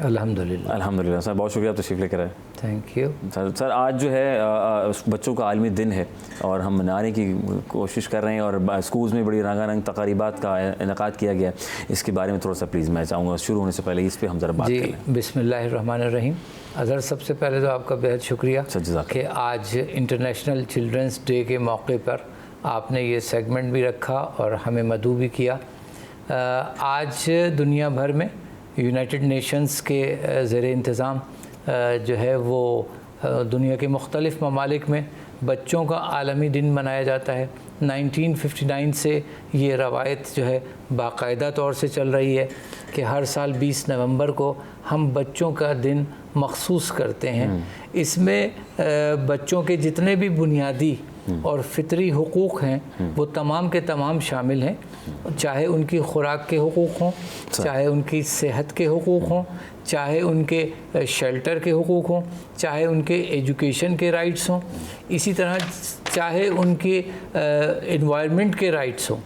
अल्हम्दुलिल्लाह। अल्हम्दुलिल्लाह सर, बहुत शुक्रिया आप तशरीफ़ लेकर आए। थैंक यू सर आज जो है बच्चों का आलमी दिन है और हम मनाने की कोशिश कर रहे हैं और स्कूल्स में बड़ी रंगारंग तकारीबात का इनेकाद किया गया। इसके बारे में थोड़ा सा प्लीज़ मैं चाहूँगा शुरू होने से पहले इस पर हम ज़रा बात करें। बिस्मिल्लाहिर्रहमानिर्रहीम। अज़हर, सबसे पहले तो आपका बेहद शुक्रिया कि आज इंटरनेशनल चिल्ड्रंस डे के मौके पर आपने ये सेगमेंट भी रखा और हमें मदऊ भी किया। आज दुनिया भर में यूनाइटेड नेशंस के ज़ेर इंतज़ाम जो है वो दुनिया के मुख्तलिफ़ ममालिक में बच्चों का आलमी दिन मनाया जाता है। 1959 से ये रवायत जो है बाकायदा तौर से चल रही है कि हर साल 20 नवंबर को हम बच्चों का दिन मखसूस करते हैं। इसमें बच्चों के जितने भी बुनियादी और फितरी हुकूक़ हैं वो तमाम के तमाम शामिल हैं, चाहे उनकी खुराक के हुकूक़ हों, चाहे उनकी सेहत के हुकूक़ हों, चाहे उनके शेल्टर के हुकूक़ हों, चाहे उनके एजुकेशन के राइट्स हों, इसी तरह चाहे उनके एनवायरनमेंट के राइट्स हों।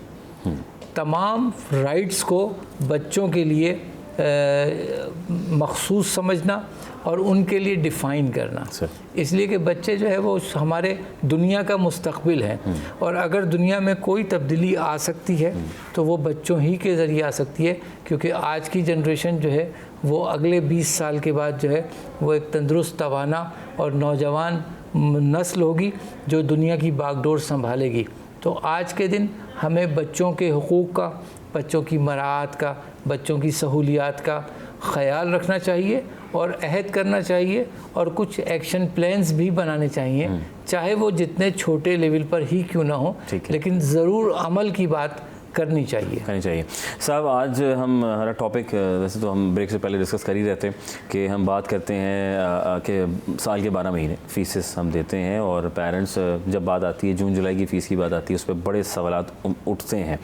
तमाम राइट्स को बच्चों के लिए मखसूस समझना और उनके लिए डिफ़ाइन करना, इसलिए कि बच्चे जो है वो हमारे दुनिया का मुस्तक़बिल है और अगर दुनिया में कोई तब्दीली आ सकती है तो वो बच्चों ही के ज़रिए आ सकती है, क्योंकि आज की जनरेशन जो है वो अगले 20 साल के बाद जो है वो एक तंदुरुस्त, तवाना और नौजवान नस्ल होगी जो दुनिया की बागडोर संभालेगी। तो आज के दिन हमें बच्चों के हुकूक़ का, बच्चों की मराआत का, बच्चों की सहूलियात का ख़याल रखना चाहिए और अहद करना चाहिए और कुछ एक्शन प्लान्स भी बनाने चाहिए, चाहे वो जितने छोटे लेवल पर ही क्यों ना हो, लेकिन ज़रूर अमल की बात करनी चाहिए। साहब, आज हम हमारा टॉपिक वैसे तो हम ब्रेक से पहले डिस्कस कर ही रहते हैं कि हम बात करते हैं कि साल के 12 महीने फ़ीसेस हम देते हैं और पेरेंट्स जब बात आती है जून जुलाई की फ़ीस की बात आती है उस पर बड़े सवालात उठते हैं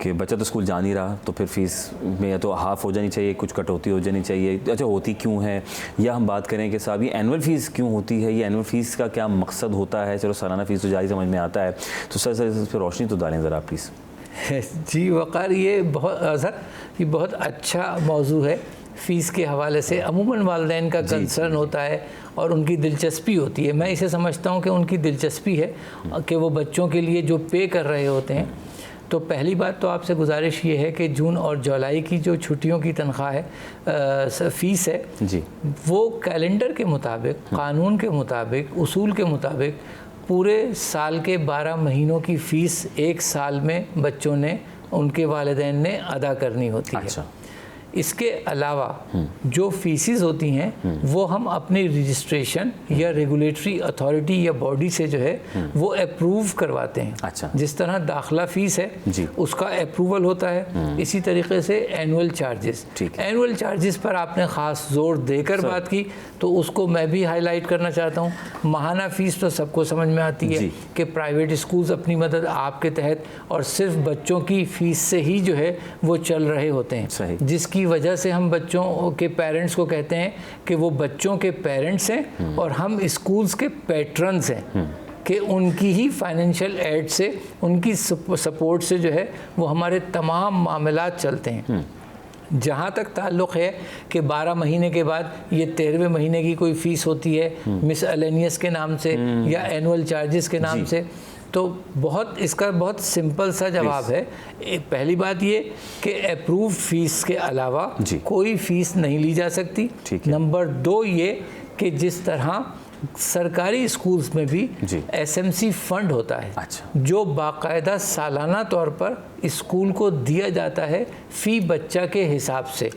कि बच्चा तो स्कूल जा नहीं रहा तो फिर फ़ीस में या तो हाफ़ हो जानी चाहिए, कुछ कटौती हो जानी चाहिए, अच्छा होती क्यों है, या हम बात करें कि साहब ये एनुअल फ़ीस क्यों होती है, ये एनुअल फ़ीस का क्या मकसद होता है। चलो सालाना फ़ीस तो जारी समझ में आता है, तो सर इस पर रोशनी तो डालें ज़रा प्लीज़। जी वक़ार, ये बहुत अच्छा मौजू है। फ़ीस के हवाले से अमूमन वालिदैन का कंसर्न होता है और उनकी दिलचस्पी होती है। मैं इसे समझता हूँ कि उनकी दिलचस्पी है कि वो बच्चों के लिए जो पे कर रहे होते हैं। तो पहली बात तो आपसे गुजारिश ये है कि जून और जुलाई की जो छुट्टियों की तनख्वाह है, फ़ीस है जी, वो कैलेंडर के मुताबिक, कानून के मुताबिक, उसूल के मुताबिक पूरे साल के 12 महीनों की फ़ीस एक साल में बच्चों ने, उनके वालिदैन ने अदा करनी होती है। इसके अलावा जो फ़ीसेस होती हैं वो हम अपनी रजिस्ट्रेशन या रेगुलेटरी अथॉरिटी या बॉडी से जो है वो अप्रूव करवाते हैं। अच्छा। जिस तरह दाखिला फ़ीस है उसका अप्रूवल होता है, इसी तरीके से एनुअल चार्जेस। एनुअल चार्जेस पर आपने ख़ास ज़ोर देकर बात की तो उसको मैं भी हाईलाइट करना चाहता हूँ। माहाना फ़ीस तो सबको समझ में आती है कि प्राइवेट स्कूल्स अपनी मदद आपके तहत और सिर्फ बच्चों की फ़ीस से ही जो है वो चल रहे होते हैं, जिसकी वजह से हम बच्चों के पेरेंट्स को कहते हैं कि वो बच्चों के पेरेंट्स हैं और हम स्कूल्स के पैट्रन्स हैं, कि उनकी ही फाइनेंशियल एड से, उनकी सपोर्ट से जो है वो हमारे तमाम मामलात चलते हैं। जहाँ तक ताल्लुक़ है कि 12 महीने के बाद ये 13वें महीने की कोई फ़ीस होती है मिसलेनियस के नाम से या एनुअल चार्जेस के नाम से, तो इसका बहुत सिंपल सा जवाब है। पहली बात ये कि अप्रूव फ़ीस के अलावा कोई फ़ीस नहीं ली जा सकती। नंबर 2 ये कि जिस तरह सरकारी स्कूल्स में भी एसएमसी फ़ंड होता है, जो बाकायदा सालाना तौर पर स्कूल को दिया जाता है फ़ी बच्चा के हिसाब से,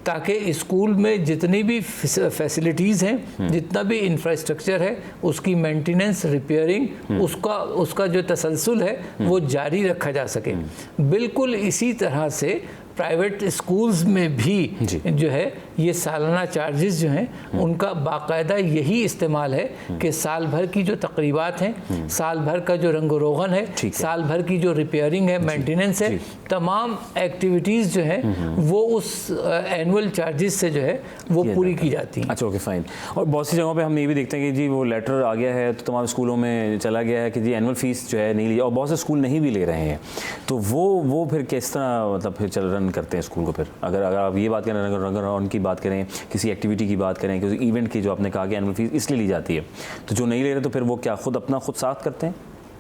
ताकि स्कूल में जितनी भी फैसिलिटीज़ हैं, जितना भी इंफ्रास्ट्रक्चर है, उसकी मेंटेनेंस, रिपेयरिंग, उसका जो तसलसल है वो जारी रखा जा सके। बिल्कुल इसी तरह से प्राइवेट स्कूल्स में भी जो है ये सालाना चार्जेस जो हैं उनका बाकायदा यही इस्तेमाल है कि साल भर की जो तकरीबात हैं, साल भर का जो रंग रोगन है, साल भर की जो रिपेयरिंग है, मेंटेनेंस है, तमाम एक्टिविटीज़ जो हैं वो उस एनुअल चार्जेस से जो है वो पूरी की जाती हैं। अच्छा, ओके, फाइन। और बहुत सी जगहों पे हम ये भी देखते हैं कि जी वो लेटर आ गया है तो तमाम स्कूलों में चला गया है कि जी एनुअल फीस जो है नहीं ली, और बहुत से स्कूल नहीं भी ले रहे हैं, तो वो फिर किस तरह मतलब फिर रन करते हैं स्कूल को? फिर अगर आप ये बात करें, अगर उनकी बात करें, किसी एक्टिविटी की बात करें, किसी इवेंट की, जो आपने कहा कि एनुअल फीस इसलिए ली जाती है, तो जो नहीं ले रहे तो फिर वो क्या खुद साथ करते हैं?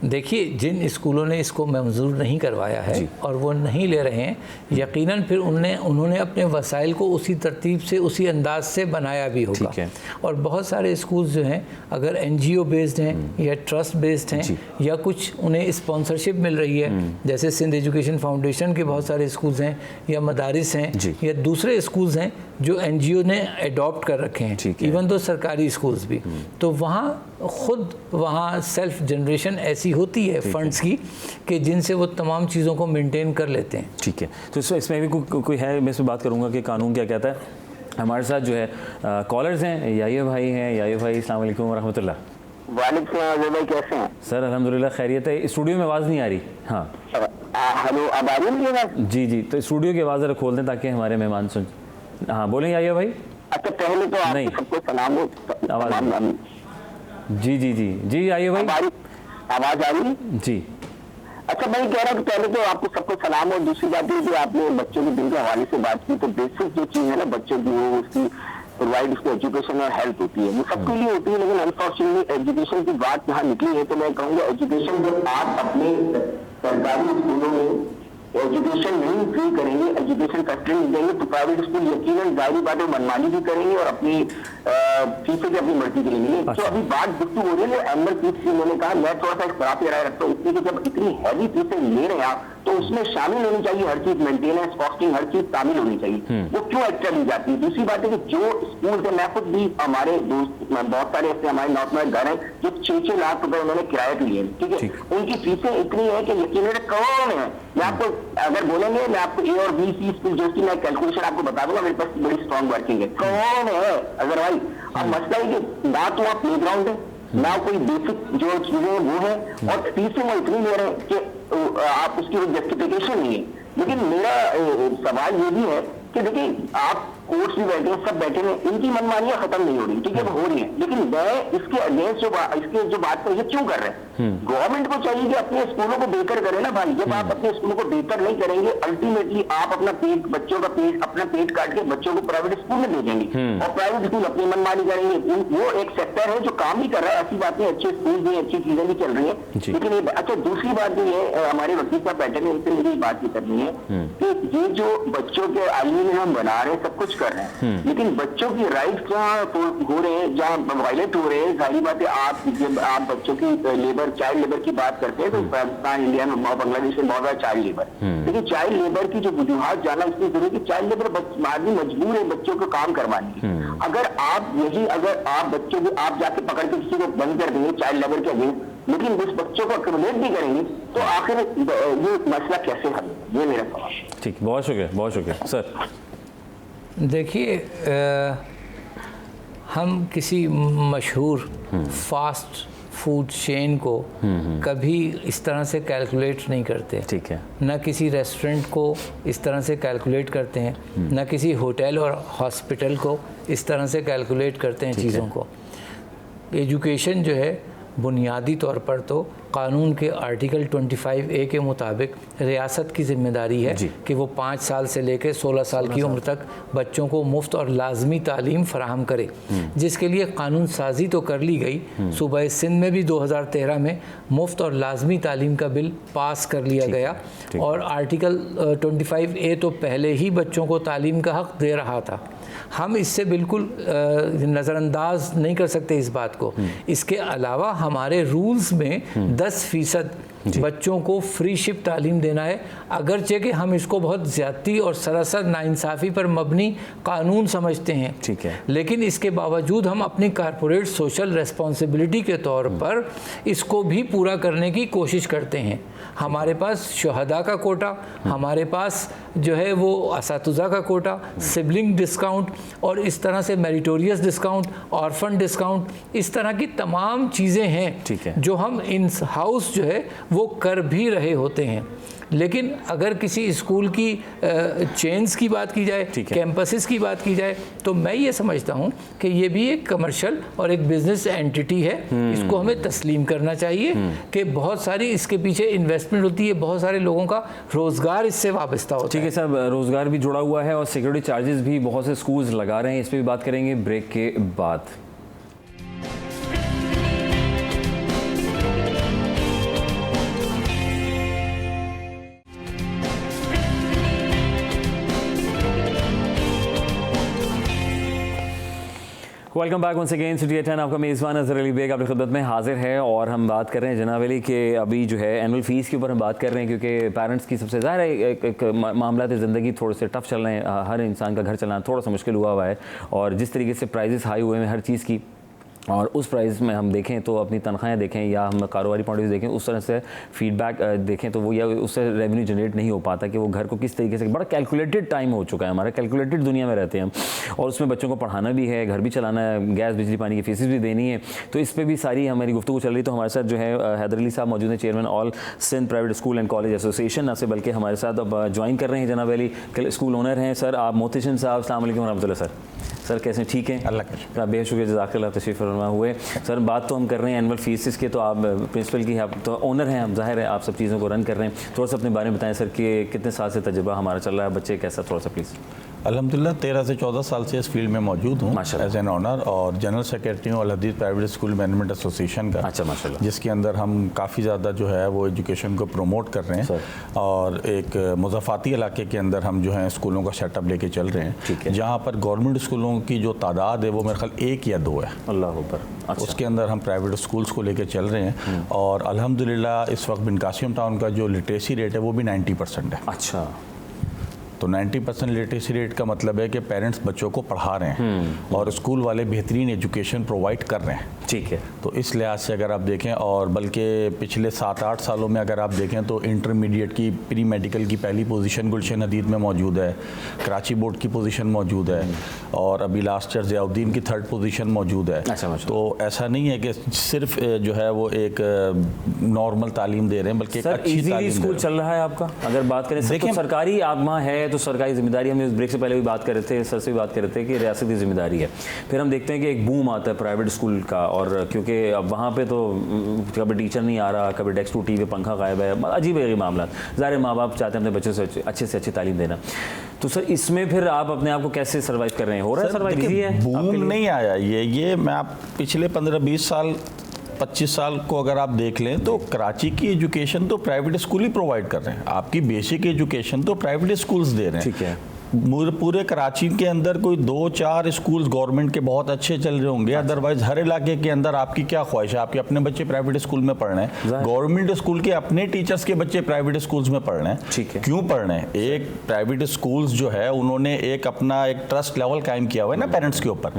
देखिए, जिन स्कूलों ने इसको मंजूर नहीं करवाया है और वो नहीं ले रहे हैं, यकीनन फिर उन्होंने अपने वसाइल को उसी तरतीब से, उसी अंदाज से बनाया भी होगा। और बहुत सारे स्कूल्स जो हैं, अगर NGO बेस्ड हैं या ट्रस्ट बेस्ड हैं या कुछ उन्हें स्पॉन्सरशिप मिल रही है, जैसे सिंध एजुकेशन फाउंडेशन के बहुत सारे स्कूल्स हैं या मदारिस हैं या दूसरे स्कूल्स हैं जो NGO ने अडॉप्ट कर रखे हैं, इवन तो सरकारी स्कूल्स भी, तो वहाँ सेल्फ जनरेशन ऐसी होती है फंड्स की कि जिनसे वो तमाम चीज़ों को मेंटेन कर लेते हैं। ठीक है, तो इसमें भी कोई है, मैं इसमें बात करूँगा कि कानून क्या कहता है। हमारे साथ जो है कॉलर्स हैं, यायो भाई हैं। यायो भाई, अस्सलाम वालेकुम वरहमतुल्लाह। वालेकुम भाई, कैसे हैं सर? अल्हम्दुलिल्लाह खैरियत है। स्टूडियो में आवाज़ नहीं आ रही। हाँ, हेलो, अब आ रही है? जी, तो स्टूडियो की आवाज़ ज़रा खोल दें ताकि हमारे मेहमान सुन। हाँ, बोलें यायो भाई। अच्छा, पहले तो आप सबको सलाम हो। आवाज़ जी आइए भाई, आवाज आ रही जी। अच्छा, मैं कह रहा हूँ पहले तो आपको सबको सलाम। और दूसरी बात है कि आपने बच्चों के दिन के हवाले से बात की, तो बेसिक जो चीज है ना बच्चों की, वो उसकी प्रोवाइड उसको एजुकेशन और हेल्थ होती है, वो सबके लिए होती है। लेकिन अनफॉर्चुनेटली एजुकेशन की बात यहाँ निकली है, तो मैं कहूँगा एजुकेशन जब आप अपने सरकारी स्कूलों में एजुकेशन नहीं फ्री करेंगे, एजुकेशन फैसिलिटी देंगे, तो प्राइवेट स्कूल यकीनन जाहिर बात है मनमानी भी करेंगे और अपनी फीसें भी अपनी मर्जी के लेंगे। तो अभी बात गुफ्तगू हो रही है एनुअल फीस की। मैंने कहा मैं थोड़ा सा इख्तलाफ राय रखता हूँ, इसलिए कि जब इतनी हैवी फीसें ले रहे हैं तो उसमें शामिल होनी चाहिए हर चीज, मेंटेनेंस, कॉस्टिंग, हर चीज शामिल होनी चाहिए। वो क्यों एक्स्ट्रा ली जाती है? दूसरी बात है कि जो स्कूल से, मैं खुद भी, हमारे दोस्त बहुत सारे ऐसे हमारे नॉर्थ में घर हैं जो 6-6 लाख रुपए उन्होंने किराए के लिए, ठीक है, उनकी फीसें इतनी है कि यकीनन करोड़ों में है। मैं आपको अगर बोलेंगे, मैं आपको A और B C स्कूल जो मैं कैलकुलेशन आपको बता दूंगा, मेरे पास बड़ी स्ट्रॉन्ग वर्किंग है, करोड़ों में है अदरवाइज। अब मसला है कि ना तो आप प्ले ग्राउंड है, ना कोई बेसिक जो चीजें वो है, और फीसें वो इतनी ले रहे हैं कि आप उसकी जस्टिफिकेशन नहीं है। लेकिन मेरा सवाल ये भी है कि देखिए, आप कोर्ट्स भी बैठे हैं, सब बैठे हैं, इनकी मनमानियां खत्म नहीं हो रही, ठीक है, वो हो रही है, लेकिन मैं इसके अगेंस्ट इसके जो बात कर, ये क्यों कर रहे हैं? गवर्नमेंट को चाहिए कि अपने स्कूलों को बेहतर करे ना भाई। जब आप अपने स्कूलों को बेहतर नहीं करेंगे, अल्टीमेटली आप अपना पेट, बच्चों का पेट, अपना पेट काट के बच्चों को प्राइवेट स्कूल में भेजेंगे और प्राइवेट स्कूल अपनी मनमानी करेंगे। वो एक सेक्टर है जो काम भी कर रहा है, ऐसी बात नहीं, अच्छे स्कूल भी, अच्छी चीजें भी चल रही है, लेकिन ये अच्छा। दूसरी बात भी है, हमारे वकील साहब बैठे हैं, उनसे मेरी बात भी करनी है कि ये जो बच्चों के आईन में हम बना रहे हैं, सब कुछ कर रहे हैं, लेकिन बच्चों की राइट्स जहाँ हो रहे हैं, जहाँ वायलेट हो रहे हैं, सारी बातें आप बच्चों की लेबर, चाइल्ड लेबर की बात करते हैं तो पाकिस्तान, इंडिया में, बांग्लादेश में बहुत सारा चाइल्ड लेबर, लेकिन चाइल्ड लेबर की जो वजूहात जाना इसलिए जरूरी कि चाइल्ड लेबर आदमी मजबूर है बच्चों को काम करवाने की। अगर आप बच्चों को आप जाके पकड़ के किसी को बंद कर देंगे चाइल्ड लेबर के अगेंस्ट, लेकिन उस बच्चों को अकोमोडेट भी करेंगे, तो आखिर ये मसला कैसे हल? ये मेरा सवाल। ठीक, बहुत शुक्रिया सर। देखिए, हम किसी मशहूर फास्ट फूड चेन को कभी इस तरह से कैलकुलेट नहीं करते, ठीक है, ना किसी रेस्टोरेंट को इस तरह से कैलकुलेट करते हैं, ना किसी होटल और हॉस्पिटल को इस तरह से कैलकुलेट करते हैं चीज़ों को। एजुकेशन जो है बुनियादी तौर पर तो कानून के आर्टिकल 25A के मुताबिक रियासत की जिम्मेदारी है कि वो 5 साल से लेकर 16 साल की उम्र तक बच्चों को मुफ्त और लाजमी तालीम फराहम करे, जिसके लिए कानून साजी तो कर ली गई। सूबा सिंध में भी 2013 में मुफ्त और लाजमी तालीम का बिल पास कर लिया गया और आर्टिकल 25A तो पहले ही बच्चों को तालीम का हक़ दे रहा था। हम इससे बिल्कुल नज़रअंदाज नहीं कर सकते इस बात को। इसके अलावा हमारे रूल्स में 10% बच्चों को फ्री शिप तालीम देना है, अगरचे कि हम इसको बहुत ज़्यादती और सरासर नाइंसाफ़ी पर मबनी कानून समझते हैं, ठीक है, लेकिन इसके बावजूद हम अपनी कारपोरेट सोशल रेस्पॉन्सिबिलिटी के तौर पर इसको भी पूरा करने की कोशिश करते हैं। हमारे पास शुहदा का कोटा, हमारे पास जो है वो असातिज़ा का कोटा, सिबलिंग डिस्काउंट और इस तरह से मेरिटोरियस डिस्काउंट, ऑर्फन डिस्काउंट, इस तरह की तमाम चीज़ें हैं, ठीक है, जो हम इन हाउस जो है वो कर भी रहे होते हैं। लेकिन अगर किसी स्कूल की चेन्स की बात की जाए, कैंपसेस की बात की जाए, तो मैं ये समझता हूँ कि ये भी एक कमर्शियल और एक बिजनेस एंटिटी है। इसको हमें तस्लीम करना चाहिए कि बहुत सारी इसके पीछे इन्वेस्टमेंट होती है, बहुत सारे लोगों का रोज़गार इससे वाबस्ता होता है। ठीक है साहब, रोज़गार भी जुड़ा हुआ है और सिक्योरिटी चार्जेस भी बहुत से स्कूल्स लगा रहे हैं, इस पर भी बात करेंगे ब्रेक के बाद। Welcome back once again City 10। आपका मेज़बान अज़हर अली बेग आपकी खिदमत में हाजिर है और हम बात कर रहे हैं जनाब अली के अभी जो है एनुअल फ़ीस के ऊपर हम बात कर रहे हैं, क्योंकि पेरेंट्स की सबसे ज़्यादा एक मामला ज़िंदगी थोड़े से टफ चल रहे हैं, हर इंसान का घर चलाना थोड़ा सा मुश्किल हुआ है और जिस तरीके से प्राइजेस हाई हुए हैं हर चीज़ की, और उस प्राइस में हम देखें तो अपनी तनख्वाहें देखें या हम कारोबारी पॉइंट ऑफ व्यू देखें, उस तरह से फीडबैक देखें तो वो या उससे रेवेन्यू जनरेट नहीं हो पाता कि वो घर को किस तरीके से, बड़ा कैलकुलेटेड टाइम हो चुका है हमारा, कैलकुलेटेड दुनिया में रहते हैं हम, और उसमें बच्चों को पढ़ाना भी है, घर भी चलाना है, गैस बिजली पानी की फीसेस भी देनी है, तो इस पर भी सारी हमारी गुफ्तगू चल रही। तो हमारे साथ जो है हैदर अली साहब मौजूद हैं, chairman All Sindh Private School and College Association, न से बल्कि हमारे साथ अब ज्वाइन कर रहे हैं जनाब अली, स्कूल ओनर हैं सर आप मोहतशिम साहब। अस्सलाम वालेकुम रहमतुल्लाह सर। सर कैसे हैं? ठीक हैं, अल्लाह का शुक्र, बेहद शुक्रिया, जज़ाकल्लाह तशरीफ़ फरमा हुए। सर बात तो हम कर रहे हैं एनुअल फीसिस के, तो आप प्रिंसिपल की, आप तो ओनर हैं, आप ज़ाहिर है आप सब चीज़ों को रन कर रहे हैं, थोड़ा सा अपने बारे में बताएं सर कि कितने साल से तजुर्बा हमारा चल रहा है, बच्चे कैसा, थोड़ा सा प्लीज़। अल्हम्दुलिल्लाह 13 से 14 साल से इस फील्ड में मौजूद हूँ एज एन ऑनर और जनरल सेक्रेटरी हूँ अल हदीस प्राइवेट स्कूल मैनेजमेंट एसोसिएशन का। अच्छा माशाल्लाह। जिसके अंदर हम काफ़ी ज़्यादा जो है वो एजुकेशन को प्रमोट कर रहे हैं और एक मुज़ाफ़ाती इलाके के अंदर हम जो है स्कूलों का सेटअप लेके चल रहे हैं, जहाँ पर गवर्नमेंट स्कूलों की जो तादाद है वो मेरे ख्याल 1 या 2 है। अल्लाह अकबर। अच्छा। उसके अंदर हम प्राइवेट स्कूल्स को लेके चल रहे हैं और अल्हम्दुलिल्लाह इस वक्त बिन कासिम टाउन का जो लिटरेसी रेट है वो भी 90% है। अच्छा, तो 90% लिटरेसी रेट का मतलब है कि पेरेंट्स बच्चों को पढ़ा रहे हैं और स्कूल वाले बेहतरीन एजुकेशन प्रोवाइड कर रहे हैं। ठीक है, तो इस लिहाज से अगर आप देखें, और बल्कि पिछले 7-8 सालों में अगर आप देखें तो इंटरमीडिएट की प्री मेडिकल की पहली पोजीशन गुलशन हदीद में मौजूद है, कराची बोर्ड की पोजीशन मौजूद है और अभी लास्ट ईयर ज़ियाउद्दीन की 3rd पोजीशन मौजूद है। अच्छा, तो ऐसा नहीं है कि सिर्फ जो है वो एक नॉर्मल तालीम दे रहे हैं, बल्कि एक अच्छी तालीम स्कूल चल रहा है आपका। अगर बात करें देखिए सरकारी आगमा है तो सरकारी जिम्मेदारी, हम इस ब्रेक से पहले भी बात कर रहे थे, सर से भी बात कर रहे थे कि रियासती जिम्मेदारी है। फिर हम देखते हैं कि एक बूम आता है प्राइवेट स्कूल का, और क्योंकि अब वहाँ पे तो कभी टीचर नहीं आ रहा, कभी डेस्क टूटी हुई, पंखा गायब है, अजीब है मामला। ज़ाहिर माँ बाप चाहते हैं अपने बच्चों से अच्छी तालीम देना, तो सर इसमें फिर आप अपने आप को कैसे सर्वाइव कर रहे हैं? हो रहा है सर्वाइव? इजी है? बूम नहीं आया ये मैं आप पिछले 15-20 साल 25 साल को अगर आप देख लें तो कराची की एजुकेशन तो प्राइवेट स्कूल ही प्रोवाइड कर रहे हैं, आपकी बेसिक एजुकेशन तो प्राइवेट स्कूल्स दे रहे हैं। ठीक है, पूरे कराची के अंदर कोई 2-4 स्कूल्स गवर्नमेंट के बहुत अच्छे चल रहे होंगे, अदरवाइज हर इलाके के अंदर आपकी क्या ख्वाहिश है, आपके अपने बच्चे प्राइवेट स्कूल में पढ़ रहे हैं, गवर्नमेंट स्कूल के अपने टीचर्स के बच्चे प्राइवेट स्कूल्स में पढ़ रहे हैं। ठीक है, क्यों पढ़ रहे हैं? एक प्राइवेट स्कूल्स जो है उन्होंने एक अपना एक ट्रस्ट लेवल कायम किया हुआ है ना पेरेंट्स के ऊपर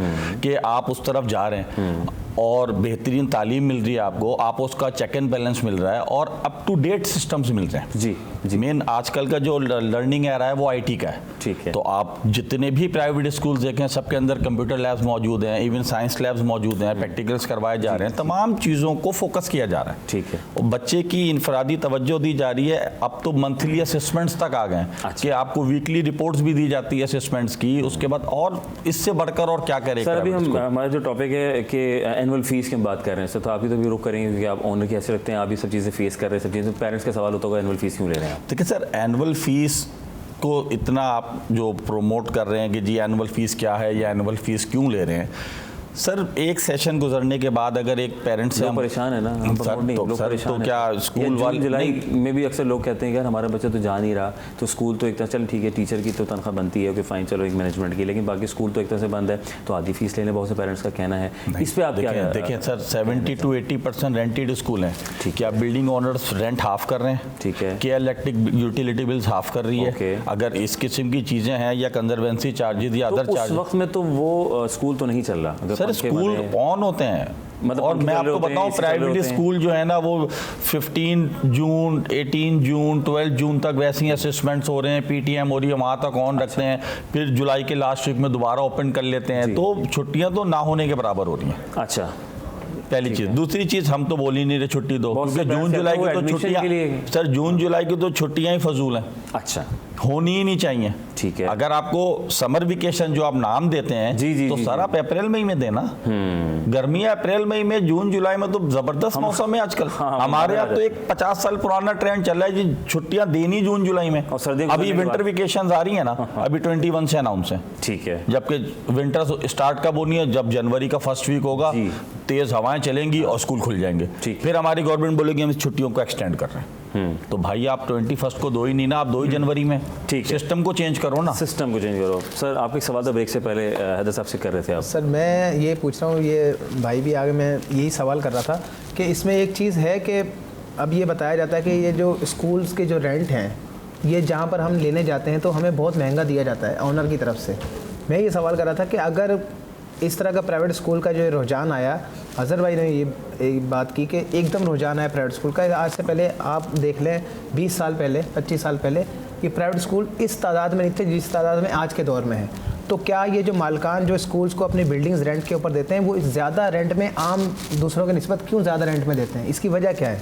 कि आप उस तरफ जा रहे हैं और बेहतरीन तालीम मिल रही है आपको उसका चेक एंड बैलेंस मिल रहा है और अप टू डेट सिस्टम्स मिल रहे हैं। जी मेन आजकल का जो लर्निंग आ रहा है वो आईटी का है। ठीक है, तो आप जितने भी प्राइवेट स्कूल्स देखें सबके अंदर कंप्यूटर लैब्स मौजूद हैं, इवन साइंस लैब्स मौजूद हैं, प्रैक्टिकल्स करवाए जा रहे हैं, तमाम चीज़ों को फोकस किया जा रहा है। ठीक है, और बच्चे की इनफरादी तवज्जो दी जा रही है, अब तो मंथली असेसमेंट्स तक आ गए कि आपको वीकली रिपोर्ट्स भी दी जाती है असेसमेंट्स की, उसके बाद और इससे बढ़कर और क्या करें। सर अभी हम हमारा जो टॉपिक है कि एनुअल फीस की हम बात कर रहे हैं सर, तो आप भी तो भी रुक करेंगे क्योंकि आप ऑनर कैसे रखते हैं, आप ये सब चीज़ें फेस कर रहे हैं, सब चीज़ें पेरेंट्स का सवाल होता होगा एनुअल फीस क्यों ले रहे हैं आप? देखिए सर, एनुअल फीस को इतना आप जो प्रमोट कर रहे हैं कि जी एनुअल फीस क्या है या एनुअल फीस क्यों ले रहे हैं, सर एक सेशन गुजरने के बाद अगर एक पेरेंट से परेशान है ना तो क्या स्कूल वाले जुलाई में भी अक्सर लोग कहते हैं यार हमारा बच्चा तो जा नहीं रहा, तो स्कूल तो एक तरह चल ठीक है, टीचर की तो तनख्वाह बनती है कि फाइन चलो एक मैनेजमेंट की, लेकिन बाकी स्कूल तो एक तरह से बंद है, तो आधी फीस लेने बहुत से पेरेंट्स का कहना है। इस पर आप क्या देखिए सर 70 to 80% रेंटेड स्कूल हैं, ठीक है। आप बिल्डिंग ओनर्स रेंट हाफ कर रहे हैं, ठीक है। क्या इलेक्ट्रिक यूटिलिटी बिल्स हाफ कर रही है। अगर इस किस्म की चीज़ें हैं या कंजर्वेंसी चार्जेस या अदर चार्जेस, उस वक्त में तो वो स्कूल तो नहीं चल रहा। सर स्कूल ऑन होते हैं, मतलब और मैं आपको बताऊं प्राइवेट स्कूल जो है ना वो 15 जून 18 जून 12 जून तक वैसे ही असेसमेंट्स हो रहे हैं, पीटीएम हो रही है, वहाँ तक ऑन रखते हैं, फिर जुलाई के लास्ट वीक में दोबारा ओपन कर लेते हैं, तो छुट्टियाँ तो ना होने के बराबर हो रही हैं। अच्छा, पहली चीज़। दूसरी चीज़, हम तो बोल ही नहीं रहे छुट्टी दो, क्योंकि जून जुलाई की तो छुट्टियाँ, सर जून जुलाई की तो छुट्टियाँ ही फजूल हैं। अच्छा, होनी ही नहीं चाहिए, ठीक है। अगर आपको समर वेकेशन जो आप नाम देते हैं तो सर आप अप्रैल मई में देना। गर्मियाँ अप्रैल मई में, जून जुलाई में तो जबरदस्त मौसम है आजकल। हमारे यहाँ तो एक 50 साल पुराना ट्रेंड चल रहा है जी, छुट्टियाँ देनी जून जुलाई में। और सर्दी अभी विंटर वेकेशन आ रही है ना, अभी 21 से अनाउंस है, ठीक है। जबकि विंटर स्टार्ट कब होनी है, जब जनवरी का फर्स्ट वीक होगा, तेज हवाएं चलेंगी और स्कूल खुल जाएंगे, फिर हमारी गवर्नमेंट बोलेगी हम इस छुट्टियों को एक्सटेंड कर रहे हैं। तो भाई आप 21 को दो ही नहीं ना, आप 2 ही जनवरी में, ठीक, सिस्टम को चेंज करो ना, सिस्टम को चेंज करो। सर आपका एक सवाल था ब्रेक से पहले, हैदर साहब से कर रहे थे आप। सर मैं ये पूछ रहा हूँ, ये भाई भी आगे, मैं यही सवाल कर रहा था कि इसमें एक चीज़ है कि अब ये बताया जाता है कि ये जो स्कूल्स के जो रेंट हैं, ये जहाँ पर हम लेने जाते हैं तो हमें बहुत महंगा दिया जाता है ऑनर की तरफ से। मैं ये सवाल कर रहा था कि अगर इस तरह का प्राइवेट स्कूल का जो रुझान आया, अजहर भाई ने ये एक बात की कि एकदम रुझान आया प्राइवेट स्कूल का, आज से पहले आप देख लें 20 साल पहले 25 साल पहले ये प्राइवेट स्कूल इस तादाद में नहीं थे जिस तादाद में आज के दौर में है। तो क्या ये जो मालकान जो स्कूल्स को अपनी बिल्डिंग्स रेंट के ऊपर देते हैं, वो ज़्यादा रेंट में आम दूसरों के निस्बत क्यों ज़्यादा रेंट में देते हैं? इसकी वजह क्या है?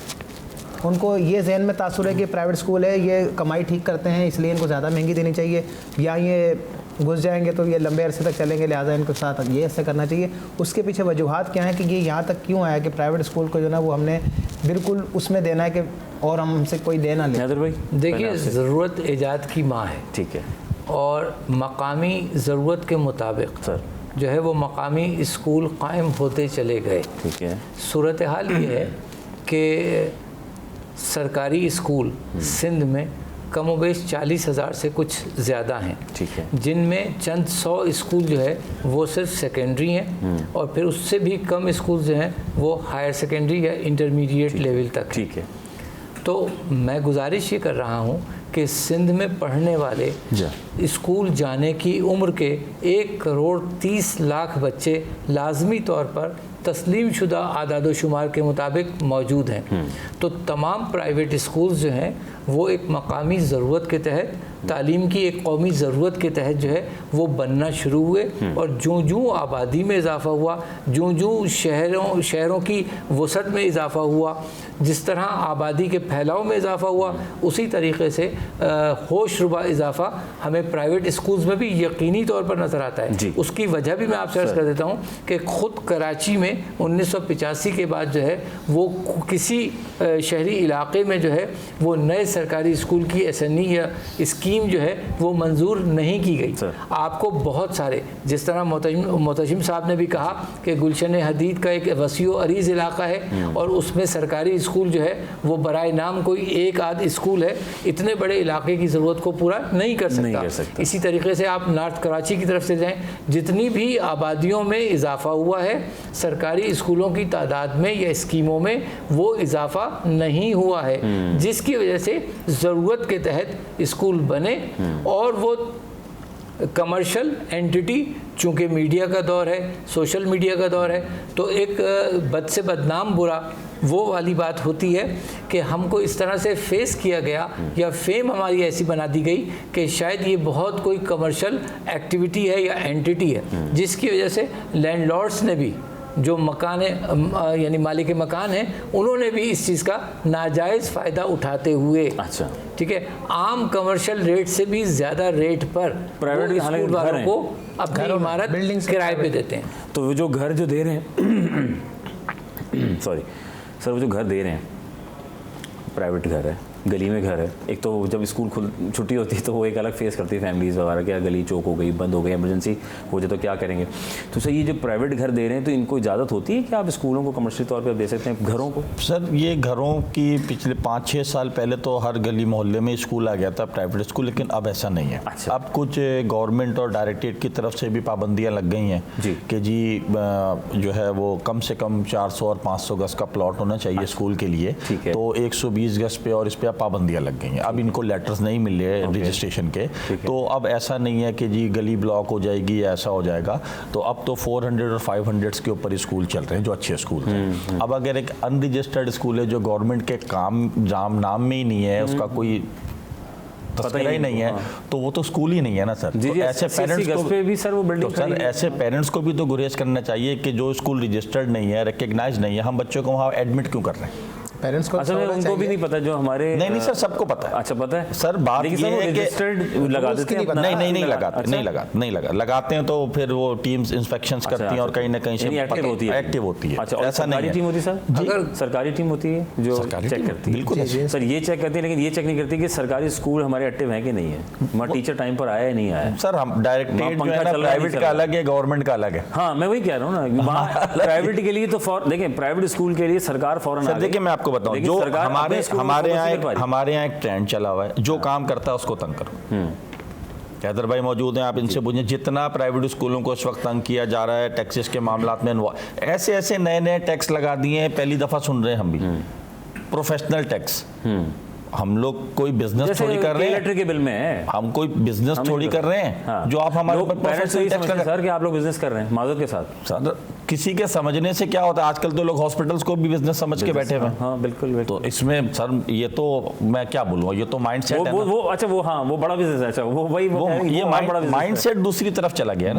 उनको ये जहन में तासुर है कि प्राइवेट स्कूल है, ये कमाई ठीक करते हैं इसलिए इनको ज़्यादा महंगी देनी चाहिए, या ये घुस जाएंगे तो ये लंबे अरसे तक चलेंगे लिहाजा इनके साथ ये ऐसे करना चाहिए। उसके पीछे वजूहात क्या है कि ये यहाँ तक क्यों आया कि प्राइवेट स्कूल को जो ना वो हमने बिल्कुल उसमें देना है कि और हमसे कोई देना ले। भाई देखिए, ज़रूरत ईजाद की माँ है, ठीक है, और मकामी ज़रूरत के मुताबिक सर जो है वो मकामी स्कूल कायम होते चले गए, ठीक है। सूरत हाल ये है कि सरकारी स्कूल सिंध में कमोबेश 40,000 से कुछ ज़्यादा हैं, ठीक है, जिनमें चंद 100 स्कूल जो है वो सिर्फ सेकेंडरी हैं, और फिर उससे भी कम स्कूल जो हैं वो हायर सेकेंडरी या इंटरमीडिएट लेवल तक, ठीक है। तो मैं गुजारिश ये कर रहा हूँ कि सिंध में पढ़ने वाले स्कूल जाने की उम्र के 1,30,00,000 बच्चे लाजमी तौर पर तस्लीम शुदा आदाद शुमार के मुताबिक मौजूद हैं। तो तमाम प्राइवेट स्कूल्स जो हैं वो एक मकामी ज़रूरत के तहत, तालीम की एक कौमी ज़रूरत के तहत जो है वो बनना शुरू हुए, और जो जो आबादी में इजाफ़ा हुआ, जो जो शहरों की वसअत में इजाफ़ा हुआ, जिस तरह आबादी के फैलाव में इजाफ़ा हुआ, उसी तरीके से होशरुबा इजाफ़ा हमें प्राइवेट स्कूल्स में भी यकीनी तौर पर नज़र आता है। उसकी वजह भी मैं आपसे अर्ज़ कर देता हूँ कि ख़ुद कराची में 1985 के बाद जो है वो किसी शहरी इलाके में जो है वो नए सरकारी स्कूल की एसएनई या स्कीम जो है वो मंजूर नहीं की गई। आपको बहुत सारे, जिस तरह मोतशिम साहब ने भी कहा कि गुलशन हदीद का एक वसीओ अरीज़ इलाका है और उसमें सरकारी स्कूल जो है वो बराए नाम कोई एक आध स्कूल है, इतने बड़े इलाके की ज़रूरत को पूरा नहीं कर सकता। इसी तरीके से आप नॉर्थ कराची की तरफ से जाएँ, जितनी भी आबादियों में इजाफ़ा हुआ है, सरकारी स्कूलों की तादाद में या स्कीमों में वो इजाफ़ा नहीं हुआ है, जिसकी वजह से ज़रूरत के तहत स्कूल बने, और वो कमर्शियल एंटिटी, चूँकि मीडिया का दौर है, सोशल मीडिया का दौर है, तो एक बद से बदनाम बुरा वो वाली बात होती है कि हमको इस तरह से फेस किया गया या फेम हमारी ऐसी बना दी गई कि शायद ये बहुत कोई कमर्शियल एक्टिविटी है या एंटिटी है, जिसकी वजह से लैंडलॉर्ड्स ने भी, जो मकान है यानी मालिक मकान है, उन्होंने भी इस चीज़ का नाजायज़ फ़ायदा उठाते हुए, अच्छा ठीक है, आम कमर्शियल रेट से भी ज़्यादा रेट पर प्राइवेट स्कूल वालों को अपनी इमारत किराए पे देते हैं। तो वो जो घर जो दे रहे हैं सॉरी सर, वो जो घर दे रहे हैं प्राइवेट घर है गली में घर है, एक तो जब स्कूल छुट्टी होती है तो वो एक अलग फेस करती है फैमिलीज़ वगैरह, क्या गली चौक हो गई, बंद हो गई, इमरजेंसी हो जाए तो क्या करेंगे। तो सर ये जो प्राइवेट घर दे रहे हैं तो इनको इजाज़त होती है कि आप स्कूलों को कमर्शियल तौर पर दे सकते हैं, घरों को? सर ये घरों की पिछले 5-6 साल पहले तो हर गली मोहल्ले में स्कूल आ गया था, प्राइवेट स्कूल, लेकिन अब ऐसा नहीं है। अच्छा। अब कुछ गवर्नमेंट और डायरेक्टरेट की तरफ से भी पाबंदियाँ लग गई हैं कि जी जो है वो कम से कम 400 और 500 गज का प्लॉट होना चाहिए स्कूल के लिए, तो 120 गज पे और इस पे पाबंदियाँ लग गई हैं। अब इनको लेटर्स नहीं मिल रहे रजिस्ट्रेशन के, तो अब ऐसा नहीं है कि जी गली ब्लॉक हो जाएगी या ऐसा हो जाएगा। तो अब तो 400 और 500 के ऊपर स्कूल चल रहे हैं जो अच्छे स्कूल हैं। अब अगर एक अनरजिस्टर्ड स्कूल है जो गवर्नमेंट के नाम में ही नहीं है, उसका कोई पता ही नहीं है, तो वो तो स्कूल ही नहीं है ना सर। जी, तो ऐसे पेरेंट्स को भी सर वो बिल्डिंग, तो सर ऐसे पेरेंट्स को भी तो गुरेज करना चाहिए कि जो स्कूल रजिस्टर्ड नहीं है, रिकग्नाइज नहीं है, हम बच्चों को वहाँ एडमिट क्यों कर रहे हैं? पेरेंट्स को असल में उनको भी नहीं पता जो हमारे नहीं सर सबको पता है। अच्छा पता है सर, बात ये है कि लगा देते हैं नहीं लगाते लगाते हैं तो फिर वो टीम्स इंस्पेक्शंस करती हैं और कहीं ना कहीं से एक्टिव होती है। अच्छा, ऐसा नहीं टीम होती सर? अगर सरकारी टीम होती है जो चेक करती है, बिल्कुल सर ये चेक करती है, लेकिन ये चेक नहीं करती कि सरकारी स्कूल हमारे एक्टिव है कि नहीं है, हमारा टीचर टाइम पर आया या नहीं आया। सर हम डायरेक्टरेट जो है ना, प्राइवेट का अलग है, गवर्नमेंट का अलग है। हाँ मैं वही कह रहा हूँ ना, प्राइवेट के लिए तो देखिए प्राइवेट स्कूल के लिए सरकार फौरन, देखिए मैं आपको बताऊँ, जो हमारे यहाँ एक ट्रेंड चला हुआ है, जो काम करता है उसको तंग करो। हैदर भाई मौजूद हैं, आप इनसे पूछें जितना प्राइवेट स्कूलों को इस वक्त तंग किया जा रहा है टैक्सेस के मामलात में, ऐसे ऐसे नए नए टैक्स लगा दिए हैं, पहली दफ़ा सुन रहे हैं हम भी। प्रोफेशनल टैक्स, हम लोग कोई बिजनेस थोड़ी कर रहे हैं, के बिल में है, हम कोई बिजनेस थोड़ी कर रहे हैं जो आप हमारे ऊपर प्रोफेशनल टैक्स लगा सर कि आप लोग बिजनेस कर रहे हैं माजूद के साथ। सर किसी के समझने से क्या होता है, आजकल तो लोग हॉस्पिटल्स को भी बिजनेस समझ के बैठे हुए हैं। हाँ बिल्कुल। तो इसमें सर ये तो मैं क्या बोलूँ, ये तो माइंड सेट है ना। वो अच्छा वो हाँ वो बड़ा बिजनेस है। अच्छा वो वही ये माइंड सेट दूसरी तरफ चला गया है,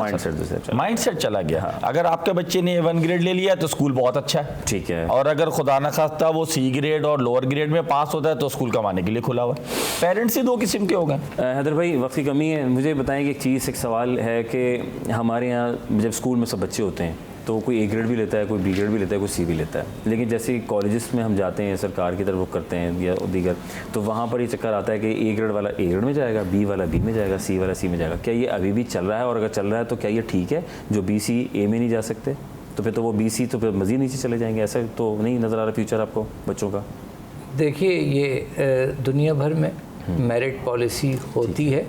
माइंड सेट चला गया। अगर आपके बच्चे ने A1 ग्रेड ले लिया तो स्कूल बहुत अच्छा है, ठीक है, और अगर खुदा न खास्ता वो C ग्रेड और लोअर ग्रेड में पास होता है तो स्कूल कमाने के लिए खुला हुआ है। पेरेंट्स ही दो किस्म के हो गए। हैदर भाई वक्त की कमी है, मुझे बताएं कि एक चीज़, एक सवाल है कि हमारे यहाँ जब स्कूल में सब बच्चे होते हैं तो कोई A ग्रेड भी लेता है, कोई B ग्रेड भी लेता है, कोई C भी लेता है, लेकिन जैसे कॉलेजेस में हम जाते हैं सरकार की तरफ रुख करते हैं या दीगर, तो वहाँ पर ये चक्कर आता है कि A ग्रेड वाला A ग्रेड में जाएगा, B वाला B में जाएगा, C वाला C में जाएगा। क्या ये अभी भी चल रहा है, और अगर चल रहा है तो क्या ये ठीक है जो B C A में नहीं जा सकते, तो फिर तो वो B C तो फिर मज़ीद नीचे चले जाएंगे? ऐसा तो नहीं नज़र आ रहा फ्यूचर आपको बच्चों का? देखिए ये दुनिया भर में मेरिट पॉलिसी होती है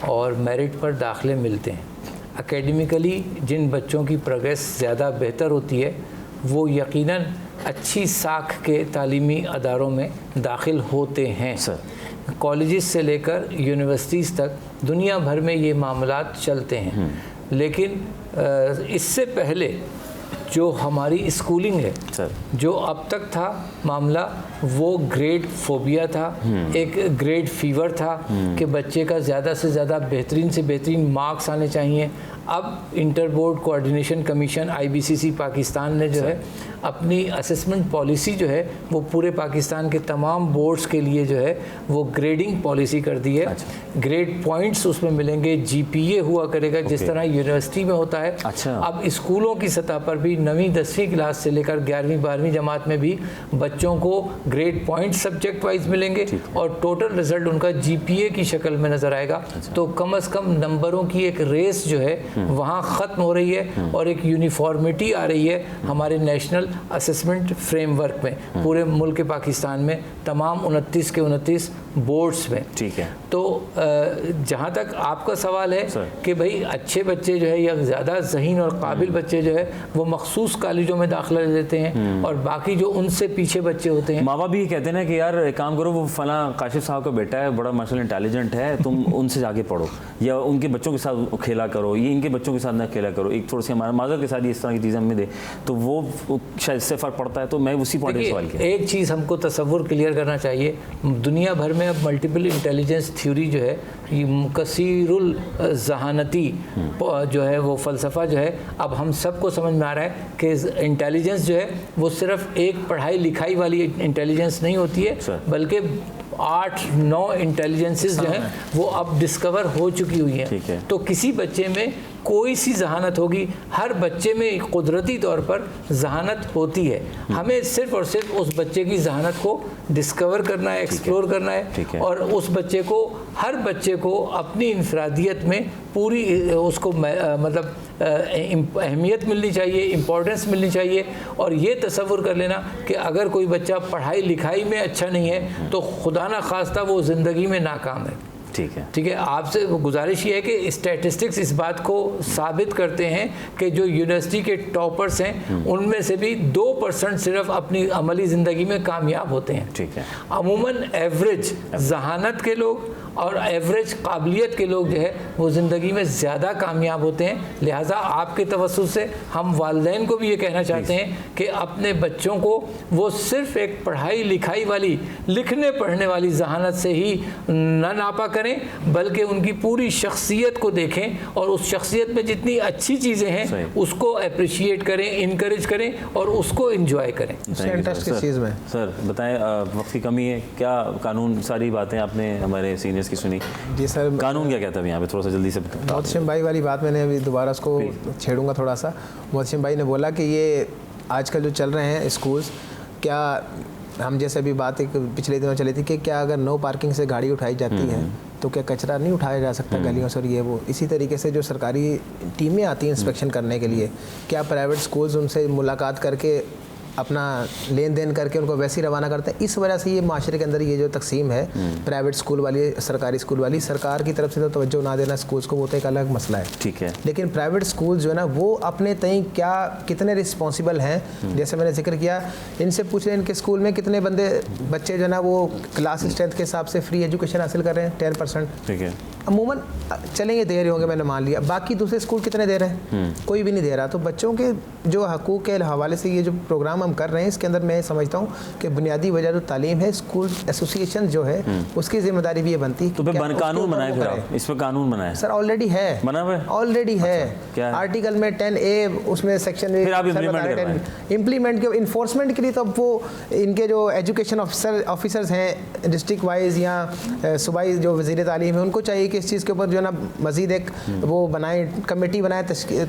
और मेरिट पर दाखिले मिलते हैं। एकेडमिकली जिन बच्चों की प्रोग्रेस ज़्यादा बेहतर होती है वो यकीनन अच्छी साख के तालीमी अदारों में दाखिल होते हैं। कॉलेजेस से लेकर यूनिवर्सिटीज़ तक दुनिया भर में ये मामलात चलते हैं, लेकिन इससे पहले जो हमारी स्कूलिंग है जो अब तक था मामला, वो ग्रेड फोबिया था, एक ग्रेड फीवर था कि बच्चे का ज़्यादा से ज़्यादा बेहतरीन से बेहतरीन मार्क्स आने चाहिए। अब inter board coordination commission IBCC Pakistan ने जो है अपनी असेसमेंट पॉलिसी जो है वो पूरे पाकिस्तान के तमाम बोर्ड्स के लिए जो है वो ग्रेडिंग पॉलिसी कर दी है। ग्रेड पॉइंट्स उसमें मिलेंगे, GPA हुआ करेगा जिस तरह यूनिवर्सिटी में होता है। अब स्कूलों की सतह पर भी 9वीं 10वीं क्लास से लेकर 11वीं 12वीं जमात में भी बच्चों को ग्रेड पॉइंट सब्जेक्ट वाइज मिलेंगे और टोटल रिजल्ट उनका GPA की शक्ल में नज़र आएगा। तो कम से कम नंबरों की एक रेस जो है वहाँ ख़त्म हो रही है और एक यूनिफॉर्मिटी आ रही है हमारे नेशनल असेसमेंट फ्रेमवर्क में, पूरे मुल्क पाकिस्तान में तमाम 29 के 29 बोर्ड्स में। ठीक है, तो जहाँ तक आपका सवाल है कि भाई अच्छे बच्चे जो है या ज़्यादा ज़हीन और काबिल बच्चे जो है वो मखसूस कॉलेजों में दाखिला लेते हैं और बाकी जो उनसे पीछे बच्चे होते हैं, माँ बाप भी ये कहते हैं ना कि यार एक काम करो, वो फला काशिफ साहब का बेटा है, बड़ा माशाल्लाह इंटेलिजेंट है, तुम उनसे जाके पढ़ो या उनके बच्चों के साथ खेला करो, ये इनके बच्चों के साथ ना खेला करो, एक थोड़ी सी हमारा माजर के साथ ये इस तरह की चीज़ें हमें दे, तो वो शायद इससे फ़र्क पड़ता है। तो मैं उसी पॉइंट से सवाल किया। एक चीज़ हमको तसव्वुर क्लियर करना चाहिए, दुनिया भर में अब मल्टीपल इंटेलिजेंस थ्योरी जो है, ये कसीरुल जहानती जो है वो फ़लसफ़ा जो है अब हम सबको समझ में आ रहा है कि इंटेलिजेंस जो है वो सिर्फ एक पढ़ाई लिखाई वाली इंटेलिजेंस नहीं होती है, बल्कि 8-9 इंटेलिजेंसेस जो हैं वो अब डिस्कवर हो चुकी हुई हैं। तो किसी बच्चे में कोई सी जहानत होगी, हर बच्चे में कुदरती तौर पर जहानत होती है। हमें सिर्फ और सिर्फ उस बच्चे की जहानत को डिस्कवर करना है, एक्सप्लोर करना है, और उस बच्चे को, हर बच्चे को अपनी इंफरादियत में पूरी उसको मतलब अहमियत मिलनी चाहिए, इम्पोर्टेंस मिलनी चाहिए। और ये तसव्वुर कर लेना कि अगर कोई बच्चा पढ़ाई लिखाई में अच्छा नहीं है तो खुदा ना खास्ता वो ज़िंदगी में नाकाम है। ठीक है, ठीक है। आपसे गुजारिश ये है कि स्टैटिस्टिक्स इस बात को साबित करते हैं कि जो यूनिवर्सिटी के टॉपर्स हैं उनमें से भी 2% सिर्फ अपनी अमली ज़िंदगी में कामयाब होते हैं। ठीक है। अमूमन एवरेज जहानत के लोग और एवरेज काबिलियत के लोग जो है वो ज़िंदगी में ज़्यादा कामयाब होते हैं। लिहाजा आपके तवस्सुस से हम वालिदैन को भी ये कहना चाहते हैं कि अपने बच्चों को वो सिर्फ एक पढ़ाई लिखाई वाली, लिखने पढ़ने वाली जहानत से ही न नापा करें, बल्कि उनकी पूरी शख्सियत को देखें और उस शख्सियत में जितनी अच्छी चीज़ें हैं उसको अप्रिशिएट करें, इनकरेज करें और उसको इंजॉय करें। इंटरेस्ट किस चीज़ में? सर बताएं, वक्त की कमी है क्या? कानून, सारी बातें आपने हमारे सीनियर्स की सुनी। जी सर, कानून क्या कहता है यहाँ पे, थोड़ा सा जल्दी से बताएं। मोहसिन भाई वाली बात मैंने अभी दोबारा उसको छेड़ूंगा थोड़ा सा। मोहसिन भाई ने बोला कि ये आजकल जो चल रहे हैं स्कूल्स, क्या हम जैसे अभी बात एक पिछले दिनों चली थी कि क्या अगर नो पार्किंग से गाड़ी उठाई जाती है तो क्या कचरा नहीं उठाया जा सकता गलियों से, और ये वो। इसी तरीके से जो सरकारी टीमें आती हैं इंस्पेक्शन करने के लिए, क्या प्राइवेट स्कूल्स उनसे मुलाकात करके अपना लेन देन करके उनको वैसे ही रवाना करते हैं? इस वजह से ये माशरे के अंदर ये जो तकसीम है प्राइवेट स्कूल वाली, सरकारी स्कूल वाली, सरकार की तरफ से तो तवज्जो ना देना स्कूल्स को, वो तो एक अलग मसला है। ठीक है। लेकिन प्राइवेट स्कूल जो है ना वो अपने तय क्या कितने रिस्पॉन्सिबल हैं, जैसे मैंने जिक्र किया, इनसे पूछ लें इनके स्कूल में कितने बच्चे जो है ना वो क्लास स्ट्रेंथ के हिसाब से फ्री एजुकेशन हासिल कर रहे हैं, 10%। ठीक है। अमूमन चलेंगे दे रहे होंगे, मैंने मान लिया, बाकी दूसरे स्कूल कितने दे रहे हैं? कोई भी नहीं दे रहा। तो बच्चों के जो हकूक़ के हवाले से ये जो प्रोग्राम हम कर रहे हैं इसके अंदर मैं समझता हूँ कि बुनियादी वजह जो तालीम है, स्कूल एसोसिएशन जो है उसकी जिम्मेदारी भी ये बनती है। तो फिर कानून बनाए, फिर आप इस पर कानून बनाए? सर ऑलरेडी है, बना हुआ है, ऑलरेडी है। आर्टिकल में 10A उसमें सेक्शन में इम्प्लीमेंट के इन्फोर्समेंट के लिए तो अब वो इनके जो एजुकेशन ऑफिसर्स हैं डिस्ट्रिक्ट वाइज या सूबाई जो वज़ीर तालीम है उनको चाहिए कि इस चीज़ के ऊपर जो है ना मज़ीद एक वो बनाए, कमेटी बनाए,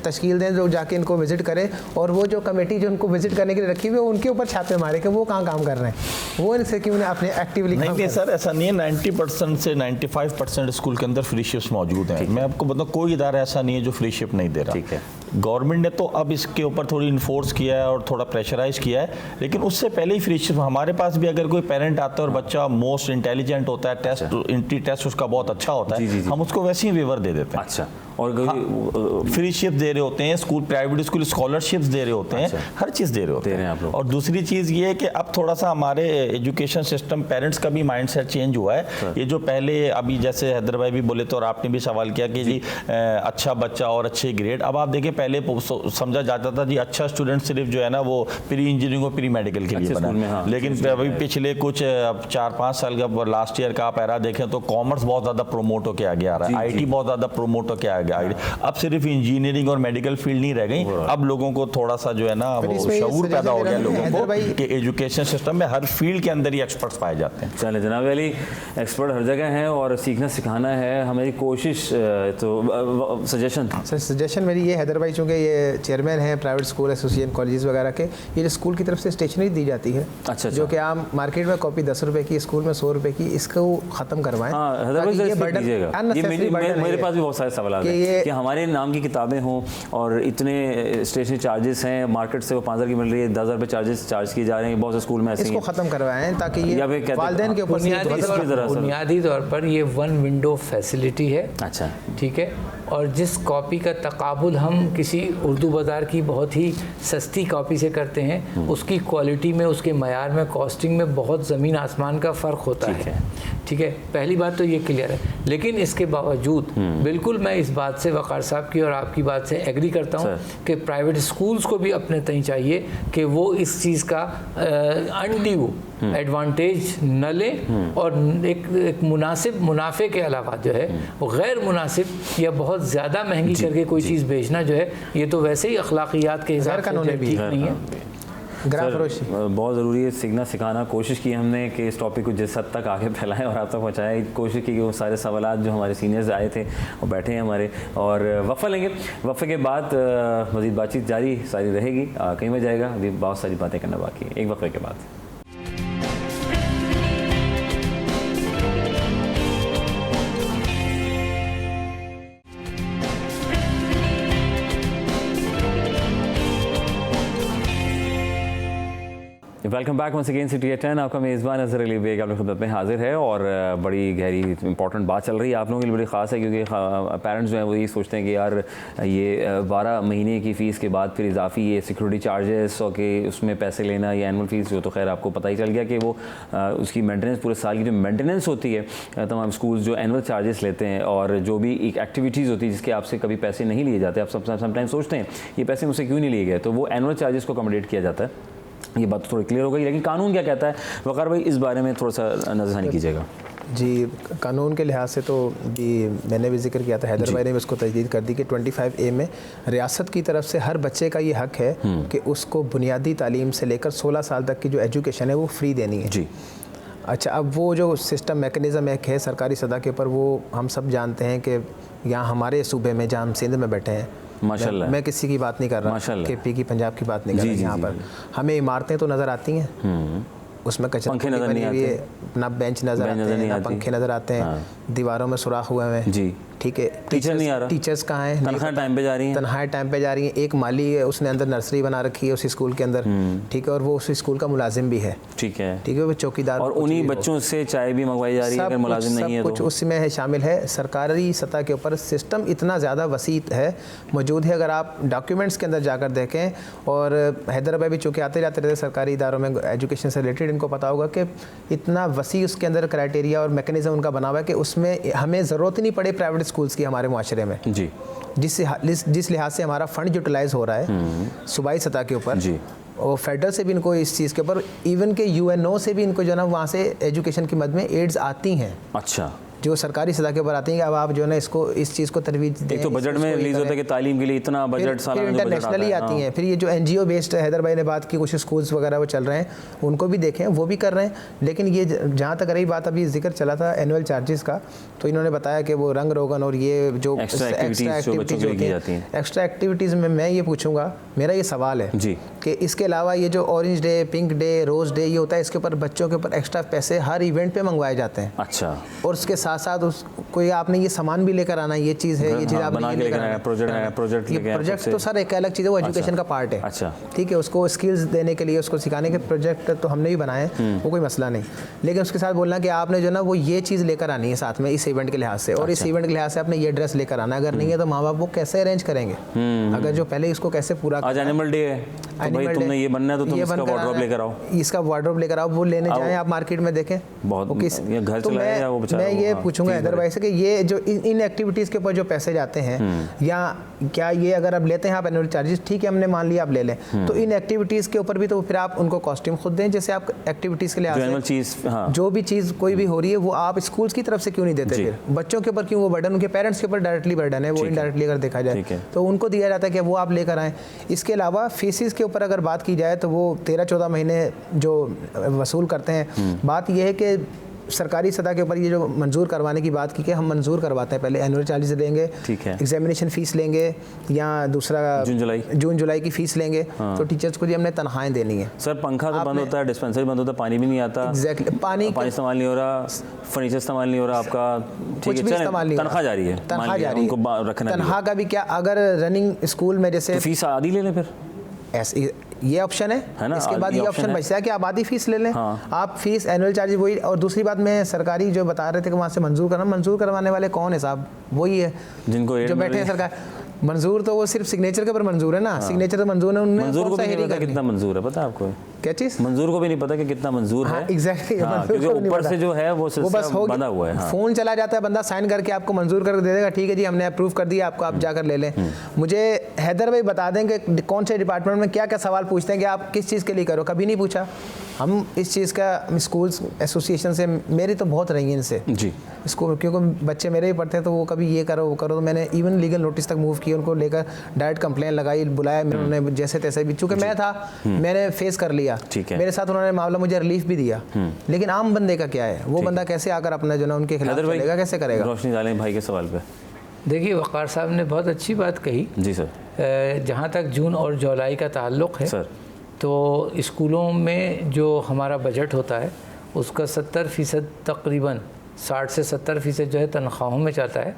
तश्कील दें जो जाके इनको विज़िट करें, और वो जो कमेटी जो उनको विज़िट करने के लिए रखी हुई है उनके ऊपर छापे मारे कि वो कहाँ काम कर रहे हैं, वो इनसे क्यों अपने एक्टिवली नहीं सर, ऐसा नहीं है। 90% से 95% स्कूल के अंदर फ्री शिफ्ट मौजूद हैं। मैं आपको बताऊँ कोई इदारा ऐसा नहीं है जो फ्री शिफ्ट नहीं दे रहा। ठीक है। गवर्नमेंट ने तो अब इसके ऊपर थोड़ी इन्फोर्स किया है और थोड़ा प्रेशराइज किया है, लेकिन उससे पहले ही फ्री शिफ्ट हमारे पास भी अगर कोई पेरेंट आता है और बच्चा मोस्ट इंटेलिजेंट होता है, टेस्ट एंट्री टेस्ट उसका बहुत अच्छा होता है, हम उसको वैसे ही वेवर दे देते हैं। अच्छा। और फ्री शिफ्ट दे रहे होते हैं स्कूल, प्राइवेट स्कूल स्कॉलरशिप्स दे रहे होते हैं, हर चीज़ दे रहे होते हैं आप लोग। और दूसरी चीज़ ये है कि अब थोड़ा सा हमारे एजुकेशन सिस्टम, पेरेंट्स का भी माइंड सेट चेंज हुआ है। ये जो पहले अभी जैसे हैदर भाई भी बोले तो और आपने भी सवाल किया कि जी अच्छा बच्चा और अच्छे ग्रेड, अब आप देखिए पहले समझा जाता था जी अच्छा स्टूडेंट सिर्फ जो है ना वो प्री इंजीनियरिंग और प्री मेडिकल के लिए बना, लेकिन अभी पिछले कुछ 4-5 साल का लास्ट ईयर का आप एरा देखें तो कॉमर्स बहुत ज़्यादा प्रोमोट होकर आगे आ रहा है, IT बहुत ज़्यादा प्रोमोट होकर आगे आ गया। अब सिर्फ इंजीनियरिंग और मेडिकल फील्ड नहीं रह गई, अब लोगों को थोड़ा सा जो है ना वो शऊर पैदा हो गया लोगों को कि एजुकेशन सिस्टम में हर फील्ड के अंदर ही एक्सपर्ट्स पाए जाते हैं। चले जनाब अली, एक्सपर्ट हर जगह हैं और सीखना सिखाना है हमारी कोशिश। तो सजेशन मेरी ये, हैदर भाई चूँकि ये चेयरमैन हैं प्राइवेट स्कूल एसोसिएशन कॉलेजेस वगैरह के, ये जो स्कूल की तरफ से स्टेशनरी दी जाती है, अच्छा, जो कि आम मार्केट में कॉपी 10 रुपए की, स्कूल में 100 रुपए की, इसको ख़त्म करवाएं। मेरे पास भी बहुत सारे सवाल हैं कि हमारे नाम की किताबें हों और इतने स्टेशनरी चार्जेस हैं, मार्केट से वो 5,000 की मिल रही है, 10,000 रुपये चार्ज किए जा रहे हैं बहुत से स्कूल में, ऐसे इसको ख़त्म करवाएं ताकि ये वालिदैन के ऊपर बुनियादी तौर पर ये 1 विंडो फैसिलिटी है। अच्छा, ठीक है। और जिस कॉपी का तकाबुल हम किसी उर्दू बाज़ार की बहुत ही सस्ती कॉपी से करते हैं, उसकी क्वालिटी में, उसके मयार में, कॉस्टिंग में बहुत ज़मीन आसमान का फ़र्क होता है। ठीक है, पहली बात तो ये क्लियर है। लेकिन इसके बावजूद बिल्कुल मैं इस बात से वक़ार साहब की और आपकी बात से एग्री करता हूँ कि प्राइवेट स्कूल्स को भी अपने तय चाहिए कि वो इस चीज़ का अनड्यू एडवांटेज न लें और एक मुनासिब मुनाफे के अलावा जो है वो गैर मुनासिब या बहुत ज़्यादा महंगी करके कोई चीज़ बेचना जो है ये तो वैसे ही अखलाकियात के हिसाब से ठीक नहीं है। ग्राम फरोशी बहुत ज़रूरी है, सीखना सिखाना। कोशिश की हमने कि इस टॉपिक को जिस हद तक आगे फैलाएं और आप तक पहुँचाएँ। कोशिश की कि वो सारे सवालात जो हमारे सीनियर्स आए थे वो बैठे हैं हमारे, और वफ़ा लेंगे। वफ़े के बाद मज़ीद बातचीत जारी सारी रहेगी, कहीं में जाएगा, अभी बहुत सारी बातें करना बाकी है। एक वफ़े के बाद welcome back once again City 10। आपका मेज़बान अज़हर अली बेग आप लोग खिदमत में हाजिर है, और बड़ी गहरी इंपॉर्टेंट बात चल रही है आप लोगों के लिए, बड़ी ख़ास है, क्योंकि पेरेंट्स जो हैं वो ये सोचते हैं कि यार ये 12 महीने की फ़ीस के बाद फिर इजाफी ये सिक्योरिटी चार्जेस और कि उसमें पैसे लेना, ये एनुअल फ़ीस जो, तो खैर आपको पता ही चल गया कि वो उसकी मेंटेनेंस, पूरे साल की जो मेंटेनेंस होती है, तमाम स्कूल्स जो एनुअल चार्जेस लेते हैं और जो भी एक एक्टिविटीज़ होती है जिसके आपसे कभी पैसे नहीं लिए जाते, आप समटाइम सोचते हैं ये पैसे मुझसे क्यों नहीं लिए गए, तो वो एनुअल चार्जेस को अकोमोडेट किया जाता है। ये बात तो थोड़ी क्लियर हो गई, लेकिन कानून क्या कहता है वक़ार भाई, इस बारे में थोड़ा सा नज़रसानी कीजिएगा। जी, कानून के लिहाज से तो भी मैंने भी जिक्र किया था, हैदर भाई ने भी उसको तजदीद कर दी कि 25A में रियासत की तरफ से हर बच्चे का ये हक है कि उसको बुनियादी तालीम से लेकर 16 साल तक की जो एजुकेशन है वो फ्री देनी है। जी अच्छा, अब वो जो सिस्टम मैकेनिज़्म एक है सरकारी सतह के ऊपर, वो हम सब जानते हैं कि यहाँ हमारे सूबे में, जहाँ हम सिंध में बैठे हैं, माशाल्लाह, मैं किसी की बात नहीं कर रहा, KP की, पंजाब की बात नहीं कर रहा, यहाँ पर हमें इमारतें तो नज़र आती हैं, उसमें कचरा नज़र नहीं आती है, ना बेंच नज़र आते हैं, ना पंखे नज़र आते हैं, दीवारों में सुराख हुए हैं। जी ठीक है, टीचर नहीं आ रहा, टीचर्स कहाँ हैं, तनख्वाह टाइम पे जा रही हैं, तनख्वाहें टाइम पे जा रही हैं। एक माली है, उसने अंदर नर्सरी बना रखी है उसी स्कूल के अंदर, ठीक है, और वो उस स्कूल का मुलाजिम भी है, ठीक है, ठीक है, वो चौकीदार, और उन्हीं बच्चों से चाय भी मंगवाई जा रही है अगर मुलाजिम नहीं है तो, कुछ उसमें है शामिल है। सरकारी सतह के ऊपर सिस्टम इतना ज़्यादा वसी है, मौजूद है। अगर आप डॉक्यूमेंट्स के अंदर जाकर देखें, और हैदर भाई भी चूँकि आते जाते रहते सरकारी इदारों में एजुकेशन से रिलेटेड, इनको पता होगा कि इतना वसी उसके अंदर क्राइटेरिया और मैकेनिज़्म उनका बना हुआ है कि उसमें हमें ज़रूरत ही नहीं पड़े प्राइवेट स्कूल्स की हमारे माशरे में। जी, जिस लिहाज से हमारा फंड यूटिलाइज हो रहा है सूबाई सतह के ऊपर, और फेडरल से भी इनको इस चीज़ के ऊपर, इवन के UNO से भी इनको जो है ना वहाँ से एजुकेशन की मद में एड्स आती हैं। अच्छा, जो सरकारी सतह के ऊपर आती हैं कि अब आप जो है ना इसको, इस चीज़ को तरवीज दें। एक तो बजट में रिलीज होता है कि तालीम के लिए इतना बजट सालाना इंटरनेशनली आती हैं। फिर ये जो NGO बेस्ड हैदर भाई ने बात की, कुछ स्कूल्स वगैरह वो चल रहे हैं, उनको भी देखें, वो भी कर रहे हैं। लेकिन ये जहाँ तक रही बात, अभी जिक्र चला था एनुअल चार्जेस का, तो इन्होंने बताया कि वो रंग रोगन और ये जो एक्स्ट्रा एक्टिविटीज़ होती हैं, एक्स्ट्रा एक्टिविटीज़ में मैं ये पूछूंगा, मेरा ये सवाल है जी कि इसके अलावा ये जो ऑरेंज डे, पिंक डे, रोज़ डे ये होता है, इसके ऊपर बच्चों के ऊपर एक्स्ट्रा पैसे हर इवेंट पे मंगवाए जाते हैं। अच्छा, और उसके साथ साथ कोई आपने ये सामान भी लेकर आना, ये चीज़ है, ये चीज़ आपने लेकर आना, प्रोजेक्ट तो सर एक अलग चीज़ है, वो एजुकेशन का पार्ट है। अच्छा, ठीक है, उसको स्किल्स देने के लिए, उसको सिखाने के प्रोजेक्ट तो हमने भी बनाए, वो कोई मसला नहीं। लेकिन उसके साथ बोलना कि आपने जो ना वो ये चीज़ लेकर आनी है साथ में इस इवेंट के लिहाज से, और इस इवेंट के लिहाज से आपने ये ड्रेस लेकर आना, अगर नहीं है तो माँ बाप वो कैसे अरेंज करेंगे, अगर जो पहले इसको कैसे पूरा। आज एनिमल डे है, भाई तुमने ये बनना है तो तुम इसका वार्डरोब लेकर आओ, इसका वार्डरोब लेकर आओ, वो लेने जाएं आप मार्केट में देखें, बहुत घर चलाएं या वो बेचारा। मैं ये पूछूंगा हैदर भाई से कि ये जो इन एक्टिविटीज़ के ऊपर जो पैसे जाते हैं, या क्या ये अगर आप लेते हैं आप एनुअल चार्जेस, ठीक है, हमने मान लिया आप ले लें, तो इन एक्टिविटीज़ के ऊपर भी तो फिर आप उनको कॉस्ट्यूम खुद दें, जैसे आप एक्टिविटीज़ के लिए जो भी चीज़ कोई भी हो रही है वो आप स्कूल्स की तरफ से क्यों नहीं देते, फिर बच्चों के ऊपर क्यों वो बर्डन, उनके पेरेंट्स के ऊपर डायरेक्टली बर्डन है, वो इनडायरेक्टली अगर देखा जाए तो उनको दिया जाता है कि वो आप लेकर आएँ। इसके अलावा फीसिस के ऊपर अगर बात की जाए तो वो 13-14 महीने जो वसूल करते हैं। बात यह है कि सरकारी सतह के ऊपर ये जो मंजूर करवाने की बात की कि हम मंजूर करवाते हैं, पहले एनुअल चार्जेस देंगे, ठीक है, एग्जामिनेशन फ़ीस लेंगे, या दूसरा जून जुलाई की फ़ीस लेंगे, तो टीचर्स को जी हमने तनख्वाहें देनी है। सर पंखा तो बंद होता है, डिस्पेंसरी बंद होता है, पानी भी नहीं आता, एग्जैक्टली, पानी इस्तेमाल नहीं हो रहा, फर्नीचर इस्तेमाल नहीं हो रहा आपका, कुछ भी इस्तेमाल नहीं, तनख्वाह जारी है, तनख्वाह जारी है, उनको रखना, तनख्वाह का भी क्या, अगर रनिंग स्कूल में जैसे फ़ीस आधी ले लें, फिर ऐसे ये ऑप्शन है ना, इसके बाद ये ऑप्शन बचता है कि आप आधी फीस ले लें। आप फीस एनुअल चार्जेस वही, और दूसरी बात मैं सरकारी जो बता रहे थे कि वहाँ से मंजूर करवाने वाले कौन है साहब, वही है जिनको जो बैठे हैं सरकार। मंजूर तो वो सिर्फ सिग्नेचर के ऊपर मंजूर है ना, सिग्नेचर तो मंजूर है, उन्होंने मंजूर को भी नहीं पता कितना मंजूर है, पता है आपको क्या चीज़, मंजूर को भी नहीं पता कि कितना मंजूर है, एग्जैक्टली, क्योंकि ऊपर से जो है वो बस बंधा हुआ है, फ़ोन चला जाता है, बंदा साइन करके आपको मंजूर करके दे देगा, ठीक है जी हमने अप्रूव कर दिया आपको, आप जाकर ले लें। मुझे हैदर भाई बता दें कि कौन से डिपार्टमेंट में क्या क्या सवाल पूछते हैं कि आप किस चीज़ के लिए करो, कभी नहीं पूछा, हम इस चीज़ का स्कूल्स एसोसिएशन से, मेरी तो बहुत रही है इनसे जी स्कूल, क्योंकि बच्चे मेरे ही पढ़ते हैं तो वो कभी ये करो वो करो, तो मैंने इवन लीगल नोटिस तक मूव किया, उनको लेकर डायरेक्ट कंप्लेन लगाई, बुलाया उन्होंने जैसे तैसे भी, चूँकि मैं था मैंने फेस कर लिया, मेरे साथ उन्होंने मामला मुझे रिलीफ भी दिया। लेकिन आम बंदे का क्या है, वो बंदा कैसे आकर अपना जो ना उनके खिलाफ चलेगा, कैसे करेगा? रोशनी डालें भाई के सवाल पे। देखिए वक़ार साहब ने बहुत अच्छी बात कही जी सर। जहाँ तक जून और जुलाई का ताल्लुक़ है सर, तो स्कूलों में जो हमारा बजट होता है उसका 70% तकरीबन 60 से 70% जो है तनख्वाहों में जाता है।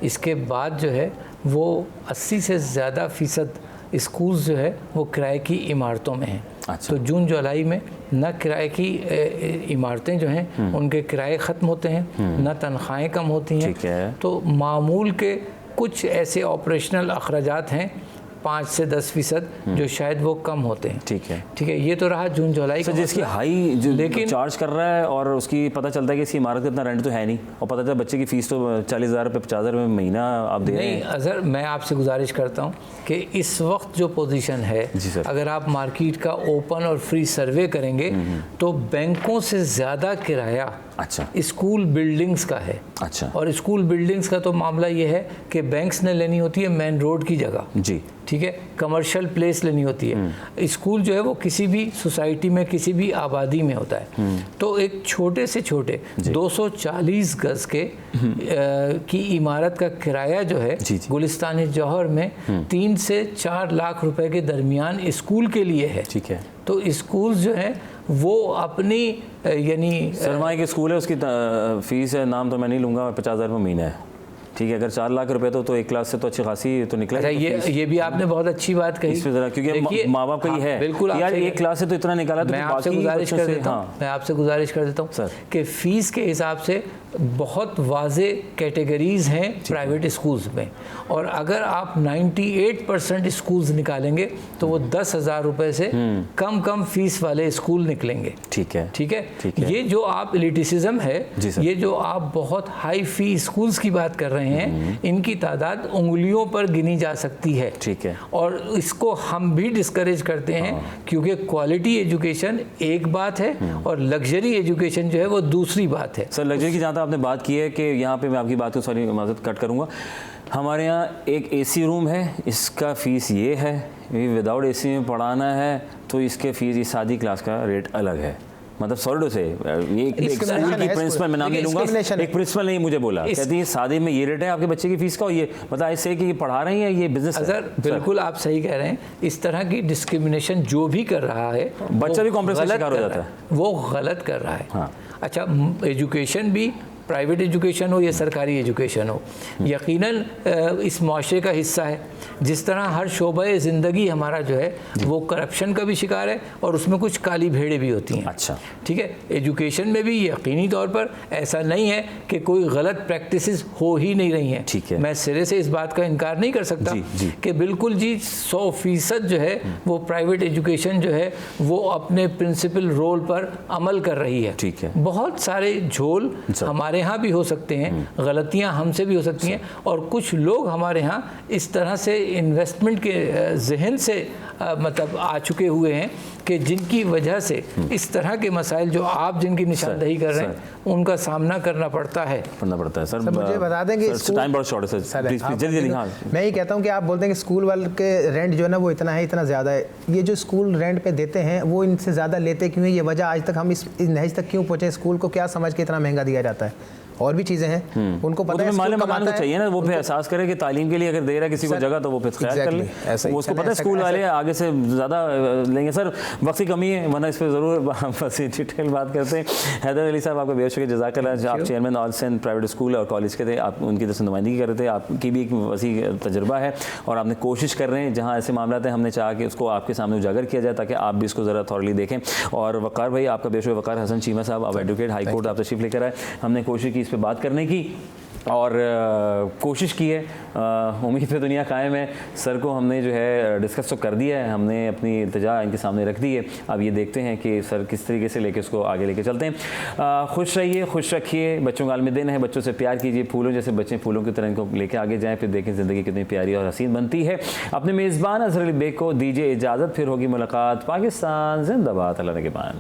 इसके बाद जो है वो 80 से ज़्यादा फ़ीसद स्कूल्स जो है वो किराए की इमारतों में हैं। अच्छा। तो जून जुलाई में न किराए की इमारतें जो हैं उनके किराए ख़त्म होते हैं, न तनख्वाहें कम होती हैं। ठीक है। तो मामूल के कुछ ऐसे ऑपरेशनल अखराजात हैं 5 से 10% जो शायद वो कम होते हैं। ठीक है, ठीक है। ये तो रहा जून जुलाई का। जिसकी हाई जो लेकिन चार्ज कर रहा है और उसकी पता चलता है कि इसकी इमारत का इतना रेंट तो है नहीं, और पता चलता है बच्चे की फ़ीस तो 40,000 रुपये 50,000 रुपये महीना आप दे रहे हैं। नहीं अज़हर, मैं आपसे गुजारिश करता हूँ कि इस वक्त जो पोजीशन है, अगर आप मार्केट का ओपन और फ्री सर्वे करेंगे तो बैंकों से ज़्यादा किराया अच्छा स्कूल बिल्डिंग्स का है। अच्छा। और स्कूल बिल्डिंग्स का तो मामला ये है कि बैंक्स ने लेनी होती है मेन रोड की जगह, जी ठीक है, कमर्शियल प्लेस लेनी होती है। स्कूल जो है वो किसी भी सोसाइटी में किसी भी आबादी में होता है। तो एक छोटे से छोटे 240 गज के की इमारत का किराया जो है गुलिस्तान जौहर में 3 से 4 लाख रुपए के दरमियान स्कूल के लिए है। ठीक है। तो स्कूल जो है वो अपनी यानी सरमाए के स्कूल है, उसकी फ़ीस है, नाम तो मैं नहीं लूँगा, 50,000 रुपये महीना है। ठीक है, अगर 4 लाख रुपए तो एक क्लास से तो अच्छी खासी तो निकला। अच्छा, ये भी आपने बहुत अच्छी बात कही, क्योंकि माँ बाप का ही है बिल्कुल यार, एक क्लास से तो इतना निकाला। तो मैं आपसे गुजारिश कर देता हूँ, मैं आपसे गुजारिश कर देता हूँ कि फ़ीस के हिसाब से बहुत वाज़े कैटेगरीज़ हैं प्राइवेट स्कूल्स में, और अगर आप 98% स्कूल्स निकालेंगे तो वो 10,000 रुपये से कम फ़ीस वाले स्कूल निकलेंगे। ठीक है, ठीक है। ये जो आप एलिटिसिज्म है, ये जो आप बहुत हाई फी स्कूल्स की बात कर रहे हैं, इनकी तादाद उंगलियों पर गिनी जा सकती है। ठीक है। और इसको हम भी डिस्करेज करते हैं क्योंकि क्वालिटी एजुकेशन एक बात है और लग्जरी एजुकेशन जो है वो दूसरी बात है। सर, लग्जरी की जहाँ तक आपने बात की है कि यहाँ पे मैं आपकी बात को सॉरी माज़रत कट करूँगा, हमारे यहाँ एक एसी रूम है, इसका फ़ीस ये है, विदाउट एसी में पढ़ाना है तो इसके फ़ीस इस शादी क्लास का रेट अलग है। मतलब सॉलिड से ये एक स्कूल की प्रिंसिपल, मैं नाम नहीं लूँगा, एक प्रिंसिपल ने मुझे बोला, कहती है शादी में ये रेट है आपके बच्चे की फ़ीस का, और ये मतलब ऐसे कि ये पढ़ा रही है, ये बिजनेस है। सर बिल्कुल आप सही कह रहे हैं। इस तरह की डिस्क्रिमिनेशन जो भी कर रहा है, बच्चा भी कॉम्प्लेक्स का शिकार हो जाता है, वो गलत कर रहा है। हाँ। अच्छा, एजुकेशन भी प्राइवेट एजुकेशन हो या सरकारी एजुकेशन हो, यकीनन इस माशरे का हिस्सा है। जिस तरह हर शोबे ज़िंदगी हमारा जो है वो करप्शन का भी शिकार है और उसमें कुछ काली भेड़ें भी होती हैं। अच्छा, ठीक है। एजुकेशन में भी यकीनी तौर पर ऐसा नहीं है कि कोई गलत प्रैक्टिसेस हो ही नहीं रही हैं। ठीक है। मैं सिरे से इस बात का इनकार नहीं कर सकता कि बिल्कुल जी 100% जो है वो प्राइवेट एजुकेशन जो है वो अपने प्रिंसिपल रोल पर अमल कर रही है। ठीक है। बहुत सारे झोल हमारे यहाँ भी हो सकते हैं, गलतियाँ हमसे भी हो सकती हैं, और कुछ लोग हमारे यहाँ इस तरह से इन्वेस्टमेंट के जहन से मतलब आ चुके हुए हैं कि जिनकी वजह से इस तरह के मसाइल जो आप जिनकी निशानदही कर रहे हैं उनका सामना करना पड़ता है। सर मुझे बता दें कि टाइम बहुत शॉर्ट है सर, प्लीज जल्दी। हाँ, मैं ये कहता हूँ कि आप बोलते हैं कि स्कूल वाले के रेंट जो है ना वो इतना है, इतना ज़्यादा है। ये जो स्कूल रेंट पे देते हैं वो इनसे ज़्यादा लेते क्यों है? ये वजह आज तक हम इस नहज तक क्यों पहुँचे? स्कूल को क्या समझ के इतना महंगा दिया जाता है? और भी चीज़ें हैं, उनको पता है माले मकान को चाहिए ना, वो फिर एहसास करे कि तालीम के लिए अगर दे रहा है किसी को जगह तो वो फिर ख्याल कर ले, वो उसको पता है स्कूल वाले आगे से ज़्यादा लेंगे। सर वक्त की कमी है, वरना इस पर ज़रूर बस डिटेल बात करते हैं। हैदर अली साहब, आपका बेहद शुक्रिया, जज़ाकल्लाह। आप chairman All Sindh Private School और कॉलेज के थे, आप उनकी तरफ से नुमाइंदगी कर रहे थे। आपकी भी एक वसी तजुर्बा है और आपने कोशिश कर रहे हैं जहाँ ऐसे मामला थे, हमने चाहा कि उसको आपके सामने उजागर किया जाए ताकि आप भी इसको ज़रा थॉरली देखें। और वक़ार भाई, आपका बेहद शुक्रिया। वक़ार हसन चीमा साहब, आप एडवोकेट, हाई कोर्ट, आप तशरीफ़ लेकर आए। हमने कोशिश की इस पर बात करने की और कोशिश की है, उम्मीद पे दुनिया कायम है। सर को हमने जो है डिस्कस तो कर दिया है, हमने अपनी इल्तिजा इनके सामने रख दी है। अब ये देखते हैं कि सर किस तरीके से लेके उसको आगे लेके चलते हैं। खुश रहिए, खुश रखिए, बच्चों का आलमी दिन है, बच्चों से प्यार कीजिए, फूलों जैसे बच्चे फूलों की तरह इनको लेके आगे जाएँ, फिर देखें ज़िंदगी कितनी प्यारी और हसीन बनती है। अपने मेज़बान अज़हर अली बेग को दीजिए इजाज़त, फिर होगी मुलाकात। पाकिस्तान जिंदाबाद, अल्लाह निगहबान।